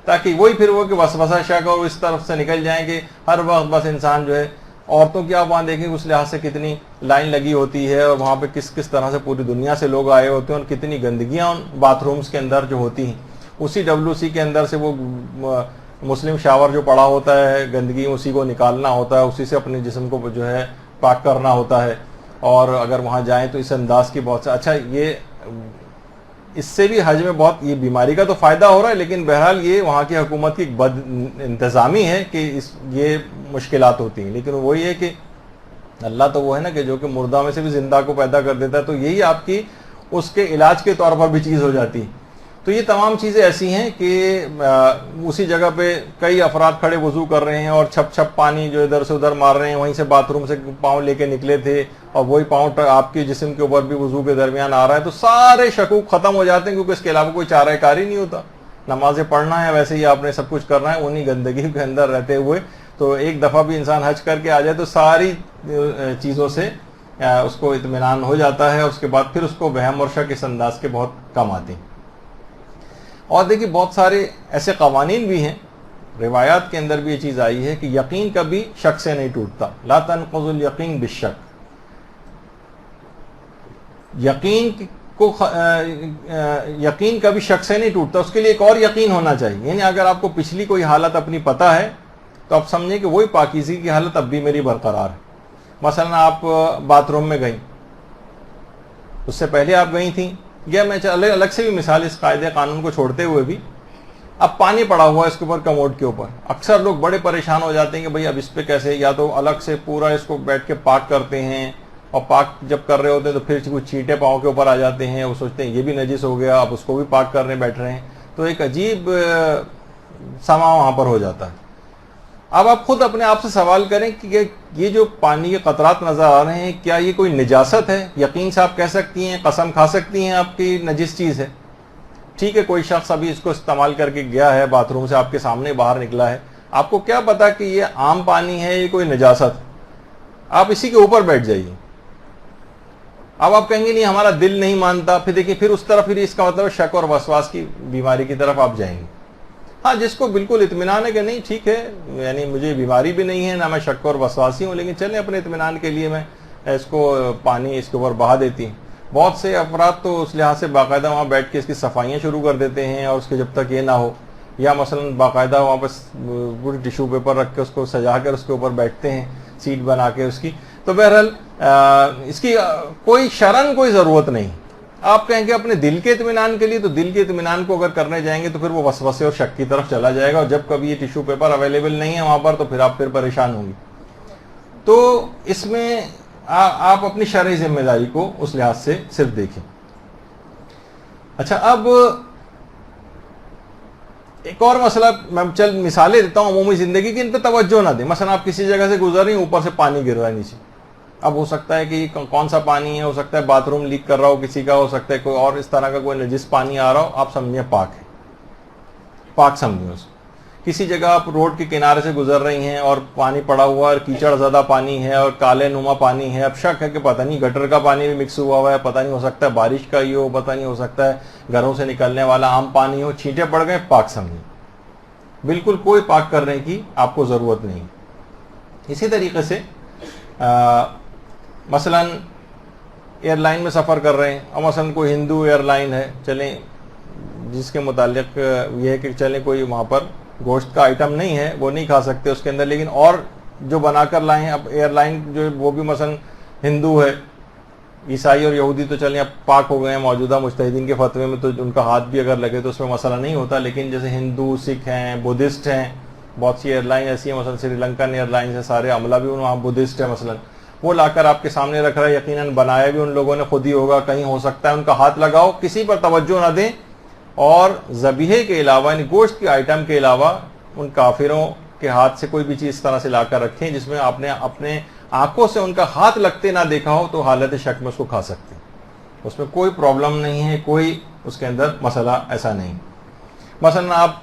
Speaker 1: تاکہ وہی پھر وہ کہ وسوسہ شک اور اس طرف سے نکل جائیں کہ ہر وقت بس انسان جو ہے، عورتوں کی آپ وہاں دیکھیں اس لحاظ سے کتنی لائن لگی ہوتی ہے، اور وہاں پہ کس طرح سے پوری دنیا سے لوگ آئے ہوتے ہیں، اور کتنی گندگیاں ان باتھ رومز کے اندر جو ہوتی ہیں۔ اسی WC کے اندر سے وہ مسلم شاور جو پڑا ہوتا ہے، گندگی اسی کو نکالنا ہوتا ہے، اسی سے اپنے جسم کو جو ہے پاک کرنا ہوتا ہے، اور اگر وہاں جائیں تو اس انداز کی بہت سے اچھا، یہ اس سے بھی حج میں بہت یہ بیماری کا تو فائدہ ہو رہا ہے، لیکن بہرحال یہ وہاں کی حکومت کی بد انتظامی ہے کہ یہ مشکلات ہوتی ہیں۔ لیکن وہی ہے کہ اللہ تو وہ ہے نا کہ جو کہ مردہ میں سے بھی زندہ کو پیدا کر دیتا ہے، تو یہی آپ کی اس کے علاج کے طور پر بھی چیز ہو جاتی ہے۔ تو یہ تمام چیزیں ایسی ہیں کہ اسی جگہ پہ کئی افراد کھڑے وضو کر رہے ہیں اور چھپ پانی جو ادھر سے ادھر مار رہے ہیں، وہیں سے باتھ روم سے پاؤں لے کے نکلے تھے اور وہی پاؤں آپ کے جسم کے اوپر بھی وضو کے درمیان آ رہا ہے، تو سارے شکوک ختم ہو جاتے ہیں، کیونکہ اس کے علاوہ کوئی چارہ کاری نہیں ہوتا۔ نمازیں پڑھنا ہے، ویسے ہی آپ نے سب کچھ کرنا ہے انہی گندگی کے اندر رہتے ہوئے۔ تو ایک دفعہ بھی انسان حج کر کے آ جائے تو ساری چیزوں سے اس کو اطمینان ہو جاتا ہے، اس کے بعد پھر اس کو وہم اور شک اس انداز کے بہت کم آتے ہیں۔ اور دیکھیے بہت سارے ایسے قوانین بھی ہیں، روایات کے اندر بھی یہ چیز آئی ہے کہ یقین کبھی شک سے نہیں ٹوٹتا، لا تنقض الیقین بالشک۔ یقین کبھی شک سے نہیں ٹوٹتا، اس کے لیے ایک اور یقین ہونا چاہیے۔ یعنی اگر آپ کو پچھلی کوئی حالت اپنی پتہ ہے تو آپ سمجھیں کہ وہی پاکیزگی کی حالت اب بھی میری برقرار ہے۔ مثلا آپ باتھ روم میں گئیں، اس سے پہلے آپ گئی تھیں، یا میں الگ سے بھی مثال اس قاعدے قانون کو چھوڑتے ہوئے بھی، اب پانی پڑا ہوا ہے اس کے اوپر کموڈ کے اوپر، اکثر لوگ بڑے پریشان ہو جاتے ہیں کہ بھئی اب اس پہ کیسے، یا تو الگ سے پورا اس کو بیٹھ کے پاک کرتے ہیں، اور پاک جب کر رہے ہوتے ہیں تو پھر کچھ چیٹے پاؤں کے اوپر آ جاتے ہیں، وہ سوچتے ہیں یہ بھی نجس ہو گیا، اب اس کو بھی پاک کرنے بیٹھ رہے ہیں، تو ایک عجیب سما وہاں پر ہو جاتا ہے۔ اب آپ خود اپنے آپ سے سوال کریں کہ یہ جو پانی کے قطرات نظر آ رہے ہیں کیا یہ کوئی نجاست ہے؟ یقین سے آپ کہہ سکتی ہیں، قسم کھا سکتی ہیں آپ کی نجس چیز ہے؟ ٹھیک ہے، کوئی شخص ابھی اس کو استعمال کر کے گیا ہے، باتھ روم سے آپ کے سامنے باہر نکلا ہے، آپ کو کیا پتا کہ یہ عام پانی ہے یہ کوئی نجاست؟ آپ اسی کے اوپر بیٹھ جائیے. اب آپ کہیں گے نہیں ہمارا دل نہیں مانتا، پھر دیکھیں پھر اس طرف پھر اس کا مطلب شک اور وسواس کی بیماری کی طرف آپ جائیں گے. ہاں جس کو بالکل اطمینان ہے کہ نہیں ٹھیک ہے، یعنی مجھے بیماری بھی نہیں ہے، نہ میں شک اور وسواسی ہوں، لیکن چلیں اپنے اطمینان کے لیے میں اس کو پانی اس کے اوپر بہا دیتی ہوں. بہت سے افراد تو اس لحاظ سے باقاعدہ وہاں بیٹھ کے اس کی صفائیاں شروع کر دیتے ہیں، اور اس کے جب تک یہ نہ ہو، یا مثلا باقاعدہ وہاں پہ پوری ٹیشو پیپر رکھ کے اس کو سجا کر اس کے اوپر بیٹھتے ہیں، سیٹ بنا کے اس کی. تو بہرحال اس کی کوئی شرعاً کوئی ضرورت نہیں. آپ کہیں گے اپنے دل کے اطمینان کے لیے، تو دل کے اطمینان کو اگر کرنے جائیں گے تو پھر وہ وسوسے اور شک کی طرف چلا جائے گا، اور جب کبھی یہ ٹیشو پیپر اویلیبل نہیں ہے وہاں پر تو پھر آپ پریشان ہوں گی. تو اس میں آپ اپنی شرعی ذمہ داری کو اس لحاظ سے صرف دیکھیں. اچھا، اب ایک اور مسئلہ میں چل مثالیں دیتا ہوں عمومی زندگی کی، ان پہ توجہ نہ دیں. مثلا آپ کسی جگہ سے گزر رہی ہیں، اوپر سے پانی گر رہا ہے نیچے. اب ہو سکتا ہے کہ یہ کون سا پانی ہے، ہو سکتا ہے باتھ روم لیک کر رہا ہو کسی کا، ہو سکتا ہے کوئی اور اس طرح کا کوئی نجس پانی آ رہا ہو، آپ سمجھیں پاک ہے، پاک سمجھیں اس کو. کسی جگہ آپ روڈ کے کنارے سے گزر رہی ہیں اور پانی پڑا ہوا ہے، کیچڑ زدہ پانی ہے اور کالے نما پانی ہے. اب شک ہے کہ پتہ نہیں گٹر کا پانی بھی مکس ہوا ہے، پتہ نہیں ہو سکتا ہے بارش کا ہی ہو، پتہ نہیں ہو سکتا ہے گھروں سے نکلنے والا عام پانی ہو، چھینٹے پڑ گئے، پاک سمجھیں. بالکل کوئی پاک کرنے کی آپ کو ضرورت نہیں. اسی طریقے سے مثلا ایئر لائن میں سفر کر رہے ہیں، اور مثلا کوئی ہندو ایئر لائن ہے، چلیں جس کے متعلق یہ ہے کہ چلیں کوئی وہاں پر گوشت کا آئٹم نہیں ہے، وہ نہیں کھا سکتے اس کے اندر، لیکن اور جو بنا کر لائے ہیں. اب ایئر لائن جو وہ بھی مثلا ہندو ہے، عیسائی اور یہودی تو چلیں اب پاک ہو گئے ہیں موجودہ مجتہدین کے فتوے میں، تو ان کا ہاتھ بھی اگر لگے تو اس میں مسئلہ نہیں ہوتا. لیکن جیسے ہندو، سکھ ہیں، بدھسٹ ہیں، بہت سی ایئر لائن ایسی ہیں، مثلا سری لنکن ایئر لائن ہے، سارے عملہ بھی وہاں بدھسٹ ہے مثلا، وہ لا کر آپ کے سامنے رکھ رہا ہے، یقیناً بنایا بھی ان لوگوں نے خود ہی ہوگا، کہیں ہو سکتا ہے ان کا ہاتھ لگاؤ. کسی پر توجہ نہ دیں، اور ذبیحے کے علاوہ یعنی گوشت کے آئٹم کے علاوہ ان کافروں کے ہاتھ سے کوئی بھی چیز اس طرح سے لا کر رکھیں جس میں آپ نے اپنے آنکھوں سے ان کا ہاتھ لگتے نہ دیکھا ہو، تو حالت شک میں اس کو کھا سکتے ہیں. اس میں کوئی پرابلم نہیں ہے، کوئی اس کے اندر مسئلہ ایسا نہیں. مثلا آپ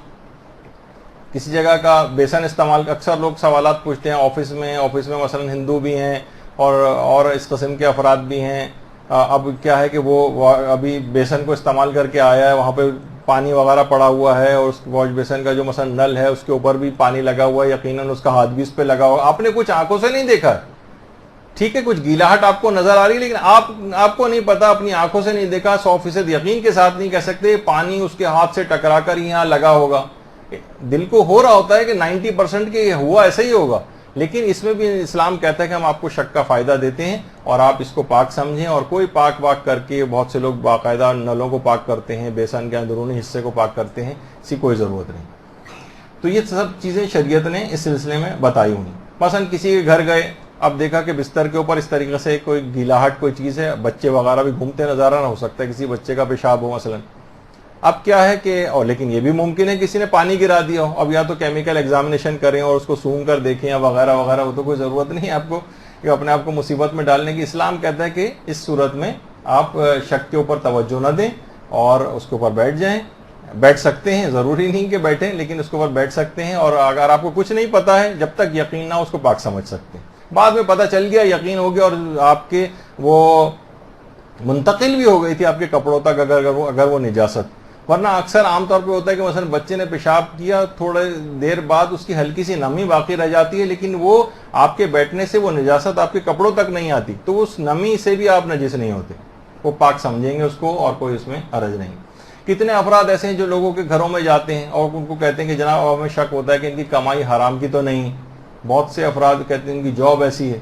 Speaker 1: کسی جگہ کا بیسن استعمال، اکثر لوگ سوالات پوچھتے ہیں آفس میں مثلا ہندو بھی ہیں اور اس قسم کے افراد بھی ہیں. اب کیا ہے کہ وہ ابھی بیسن کو استعمال کر کے آیا ہے، وہاں پہ پانی وغیرہ پڑا ہوا ہے، اور اس واش بیسن کا جو مثلا نل ہے اس کے اوپر بھی پانی لگا ہوا ہے، یقیناً اس کا ہاتھ بھی اس پہ لگا ہوا. آپ نے کچھ آنکھوں سے نہیں دیکھا، ٹھیک ہے کچھ گیلاہٹ آپ کو نظر آ رہی ہے، لیکن آپ کو نہیں پتا، اپنی آنکھوں سے نہیں دیکھا، 100% یقین کے ساتھ نہیں کہہ سکتے پانی اس کے ہاتھ سے ٹکرا کر یہاں لگا ہوگا. دل کو ہو رہا ہوتا ہے کہ 90% کہ یہ ہوا ایسا ہی ہوگا، لیکن اس میں بھی اسلام کہتا ہے کہ ہم آپ کو شک کا فائدہ دیتے ہیں اور آپ اس کو پاک سمجھیں. اور کوئی پاک کر کے، بہت سے لوگ باقاعدہ نلوں کو پاک کرتے ہیں، بیسن کے اندرونی حصے کو پاک کرتے ہیں، اسی کوئی ضرورت نہیں. تو یہ سب چیزیں شریعت نے اس سلسلے میں بتائی ہوئی. مثلا کسی کے گھر گئے، اب دیکھا کہ بستر کے اوپر اس طریقے سے کوئی گیلاہٹ کوئی چیز ہے، بچے وغیرہ بھی گھومتے نظر آ رہا، ہو سکتا ہے کسی بچے کا پیشاب ہو مثلا. اب کیا ہے کہ اور لیکن یہ بھی ممکن ہے کسی نے پانی گرا دیا ہو. اب یا تو کیمیکل ایگزامینیشن کریں اور اس کو سونگ کر دیکھیں یا وغیرہ وغیرہ، وہ تو کوئی ضرورت نہیں ہے آپ کو کہ اپنے آپ کو مصیبت میں ڈالنے کی. اسلام کہتا ہے کہ اس صورت میں آپ شک کے اوپر توجہ نہ دیں اور اس کے اوپر بیٹھ جائیں. بیٹھ سکتے ہیں، ضروری نہیں کہ بیٹھیں، لیکن اس کے اوپر بیٹھ سکتے ہیں. اور اگر آپ کو کچھ نہیں پتا ہے، جب تک یقین نہ ہو اس کو پاک سمجھ سکتے ہیں. بعد میں پتہ چل گیا، یقین ہو گیا اور آپ کے وہ منتقل بھی ہو گئی تھی آپ کے کپڑوں تک اگر وہ نجاست. ورنہ اکثر عام طور پہ ہوتا ہے کہ مثلا بچے نے پیشاب کیا، تھوڑے دیر بعد اس کی ہلکی سی نمی باقی رہ جاتی ہے، لیکن وہ آپ کے بیٹھنے سے وہ نجاست آپ کے کپڑوں تک نہیں آتی، تو اس نمی سے بھی آپ نجس نہیں ہوتے، وہ پاک سمجھیں گے اس کو اور کوئی اس میں حرج نہیں. کتنے افراد ایسے ہیں جو لوگوں کے گھروں میں جاتے ہیں اور ان کو کہتے ہیں کہ جناب ہمیں شک ہوتا ہے کہ ان کی کمائی حرام کی تو نہیں. بہت سے افراد کہتے ہیں ان کی جاب ایسی ہے،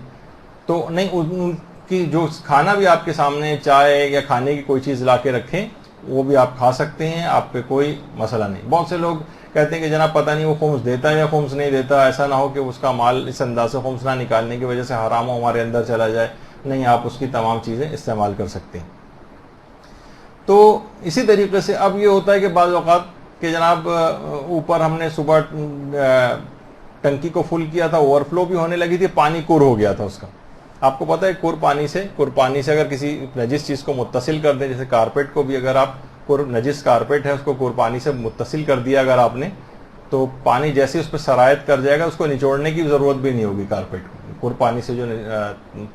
Speaker 1: تو نہیں، ان کی جو کھانا بھی آپ کے سامنے چائے یا کھانے کی کوئی چیز لا کے رکھیں وہ بھی آپ کھا سکتے ہیں، آپ پہ کوئی مسئلہ نہیں. بہت سے لوگ کہتے ہیں کہ جناب پتہ نہیں وہ خمس دیتا ہے یا خمس نہیں دیتا، ایسا نہ ہو کہ اس کا مال اس انداز سے خمس نہ نکالنے کی وجہ سے حرام ہو ہمارے اندر چلا جائے. نہیں، آپ اس کی تمام چیزیں استعمال کر سکتے ہیں. تو اسی طریقے سے اب یہ ہوتا ہے کہ بعض اوقات کہ جناب اوپر ہم نے صبح ٹنکی کو فل کیا تھا, اوور فلو بھی ہونے لگی تھی, پانی کور ہو گیا تھا اس کا. آپ کو پتا ہے کور پانی سے اگر کسی نجس چیز کو متصل کر دیں, جیسے کارپیٹ کو بھی اگر آپ نجس کارپیٹ ہے اس کو کور پانی سے متصل کر دیا اگر آپ نے, تو پانی جیسے اس پہ سرایت کر جائے گا, اس کو نچوڑنے کی ضرورت بھی نہیں ہوگی کارپیٹ کو, کور پانی سے جو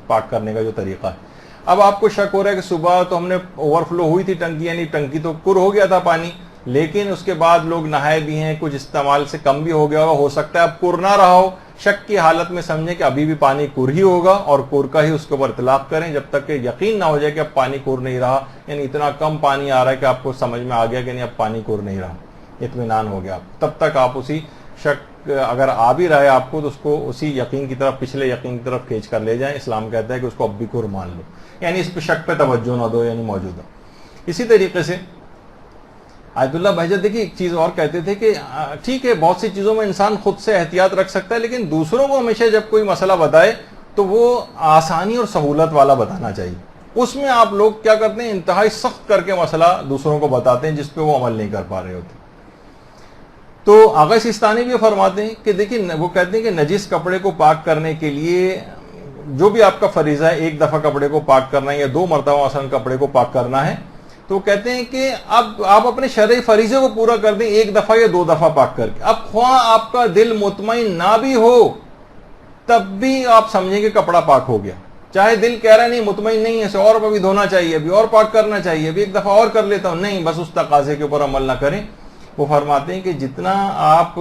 Speaker 1: پاک کرنے کا جو طریقہ ہے. اب آپ کو شک ہو رہا ہے کہ صبح تو ہم نے اوور فلو ہوئی تھی ٹنکی, یعنی ٹنکی تو کور ہو گیا تھا پانی, لیکن اس کے بعد لوگ نہائے بھی ہیں, کچھ استعمال سے کم بھی ہو گیا ہوگا, ہو سکتا ہے اب کور نہ رہا ہو. شک کی حالت میں سمجھیں کہ ابھی بھی پانی کور ہی ہوگا اور کور کا ہی اس کے اوپر اطلاق کریں جب تک کہ یقین نہ ہو جائے کہ اب پانی کور نہیں رہا, یعنی اتنا کم پانی آ رہا ہے کہ آپ کو سمجھ میں آ گیا کہ نہیں اب پانی کور نہیں رہا, اطمینان ہو گیا. تب تک آپ اسی شک اگر آ بھی رہا ہے آپ کو تو اس کو اسی یقین کی طرف, پچھلے یقین کی طرف کھینچ کر لے جائیں. اسلام کہتا ہے کہ اس کو اب بھی کور مان لو, یعنی اس پہ شک پہ توجہ نہ دو, یعنی موجودہ. اسی طریقے سے آیت اللہ بہجت دیکھیے ایک چیز اور کہتے تھے کہ ٹھیک ہے بہت سی چیزوں میں انسان خود سے احتیاط رکھ سکتا ہے, لیکن دوسروں کو ہمیشہ جب کوئی مسئلہ بتائے تو وہ آسانی اور سہولت والا بتانا چاہیے. اس میں آپ لوگ کیا کرتے ہیں, انتہائی سخت کر کے مسئلہ دوسروں کو بتاتے ہیں جس پہ وہ عمل نہیں کر پا رہے ہوتے. تو آغا سیستانی بھی فرماتے ہیں کہ دیکھیں, وہ کہتے ہیں کہ نجس کپڑے کو پاک کرنے کے لیے جو بھی آپ کا فریضہ ہے, ایک دفعہ کپڑے کو پاک کرنا ہے یا 2 مرتبہ مثلا کپڑے کو پاک کرنا ہے, تو کہتے ہیں کہ اب آپ اپنے شرعی فریضے کو پورا کر دیں 1 دفعہ یا 2 دفعہ پاک کر کے. اب خواہ آپ کا دل مطمئن نہ بھی ہو تب بھی آپ سمجھیں کہ کپڑا پاک ہو گیا, چاہے دل کہہ رہا ہے نہیں مطمئن نہیں ہے, اسے اور ابھی دھونا چاہیے, ابھی اور پاک کرنا چاہیے, ابھی 1 دفعہ اور کر لیتا ہوں, نہیں, بس اس تقاضے کے اوپر عمل نہ کریں. وہ فرماتے ہیں کہ جتنا آپ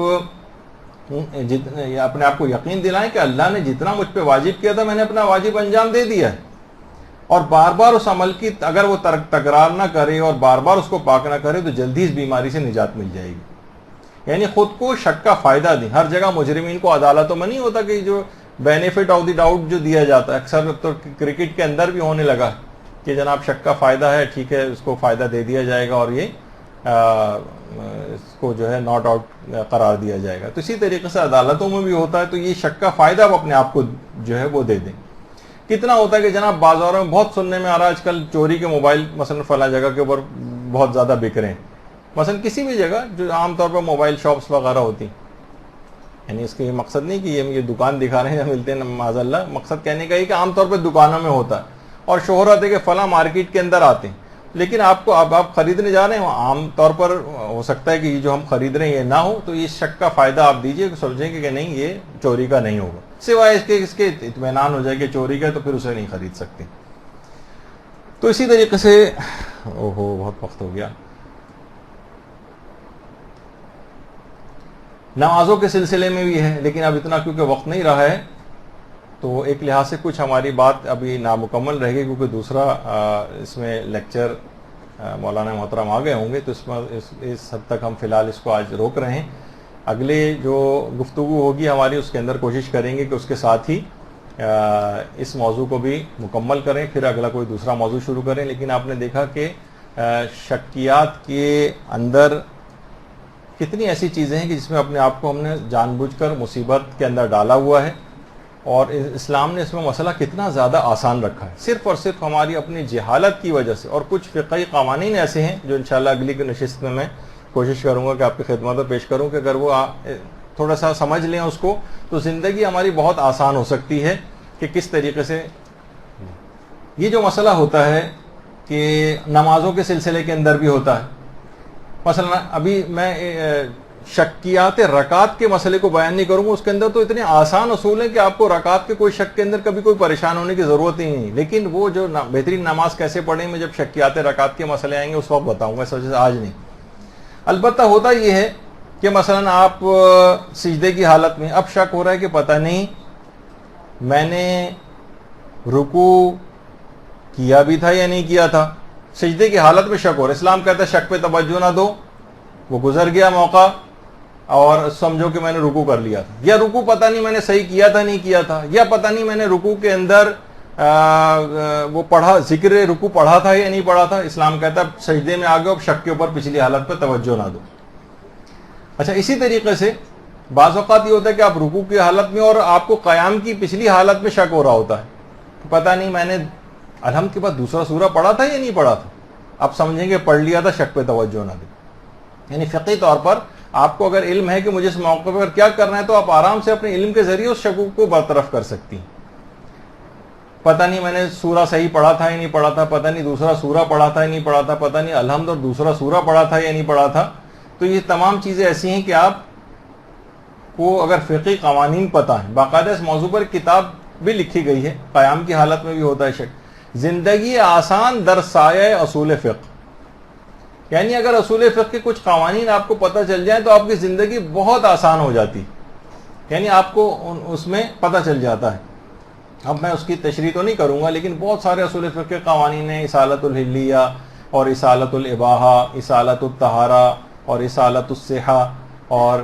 Speaker 1: اپنے آپ کو یقین دلائیں کہ اللہ نے جتنا مجھ پہ واجب کیا تھا میں نے اپنا واجب انجام دے دیا ہے, اور بار بار اس عمل کی اگر وہ تکرار نہ کرے اور بار بار اس کو پاک نہ کرے تو جلدی اس بیماری سے نجات مل جائے گی. یعنی خود کو شک کا فائدہ دیں. ہر جگہ مجرمین کو عدالتوں میں نہیں ہوتا کہ جو بینیفٹ آف دی ڈاؤٹ جو دیا جاتا ہے, اکثر تو کرکٹ کے اندر بھی ہونے لگا کہ جناب شک کا فائدہ ہے, ٹھیک ہے اس کو فائدہ دے دیا جائے گا اور یہ اس کو جو ہے ناٹ آؤٹ قرار دیا جائے گا. تو اسی طریقے سے عدالتوں میں بھی ہوتا ہے, تو یہ شک کا فائدہ آپ اپنے آپ کو جو ہے وہ دے دیں. کتنا ہوتا ہے کہ جناب بازاروں میں بہت سننے میں آ رہا ہے آج کل چوری کے موبائل مثلا فلاں جگہ کے اوپر بہت زیادہ بک رہے ہیں, مثلا کسی بھی جگہ جو عام طور پر موبائل شاپس وغیرہ ہوتی ہیں. یعنی اس کا یہ مقصد نہیں کہ یہ دکان دکھا رہے ہیں ملتے ہیں معاذ اللہ, مقصد کہنے کا یہ کہ عام طور پہ دکانوں میں ہوتا ہے اور شہرت ہے کہ فلاں مارکیٹ کے اندر آتے ہیں, لیکن آپ کو اب آپ خریدنے جا رہے ہیں, عام طور پر ہو سکتا ہے کہ یہ جو ہم خرید رہے ہیں یہ نہ ہو, تو یہ شک کا فائدہ آپ دیجئے, سمجھیں کہ نہیں یہ چوری کا نہیں ہوگا, سوائے اس کے اطمینان ہو جائے کہ چوری کا, تو پھر اسے نہیں خرید سکتے. تو اسی طریقے سے بہت وقت ہو گیا. نمازوں کے سلسلے میں بھی ہے, لیکن اب اتنا کیونکہ وقت نہیں رہا ہے تو ایک لحاظ سے کچھ ہماری بات ابھی نامکمل رہے گی, کیونکہ دوسرا اس میں لیکچر مولانا محترم آ گئے ہوں گے, تو اس حد تک ہم فی الحال اس کو آج روک رہے ہیں. اگلے جو گفتگو ہوگی ہماری اس کے اندر کوشش کریں گے کہ اس کے ساتھ ہی اس موضوع کو بھی مکمل کریں, پھر اگلا کوئی دوسرا موضوع شروع کریں. لیکن آپ نے دیکھا کہ شکیات کے اندر کتنی ایسی چیزیں ہیں کہ جس میں اپنے آپ کو ہم نے جان بوجھ کر مصیبت کے اندر ڈالا ہوا ہے, اور اسلام نے اس میں مسئلہ کتنا زیادہ آسان رکھا ہے, صرف اور صرف ہماری اپنی جہالت کی وجہ سے. اور کچھ فقہی قوانین ایسے ہیں جو انشاءاللہ اگلی کی نشست میں کوشش کروں گا کہ آپ کی خدمت میں پیش کروں, کہ اگر وہ تھوڑا سا سمجھ لیں اس کو تو زندگی ہماری بہت آسان ہو سکتی ہے. کہ کس طریقے سے یہ جو مسئلہ ہوتا ہے کہ نمازوں کے سلسلے کے اندر بھی ہوتا ہے. مثلا ابھی میں شکیات رکعت کے مسئلے کو بیان نہیں کروں گا, اس کے اندر تو اتنے آسان اصول ہیں کہ آپ کو رکعت کے کوئی شک کے اندر کبھی کوئی پریشان ہونے کی ضرورت ہی نہیں. لیکن وہ جو بہترین نماز کیسے پڑھیں, میں جب شکیات رکعت کے مسئلے آئیں گے اس وقت بتاؤں گا, اس وجہ سے آج نہیں. البتہ ہوتا یہ ہے کہ مثلا آپ سجدے کی حالت میں اب شک ہو رہا ہے کہ پتہ نہیں میں نے رکوع کیا بھی تھا یا نہیں کیا تھا, سجدے کی حالت میں شک ہو رہا ہے. اسلام کہتا ہے شک پہ توجہ نہ دو, وہ گزر گیا موقع اور سمجھو کہ میں نے رکوع کر لیا تھا, یا رکوع پتہ نہیں میں نے صحیح کیا تھا نہیں کیا تھا, یا پتہ نہیں میں نے رکوع کے اندر وہ پڑھا ذکر رکوع پڑھا تھا یا نہیں پڑھا تھا. اسلام کہتا ہے سجدے میں آ گئے, اب شک کے اوپر پچھلی حالت پہ توجہ نہ دو. اچھا, اسی طریقے سے بعض اوقات یہ ہوتا ہے کہ آپ رکوع کی حالت میں اور آپ کو قیام کی پچھلی حالت میں شک ہو رہا ہوتا ہے, پتہ نہیں میں نے الحمد کے بعد دوسرا سورہ پڑھا تھا یا نہیں پڑھا تھا. آپ سمجھیں کہ پڑھ لیا تھا, شک پہ توجہ نہ دیں. یعنی فقہی طور پر آپ کو اگر علم ہے کہ مجھے اس موقع پر کیا کرنا ہے تو آپ آرام سے اپنے علم کے ذریعے اس شکوک کو برطرف کر سکتی ہیں. پتہ نہیں میں نے سورہ صحیح پڑھا تھا یا نہیں پڑھا تھا, پتہ نہیں دوسرا سورہ پڑھا تھا یا نہیں پڑھا تھا, پتہ نہیں الحمد اور دوسرا سورہ پڑھا تھا یا نہیں پڑھا تھا. تو یہ تمام چیزیں ایسی ہیں کہ آپ کو اگر فقہی قوانین پتہ ہیں, باقاعدہ اس موضوع پر کتاب بھی لکھی گئی ہے, قیام کی حالت میں بھی ہوتا ہے شک. زندگی آسان در سایہ اصول فقہ, یعنی اگر اصول فقہ کے کچھ قوانین آپ کو پتہ چل جائیں تو آپ کی زندگی بہت آسان ہو جاتی, یعنی آپ کو اس میں پتہ چل جاتا ہے. اب میں اس کی تشریح تو نہیں کروں گا, لیکن بہت سارے اصول فقہ کے قوانین ہیں, اصالۃ الحلیہ اور اصالۃ الاباحہ, اصالۃ الطہارہ اور اصالۃ الصحہ اور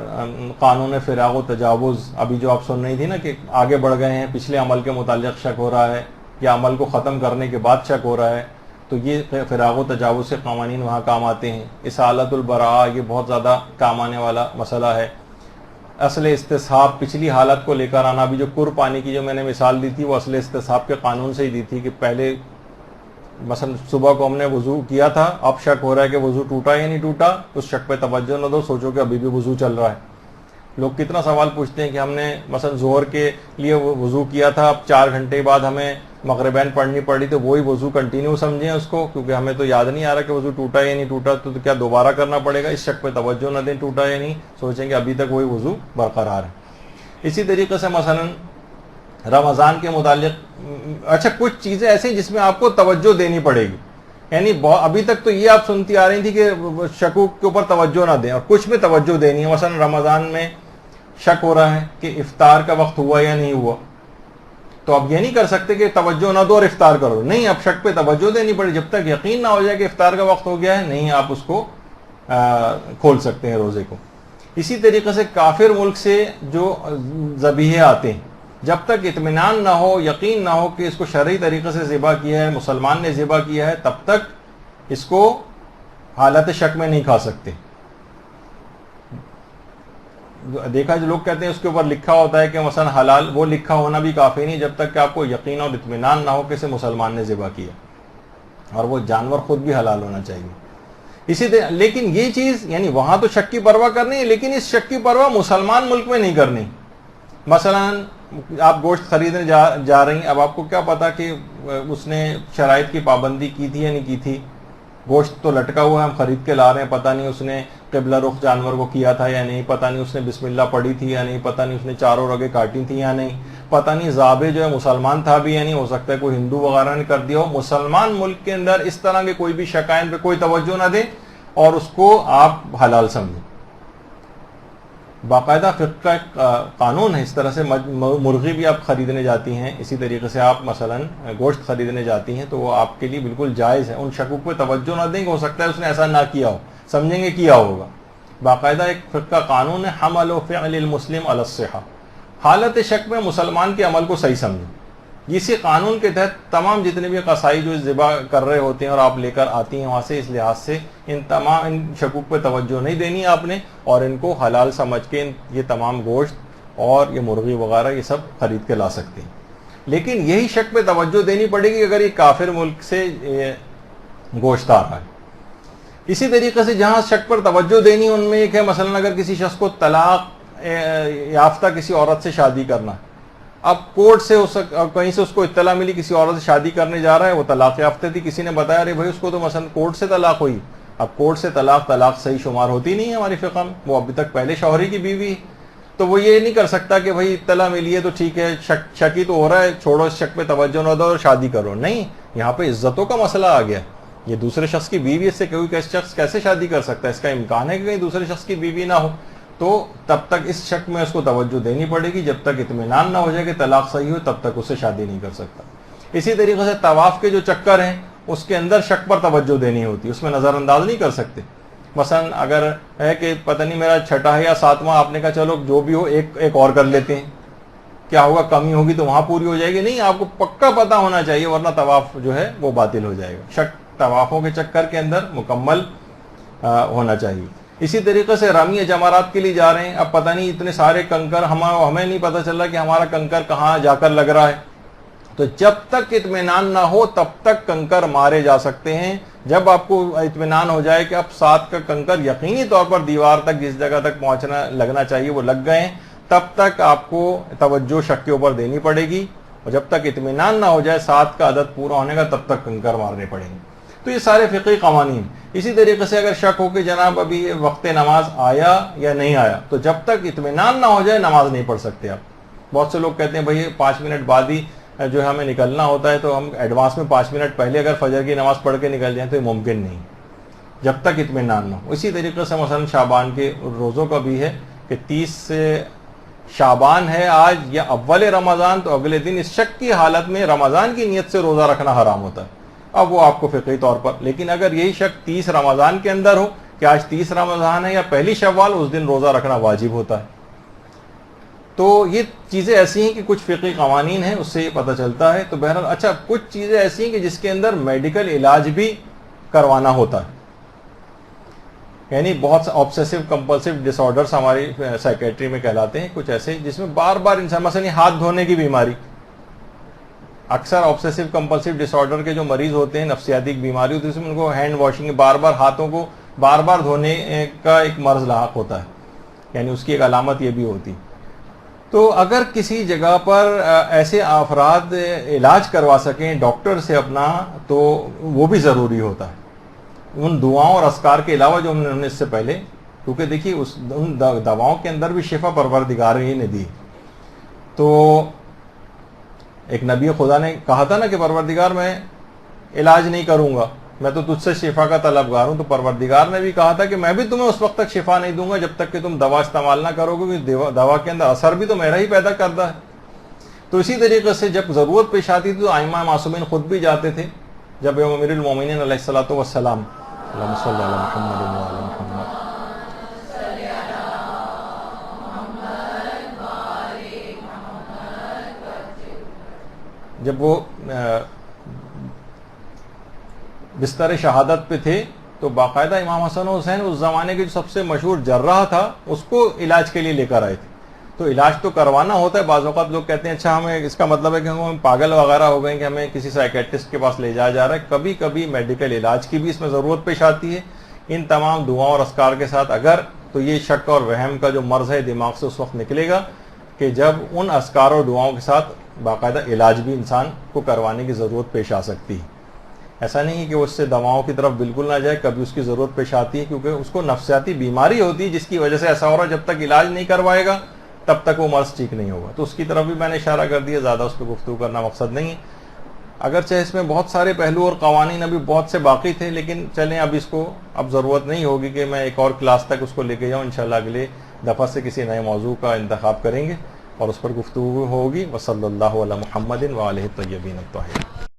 Speaker 1: قانون فراغ و تجاوز. ابھی جو آپ سن رہی تھی نا کہ آگے بڑھ گئے ہیں, پچھلے عمل کے متعلق شک ہو رہا ہے یا عمل کو ختم کرنے کے بعد شک ہو رہا ہے, تو یہ فراغ و تجاوز سے قوانین وہاں کام آتے ہیں. اصالۃ البراء یہ بہت زیادہ کام آنے والا مسئلہ ہے. اصل استصحاب پچھلی حالت کو لے کر آنا, ابھی جو کر پانی کی جو میں نے مثال دی تھی وہ اصل استصحاب کے قانون سے ہی دی تھی کہ پہلے مثلا صبح کو ہم نے وضو کیا تھا, اب شک ہو رہا ہے کہ وضو ٹوٹا یا نہیں ٹوٹا, اس شک پہ توجہ نہ دو, سوچو کہ ابھی بھی وضو چل رہا ہے. لوگ کتنا سوال پوچھتے ہیں کہ ہم نے مثلا ظہر کے لیے وضو کیا تھا, اب 4 گھنٹے بعد ہمیں مغربین پڑھنی پڑی, تو وہی وضو کنٹینیو سمجھیں اس کو, کیونکہ ہمیں تو یاد نہیں آ رہا کہ وضو ٹوٹا یا نہیں ٹوٹا, تو کیا دوبارہ کرنا پڑے گا. اس شک پہ توجہ نہ دیں ٹوٹا یا نہیں, سوچیں کہ ابھی تک وہی وضو برقرار ہے. اسی طریقے سے مثلا رمضان کے متعلق اچھا کچھ چیزیں ایسی جس میں آپ کو توجہ دینی پڑے گی, یعنی ابھی تک تو یہ آپ سنتی آ رہی تھی کہ شکوک کے اوپر توجہ نہ دیں, اور کچھ میں توجہ دینی ہے. مثلا رمضان میں شک ہو رہا ہے کہ افطار کا وقت ہوا یا نہیں ہوا, تو اب یہ نہیں کر سکتے کہ توجہ نہ دو اور افطار کرو, نہیں, اب شک پہ توجہ دینی پڑے. جب تک یقین نہ ہو جائے کہ افطار کا وقت ہو گیا ہے, نہیں آپ اس کو کھول سکتے ہیں روزے کو. اسی طریقے سے کافر ملک سے جو ذبیحے آتے ہیں, جب تک اطمینان نہ ہو, یقین نہ ہو کہ اس کو شرعی طریقے سے ذبح کیا ہے, مسلمان نے ذبح کیا ہے, تب تک اس کو حالت شک میں نہیں کھا سکتے. دیکھا جو لوگ کہتے ہیں اس کے اوپر لکھا ہوتا ہے کہ مثلا حلال, وہ لکھا ہونا بھی کافی نہیں جب تک کہ آپ کو یقین اور اطمینان نہ ہو کہ اسے مسلمان نے ذبح کیا, اور وہ جانور خود بھی حلال ہونا چاہیے. اسی طرح لیکن یہ چیز یعنی وہاں تو شک کی پرواہ کرنی ہے, لیکن اس شک کی پرواہ مسلمان ملک میں نہیں کرنی. مثلا آپ گوشت خریدنے جا رہی ہیں, اب آپ کو کیا پتا کہ اس نے شرائط کی پابندی کی تھی یا نہیں کی تھی. گوشت تو لٹکا ہوا ہے, ہم خرید کے لا رہے ہیں, پتہ نہیں اس نے قبلہ رخ جانور کو کیا تھا یا نہیں, پتہ نہیں اس نے بسم اللہ پڑھی تھی یا نہیں, پتہ نہیں اس نے چاروں رگیں کاٹی تھی یا نہیں, پتہ نہیں ذابح جو ہے مسلمان تھا بھی یا نہیں, ہو سکتا ہے کوئی ہندو وغیرہ نے کر دیا ہو. مسلمان ملک کے اندر اس طرح کے کوئی بھی شکائن پہ کوئی توجہ نہ دیں اور اس کو آپ حلال سمجھیں. باقاعدہ فقہ کا ایک قانون ہے. اس طرح سے مرغی بھی آپ خریدنے جاتی ہیں, اسی طریقے سے آپ مثلا گوشت خریدنے جاتی ہیں, تو وہ آپ کے لیے بالکل جائز ہے. ان شکوک پہ توجہ نہ دیں کہ ہو سکتا ہے اس نے ایسا نہ کیا ہو, سمجھیں گے کیا ہوگا. باقاعدہ ایک فقہ کا قانون ہے, حمل و فعل المسلم علی الصحہ, حالت شک میں مسلمان کے عمل کو صحیح سمجھیں. اسی قانون کے تحت تمام جتنے بھی قصائی جو ذبح کر رہے ہوتے ہیں اور آپ لے کر آتی ہیں وہاں سے, اس لحاظ سے ان شکوک پہ توجہ نہیں دینی آپ نے, اور ان کو حلال سمجھ کے یہ تمام گوشت اور یہ مرغی وغیرہ یہ سب خرید کے لا سکتے ہیں. لیکن یہی شک پہ توجہ دینی پڑے گی اگر یہ کافر ملک سے گوشت آ رہا ہے. اسی طریقے سے جہاں شک پر توجہ دینی ان میں ایک ہے, مثلا اگر کسی شخص کو طلاق یافتہ کسی عورت سے شادی کرنا, اب کورٹ سے کہیں سے اس کو اطلاع ملی کسی عورت سے شادی کرنے جا رہا ہے, وہ طلاق یافتہ تھی, کسی نے بتایا ارے بھائی اس کو تو مثلا کورٹ سے طلاق ہوئی. اب کورٹ سے طلاق صحیح شمار ہوتی نہیں ہے ہماری فقہ میں, وہ ابھی تک پہلے شوہری کی بیوی ہے, تو وہ یہ نہیں کر سکتا کہ بھائی اطلاع ملی ہے تو ٹھیک ہے, شکی تو ہو رہا ہے, چھوڑو اس شک پہ توجہ نہ دو اور شادی کرو. نہیں, یہاں پہ عزتوں کا مسئلہ آ گیا. یہ دوسرے شخص کی بیوی, اس سے کوئی شخص کیسے شادی کر سکتا ہے؟ اس کا امکان ہے کہ کہیں دوسرے شخص کی بیوی نہ ہو. تو تب تک اس شک میں اس کو توجہ دینی پڑے گی, جب تک اطمینان نہ ہو جائے کہ طلاق صحیح ہو تب تک اس سے شادی نہیں کر سکتا. اسی طریقے سے طواف کے جو چکر ہیں اس کے اندر شک پر توجہ دینی ہوتی ہے, اس میں نظر انداز نہیں کر سکتے. مثلا اگر ہے کہ پتہ نہیں میرا 6واں یا 7واں, آپ نے کہا چلو جو بھی ہو ایک اور کر لیتے ہیں, کیا ہوگا کمی ہوگی تو وہاں پوری ہو جائے گی. نہیں, آپ کو پکا پتہ ہونا چاہیے ورنہ طواف جو ہے وہ باطل ہو جائے گا. شک طوافوں کے چکر کے اندر مکمل ہونا چاہیے. اسی طریقے سے رامی جمارات کے لیے جا رہے ہیں, اب پتہ نہیں اتنے سارے کنکر, ہمیں نہیں پتہ چل رہا کہ ہمارا کنکر کہاں جا کر لگ رہا ہے, تو جب تک اطمینان نہ ہو تب تک کنکر مارے جا سکتے ہیں. جب آپ کو اطمینان ہو جائے کہ اب 7 کا کنکر یقینی طور پر دیوار تک جس جگہ تک پہنچنا لگنا چاہیے وہ لگ گئے، تب تک آپ کو توجہ شک کے اوپر دینی پڑے گی، اور جب تک اطمینان نہ ہو جائے 7 کا عدد پورا ہونے کا تب تک کنکر مارنے پڑیں گے. تو یہ سارے فقہی قوانین. اسی طریقے سے اگر شک ہو کہ جناب ابھی وقت نماز آیا یا نہیں آیا، تو جب تک اطمینان نہ ہو جائے نماز نہیں پڑھ سکتے آپ. بہت سے لوگ کہتے ہیں بھائی 5 منٹ بعد ہی جو ہے ہمیں نکلنا ہوتا ہے، تو ہم ایڈوانس میں 5 منٹ پہلے اگر فجر کی نماز پڑھ کے نکل جائیں تو یہ ممکن نہیں جب تک اطمینان نہ ہو. اسی طریقے سے مثلا شعبان کے روزوں کا بھی ہے کہ 30 سے شعبان ہے آج یا اول رمضان، تو اگلے دن اس شک کی حالت میں رمضان کی نیت سے روزہ رکھنا حرام ہوتا ہے. اب وہ آپ کو فقہی طور پر، لیکن اگر یہی شک 30 رمضان کے اندر ہو کہ آج 30 رمضان ہے یا پہلی شوال، اس دن روزہ رکھنا واجب ہوتا ہے. تو یہ چیزیں ایسی ہیں کہ کچھ فقہی قوانین ہیں، اس سے یہ پتہ چلتا ہے. تو بہرحال اچھا کچھ چیزیں ایسی ہیں کہ جس کے اندر میڈیکل علاج بھی کروانا ہوتا ہے. یعنی بہت سے آبسیسو کمپلسو ڈس آرڈرس ہماری سائیکیٹری میں کہلاتے ہیں، کچھ ایسے جس میں بار بار انسان، مثلا ہاتھ دھونے کی بیماری. اکثر آبسیسو کمپلسو ڈس آرڈر کے جو مریض ہوتے ہیں، نفسیاتی بیماری ہوتی ہے، اس میں ان کو ہینڈ واشنگ، بار بار ہاتھوں کو بار بار دھونے کا ایک مرض لاحق ہوتا ہے، یعنی اس کی ایک علامت یہ بھی ہوتی. تو اگر کسی جگہ پر ایسے افراد علاج کروا سکیں ڈاکٹر سے اپنا، تو وہ بھی ضروری ہوتا ہے. ان دعاؤں اور اذکار کے علاوہ جو ہم نے اس سے پہلے، کیونکہ دیکھیے ان دواؤں کے اندر بھی شفا پروردگار ہی نے دی. تو ایک نبی خدا نے کہا تھا نا کہ پروردگار میں علاج نہیں کروں گا، میں تو تجھ سے شفا کا طلبگار ہوں. تو پروردگار نے بھی کہا تھا کہ میں بھی تمہیں اس وقت تک شفا نہیں دوں گا جب تک کہ تم دوا استعمال نہ کرو گے، کیونکہ دوا کے اندر اثر بھی تو میرا ہی پیدا کرتا ہے. تو اسی طریقے سے جب ضرورت پیش آتی تھی تو ائمہ معصومین خود بھی جاتے تھے. جب امیر المومنین علیہ الصلوۃ والسلام، اللہم صلی علی محمد وعلی محمد، جب وہ بستر شہادت پہ تھے تو باقاعدہ امام حسن و حسین اس زمانے کے جو سب سے مشہور جراح تھا اس کو علاج کے لیے لے کر آئے تھے. تو علاج تو کروانا ہوتا ہے. بعض اوقات لوگ کہتے ہیں اچھا ہمیں اس کا مطلب ہے کہ ہم پاگل وغیرہ ہو گئے کہ ہمیں کسی سائیکیٹرسٹ کے پاس لے جایا جا رہا ہے. کبھی کبھی میڈیکل علاج کی بھی اس میں ضرورت پیش آتی ہے. ان تمام دعاؤں اور اذکار کے ساتھ اگر تو یہ شک اور وہم کا جو مرض ہے دماغ سے اس وقت نکلے گا کہ جب ان اذکار اور دعاؤں کے ساتھ باقاعدہ علاج بھی انسان کو کروانے کی ضرورت پیش آ سکتی ہے. ایسا نہیں ہے کہ وہ اس سے دواؤں کی طرف بالکل نہ جائے، کبھی اس کی ضرورت پیش آتی ہے کیونکہ اس کو نفسیاتی بیماری ہوتی ہے جس کی وجہ سے ایسا ہو رہا ہے. جب تک علاج نہیں کروائے گا تب تک وہ مرض ٹھیک نہیں ہوگا. تو اس کی طرف بھی میں نے اشارہ کر دیا، زیادہ اس پہ گفتگو کرنا مقصد نہیں ہے. اگرچہ اس میں بہت سارے پہلو اور قوانین ابھی بہت سے باقی تھے، لیکن چلیں اب اس کو اب ضرورت نہیں ہوگی کہ میں ایک اور کلاس تک اس کو لے کے جاؤں. انشاءاللہ اگلے دفعہ سے کسی نئے موضوع کا انتخاب کریں گے اور اس پر گفتگو ہوگی. وصلی اللہ علی محمد وآلہ الطیبین الطاہرین.